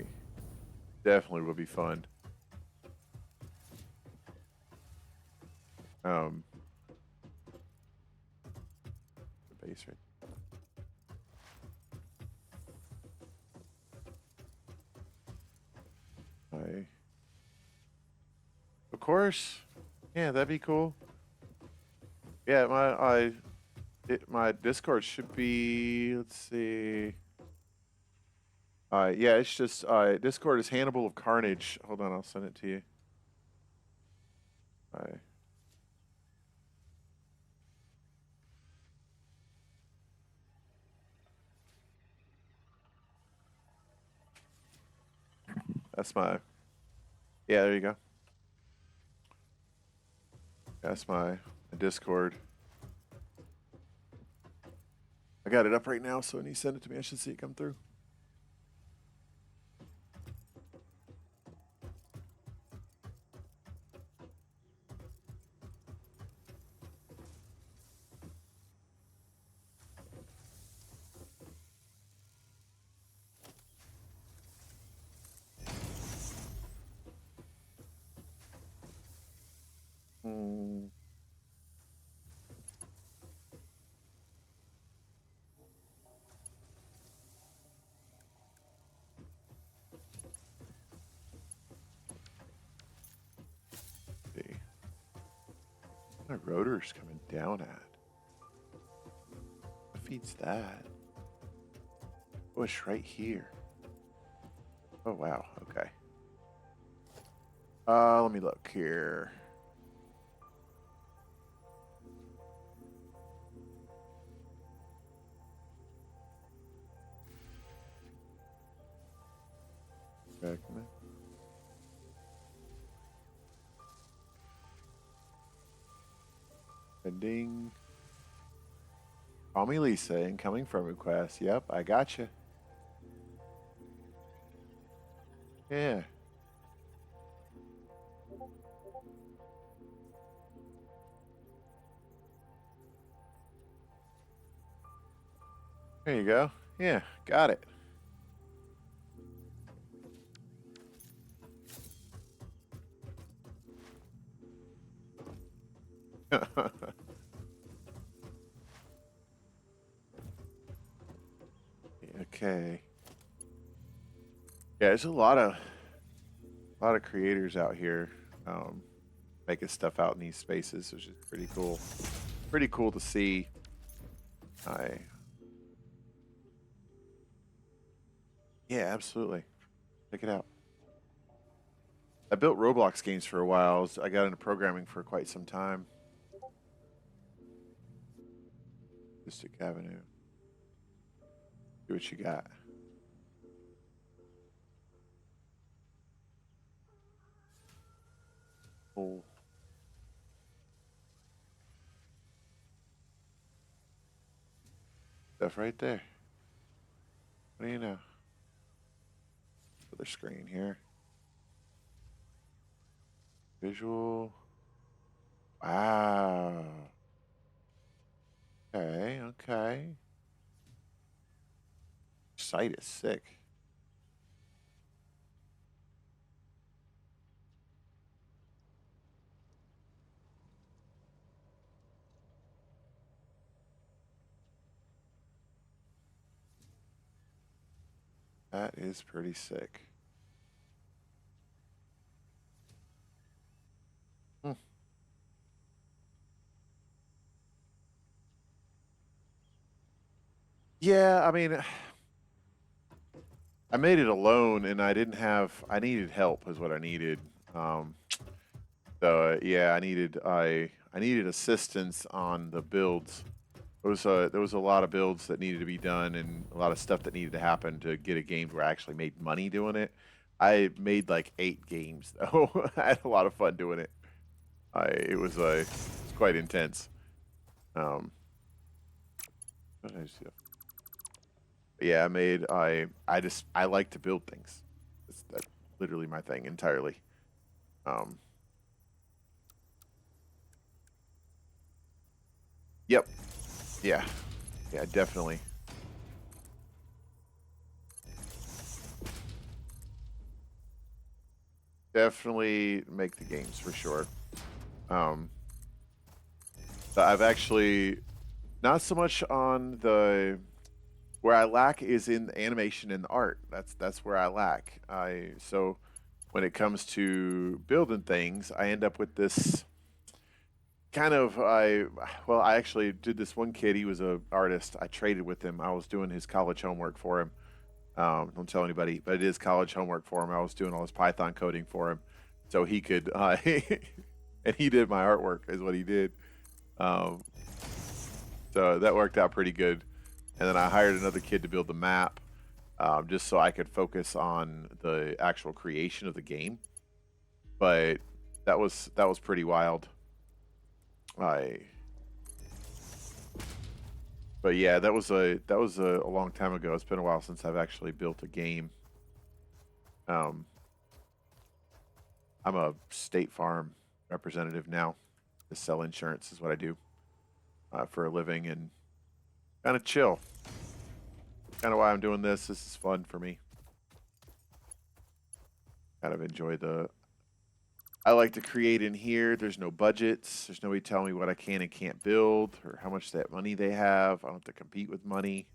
definitely would be fun. Um, the base rate. I, of course. Yeah, that'd be cool. Yeah, my Discord should be. Let's see. Yeah, it's just Discord is Hannibal of Carnage. Hold on, I'll send it to you. I that's my. Yeah, there you go. That's my Discord. I got it up right now, so when you send it to me, I should see it come through. Hmm. See. My rotor's coming down at. What feeds that? Oh, it's right here. Oh wow. Okay. Let me look here. Okay, come in. Pending. Call me Lisa. Incoming friend request. Yep, I got you. Yeah. There you go. Yeah, got it. Okay. Yeah, there's a lot of creators out here making stuff out in these spaces, which is pretty cool. Pretty cool to see. I Yeah, absolutely. Check it out. I built Roblox games for a while. I got into programming for quite some time. Mystic Avenue. Do what you got. Oh, stuff right there. What do you know? Other screen here. Visual. Wow. Okay, okay. Site is sick. That is pretty sick. Hmm. Yeah, I mean, I made it alone, and I needed help, is what I needed. Um, yeah, I needed assistance on the builds. There was a lot of builds that needed to be done, and a lot of stuff that needed to happen to get a game where I actually made money doing it. I made like 8 games though. I had a lot of fun doing it. It's quite intense. Um, what did I just do? Yeah, I like to build things. That's literally my thing entirely. Um, yep. Yeah. Yeah, definitely. Definitely make the games for sure. Um, but I've actually not so much on the where I lack is in animation and art. That's where I lack. I so when it comes to building things, I end up with this kind of I actually did this one kid. He was a artist. I traded with him. I was doing his college homework for him. Don't tell anybody, but it is college homework for him. I was doing all his Python coding for him, so he could. And he did my artwork, is what he did. Um, so that worked out pretty good. And then I hired another kid to build the map, just so I could focus on the actual creation of the game. But that was pretty wild. I But yeah, that was a long time ago. It's been a while since I've actually built a game. Um, I'm a State Farm representative now. To sell insurance is what I do for a living, and kind of chill. Kind of why I'm doing this. This is fun for me. Kind of enjoy the. I like to create in here. There's no budgets. There's nobody telling me what I can and can't build or how much that money they have. I don't have to compete with money.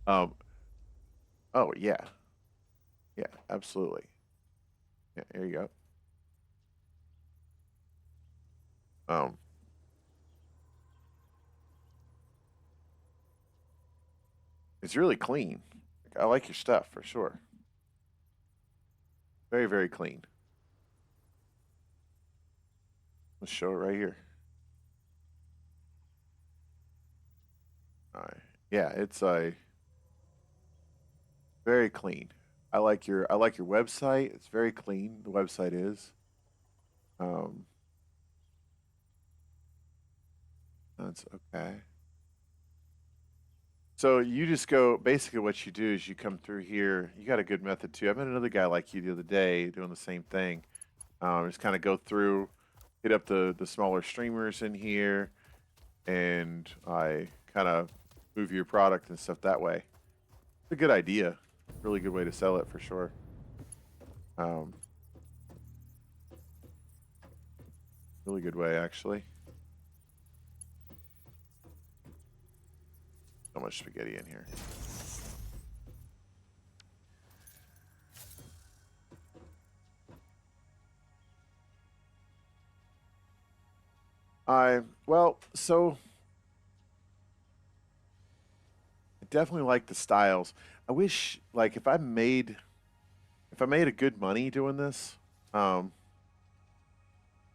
Um. Oh yeah. Yeah. Absolutely. Yeah. There you go. Um. It's really clean. I like your stuff for sure. Very, very clean. Let's show it right here. All right. Yeah, it's a. Very clean. I like your website. It's very clean. The website is. Um, that's okay. So you just go. Basically, what you do is you come through here. You got a good method too. I met another guy like you the other day doing the same thing. Just kind of go through, hit up the smaller streamers in here, and I kind of move your product and stuff that way. It's a good idea. Really good way to sell it for sure. Um, really good way actually. So much spaghetti in here. So I definitely like the styles. I wish like if I made a good money doing this, um,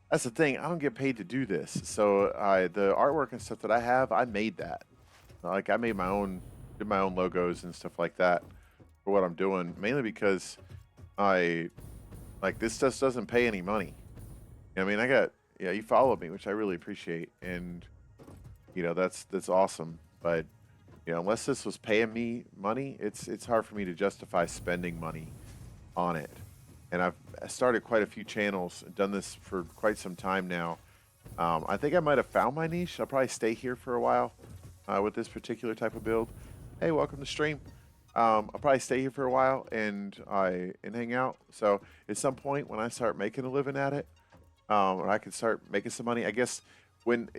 that's the thing. I don't get paid to do this. So I the artwork and stuff that I have, I made that. Like I made my own, did my own logos and stuff like that for what I'm doing. Mainly because I like this just doesn't pay any money. I mean, I got yeah, you followed me, which I really appreciate, and that's awesome. But unless this was paying me money, it's hard for me to justify spending money on it. And I've started quite a few channels, done this for quite some time now. I think I might have found my niche. I'll probably stay here for a while with this particular type of build. Hey, welcome to stream. I'll probably stay here for a while and hang out. So at some point when I start making a living at it, or I can start making some money. I guess when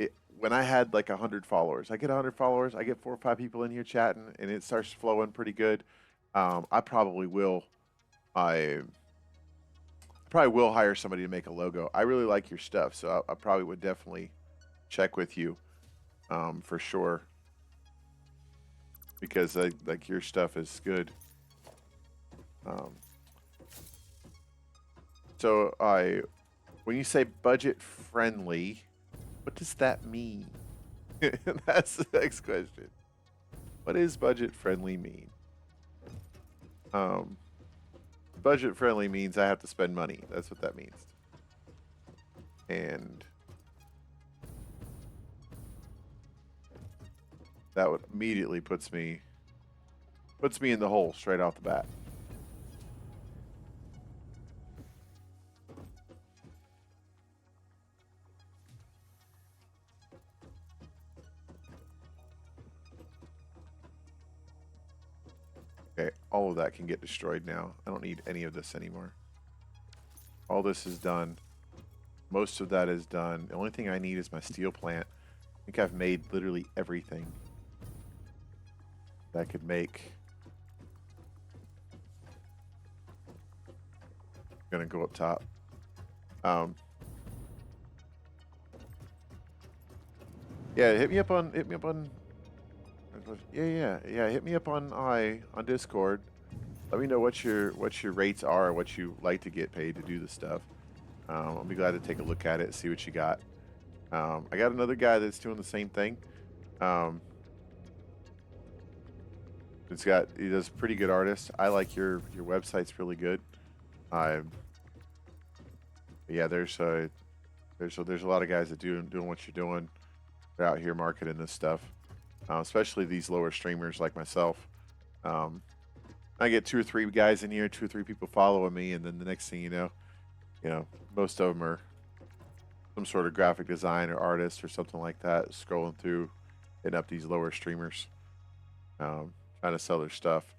I had like 100 followers, I get 100 followers, I get 4 or 5 people in here chatting, and it starts flowing pretty good. I probably will. I probably will hire somebody to make a logo. I really like your stuff, so I probably would definitely check with you for sure because like your stuff is good. Um, so I, when you say budget friendly, what does that mean? That's the next question. What does budget friendly mean? Um, budget friendly means I have to spend money. That's what that means. And that would immediately puts me in the hole straight off the bat. Okay, all of that can get destroyed now. I don't need any of this anymore. All this is done. Most of that is done. The only thing I need is my steel plant. I think I've made literally everything that I could make. Gonna go up top. Um, yeah, hit me up on yeah. Hit me up on Discord. Let me know what your rates are, what you like to get paid to do the stuff. I'll be glad to take a look at it, see what you got. I got another guy that's doing the same thing. Um, he does pretty good artists. I like your website's really good. I yeah, there's a lot of guys that doing what you're doing. They're out here marketing this stuff, especially these lower streamers like myself. Um, I get 2 or 3 guys in here, 2 or 3 people following me, and then the next thing you know, most of them are some sort of graphic design or artist or something like that, scrolling through, hitting up these lower streamers, trying to sell their stuff.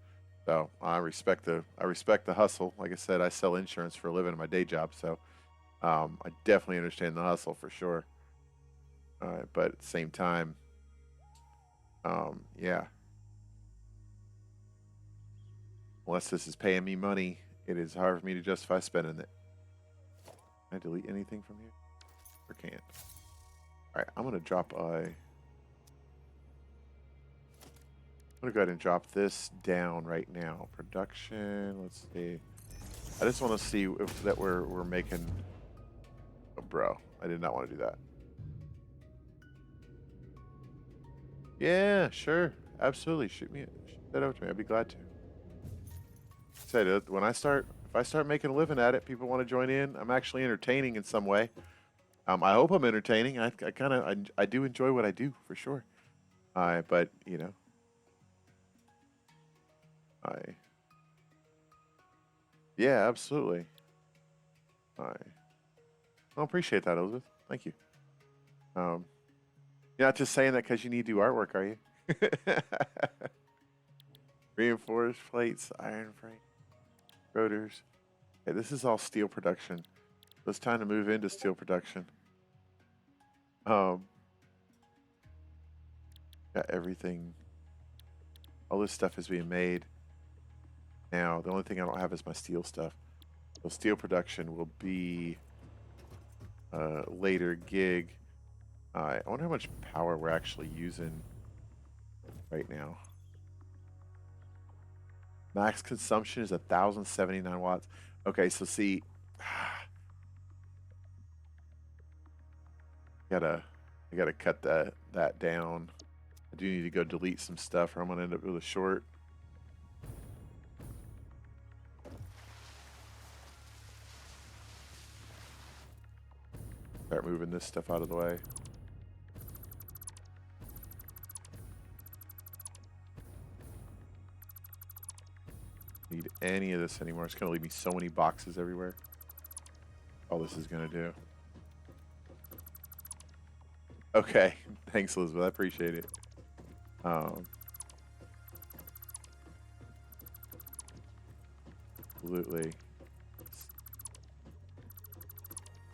So I respect the hustle. Like I said, I sell insurance for a living in my day job, so I definitely understand the hustle for sure. But at the same time, yeah, unless this is paying me money, it is hard for me to justify spending it. Can I delete anything from here? Or can't? All right, I'm gonna go ahead and drop this down right now. Production. Let's see. I just want to see if that we're making. Oh, bro, I did not want to do that. Yeah, sure, absolutely. Shoot that over to me. I'd be glad to. Said when if I start making a living at it, people want to join in. I'm actually entertaining in some way. I hope I'm entertaining. I kind of I do enjoy what I do for sure. But you know, I yeah, absolutely. I appreciate that, Elizabeth. Thank you. Um, you're not just saying that because you need to do artwork, are you? Reinforced plates, iron frame, rotors. Okay, this is all steel production. So it's time to move into steel production. Um, got everything. All this stuff is being made now. The only thing I don't have is my steel stuff. So steel production will be a later gig. I wonder how much power we're actually using right now. Max consumption is 1,079 watts. Okay, so see, I gotta cut that down. I do need to go delete some stuff, or I'm gonna end up with a short. Start moving this stuff out of the way. Need any of this anymore. It's gonna leave me so many boxes everywhere. All this is gonna do. Okay, thanks, Elizabeth. I appreciate it. Absolutely.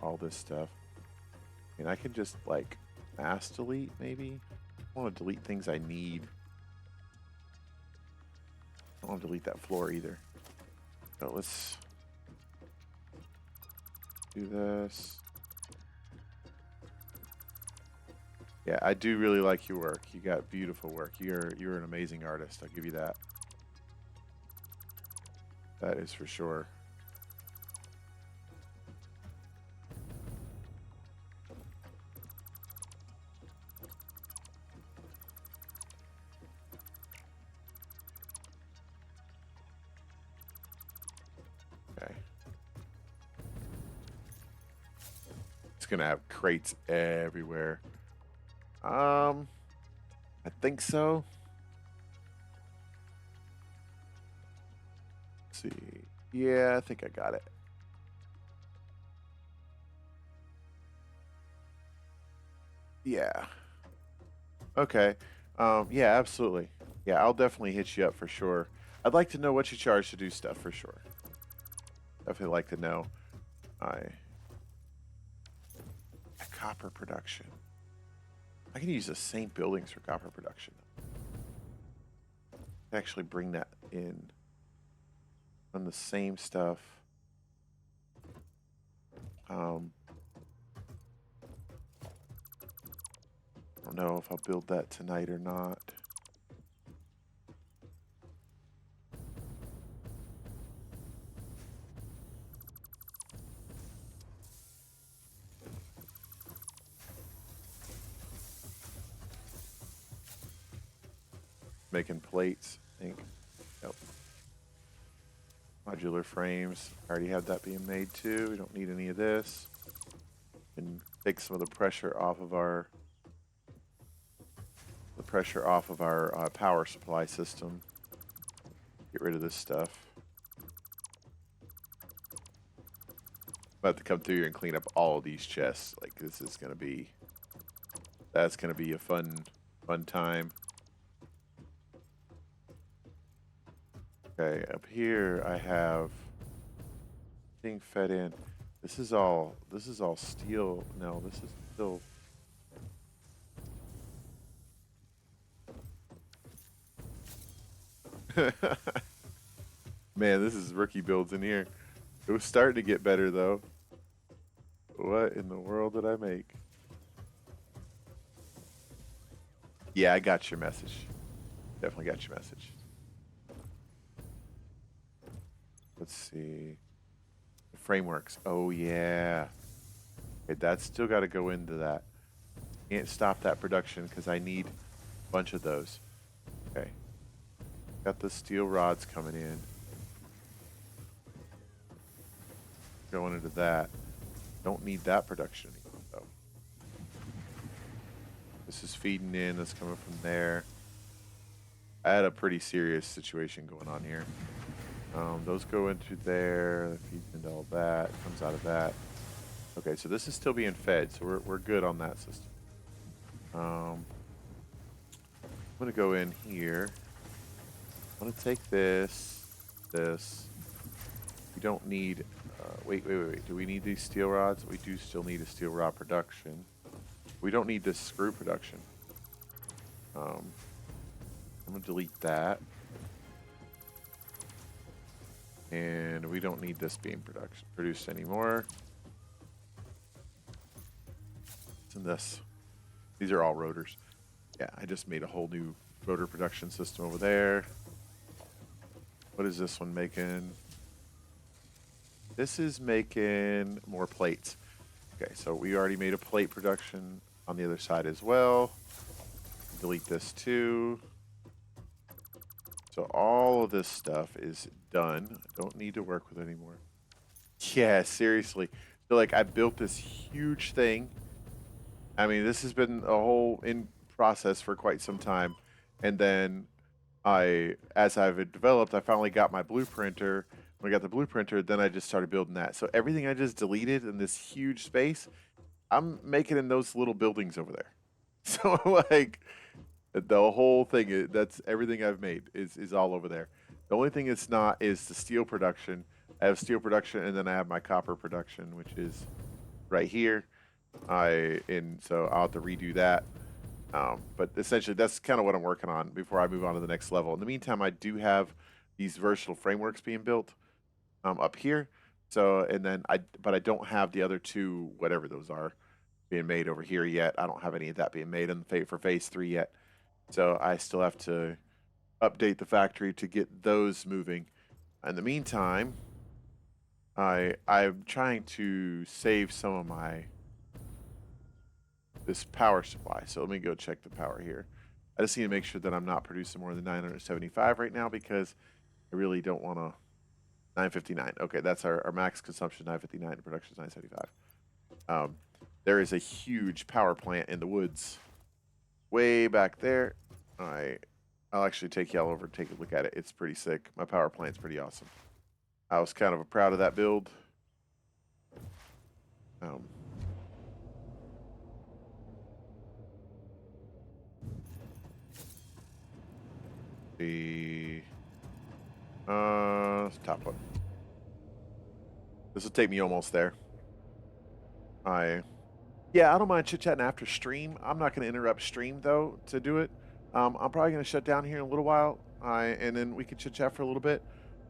All this stuff. And I can just like mass delete maybe. I want to delete things I need. I don't want to delete that floor either. So let's do this. Yeah, I do really like your work. You got beautiful work. You're an amazing artist. I'll give you that. That is for sure. Okay. It's gonna have crates everywhere. I think so. Let's see. Yeah, I think I got it. Yeah. Okay. Yeah, absolutely. Yeah, I'll definitely hit you up for sure. I'd like to know what you charge to do stuff for sure. Definitely like to know. I copper production. I can use the same buildings for copper production. Actually bring that in on the same stuff. I don't know if I'll build that tonight or not. Making plates, I think. Yep. Modular frames. I already have that being made too. We don't need any of this. And take some of the pressure off of our power supply system. Get rid of this stuff. I'm about to come through here and clean up all of these chests. Like this is gonna be that's gonna be a fun time. Okay, up here I have being fed in. This is all steel. No, this is still Man, this is rookie builds in here. It was starting to get better though. What in the world did I make? Yeah, I got your message. Definitely got your message. Let's see. The frameworks. Oh yeah. Okay, that's still got to go into that. Can't stop that production because I need a bunch of those. Okay. Got the steel rods coming in. going into that. Don't need that production anymore, though. This is feeding in. That's coming from there. I had a pretty serious situation going on here. Those go into there. That feeds into all that. Comes out of that. Okay, so this is still being fed, so we're good on that system. I'm gonna go in here. I'm gonna take this. We don't need. Wait. Do we need these steel rods? We do still need a steel rod production. We don't need this screw production. I'm gonna delete that. And we don't need this being produced anymore. And this. These are all rotors. Yeah, I just made a whole new rotor production system over there. What is this one making? This is making more plates. Okay, so we already made a plate production on the other side as well. Delete this too. So all of this stuff is done. I don't need to work with it anymore. Yeah, seriously. So like I built this huge thing. I mean, this has been a whole in process for quite some time. And then as I've developed, I finally got my blueprinter. When I got the blueprinter, then I just started building that. So everything I just deleted in this huge space, I'm making in those little buildings over there. So like the whole thing, that's everything I've made is all over there. The only thing it's not is the steel production. I have steel production, and then I have my copper production, which is right here. So I'll have to redo that. But essentially, that's kind of what I'm working on before I move on to the next level. In the meantime, I do have these versatile frameworks being built up here. So, but I don't have the other two, whatever those are, being made over here yet. I don't have any of that being made for phase 3 yet. So I still have to update the factory to get those moving. In the meantime, I'm trying to save some of this power supply. So let me go check the power here. I just need to make sure that I'm not producing more than 975 right now, because I really don't want to. 959. Okay, that's our max consumption, 959. Production is 975. There is a huge power plant in the woods way back there. All right, I'll actually take y'all over and take a look at it. It's pretty sick. My power plant's pretty awesome. I was kind of proud of that build. Top one. This will take me almost there. Yeah, I don't mind chit-chatting after stream. I'm not going to interrupt stream, though, to do it. I'm probably going to shut down here in a little while, and then we can chit-chat for a little bit.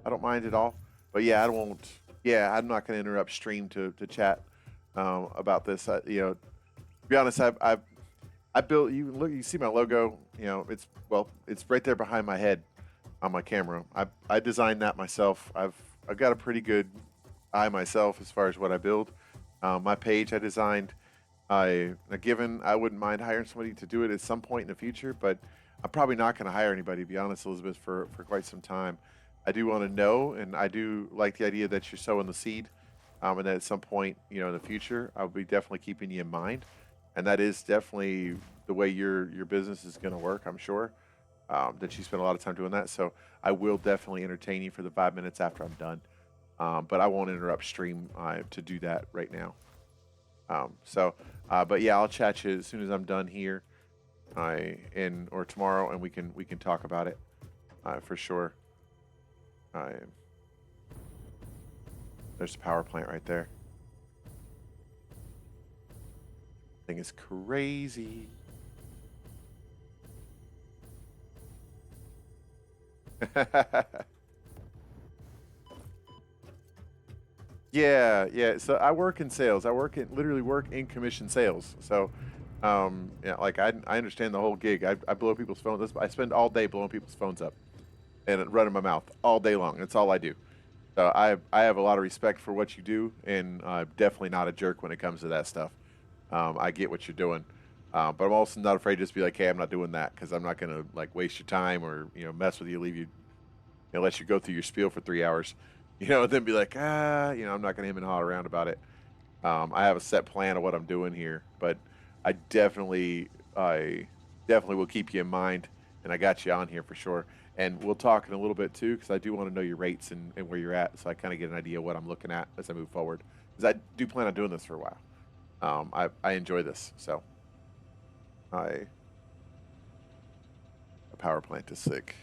I don't mind at all. But yeah, I'm not going to interrupt stream to chat about this. To be honest, I built. You see my logo. It's right there behind my head on my camera. I designed that myself. I've got a pretty good eye myself as far as what I build. My page I designed. I wouldn't mind hiring somebody to do it at some point in the future, but I'm probably not going to hire anybody, to be honest, Elizabeth, for quite some time. I do want to know, and I do like the idea that you're sowing the seed, and that at some point, in the future, I'll be definitely keeping you in mind, and that is definitely the way your business is going to work. I'm sure that you spend a lot of time doing that, so I will definitely entertain you for the 5 minutes after I'm done, but I won't interrupt stream to do that right now. But yeah, I'll chat you as soon as I'm done here, or tomorrow, and we can talk about it for sure. There's the power plant right there. Thing is crazy. Yeah. So I work in sales. Literally work in commission sales. So, like I understand the whole gig. I blow people's phones. I spend all day blowing people's phones up and running my mouth all day long. That's all I do. So I have a lot of respect for what you do, and I'm definitely not a jerk when it comes to that stuff. I get what you're doing, but I'm also not afraid to just be like, hey, I'm not doing that, because I'm not gonna like waste your time or mess with you, leave you, let you go through your spiel for 3 hours. and then be like, I'm not gonna him and haw around about it. I have a set plan of what I'm doing here, but I I definitely will keep you in mind, and I got you on here for sure. And we'll talk in a little bit too, because I do want to know your rates and where you're at, so I kind of get an idea of what I'm looking at as I move forward. Because I do plan on doing this for a while. I enjoy this, so I a power plant is sick.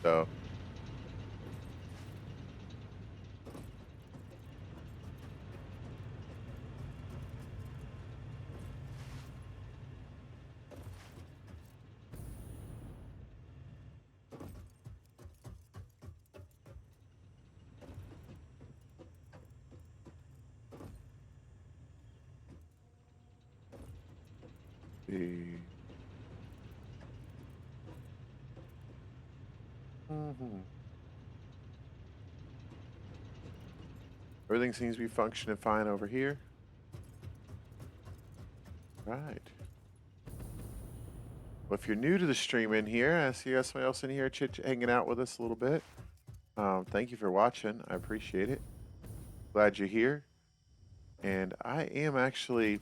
So the mhm. Everything seems to be functioning fine over here. Right. Well, if you're new to the stream in here, I see you got somebody else in here hanging out with us a little bit. Thank you for watching. I appreciate it. Glad you're here. And I am actually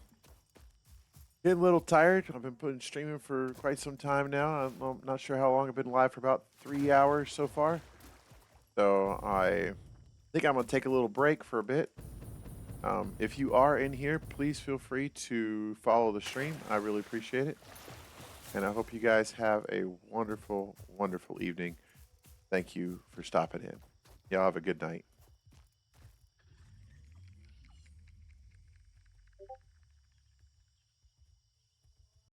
getting a little tired. I've been putting streaming for quite some time now. I'm not sure how long I've been live for about 3 hours so far. So I think I'm going to take a little break for a bit. If you are in here, please feel free to follow the stream. I really appreciate it. And I hope you guys have a wonderful, wonderful evening. Thank you for stopping in. Y'all have a good night.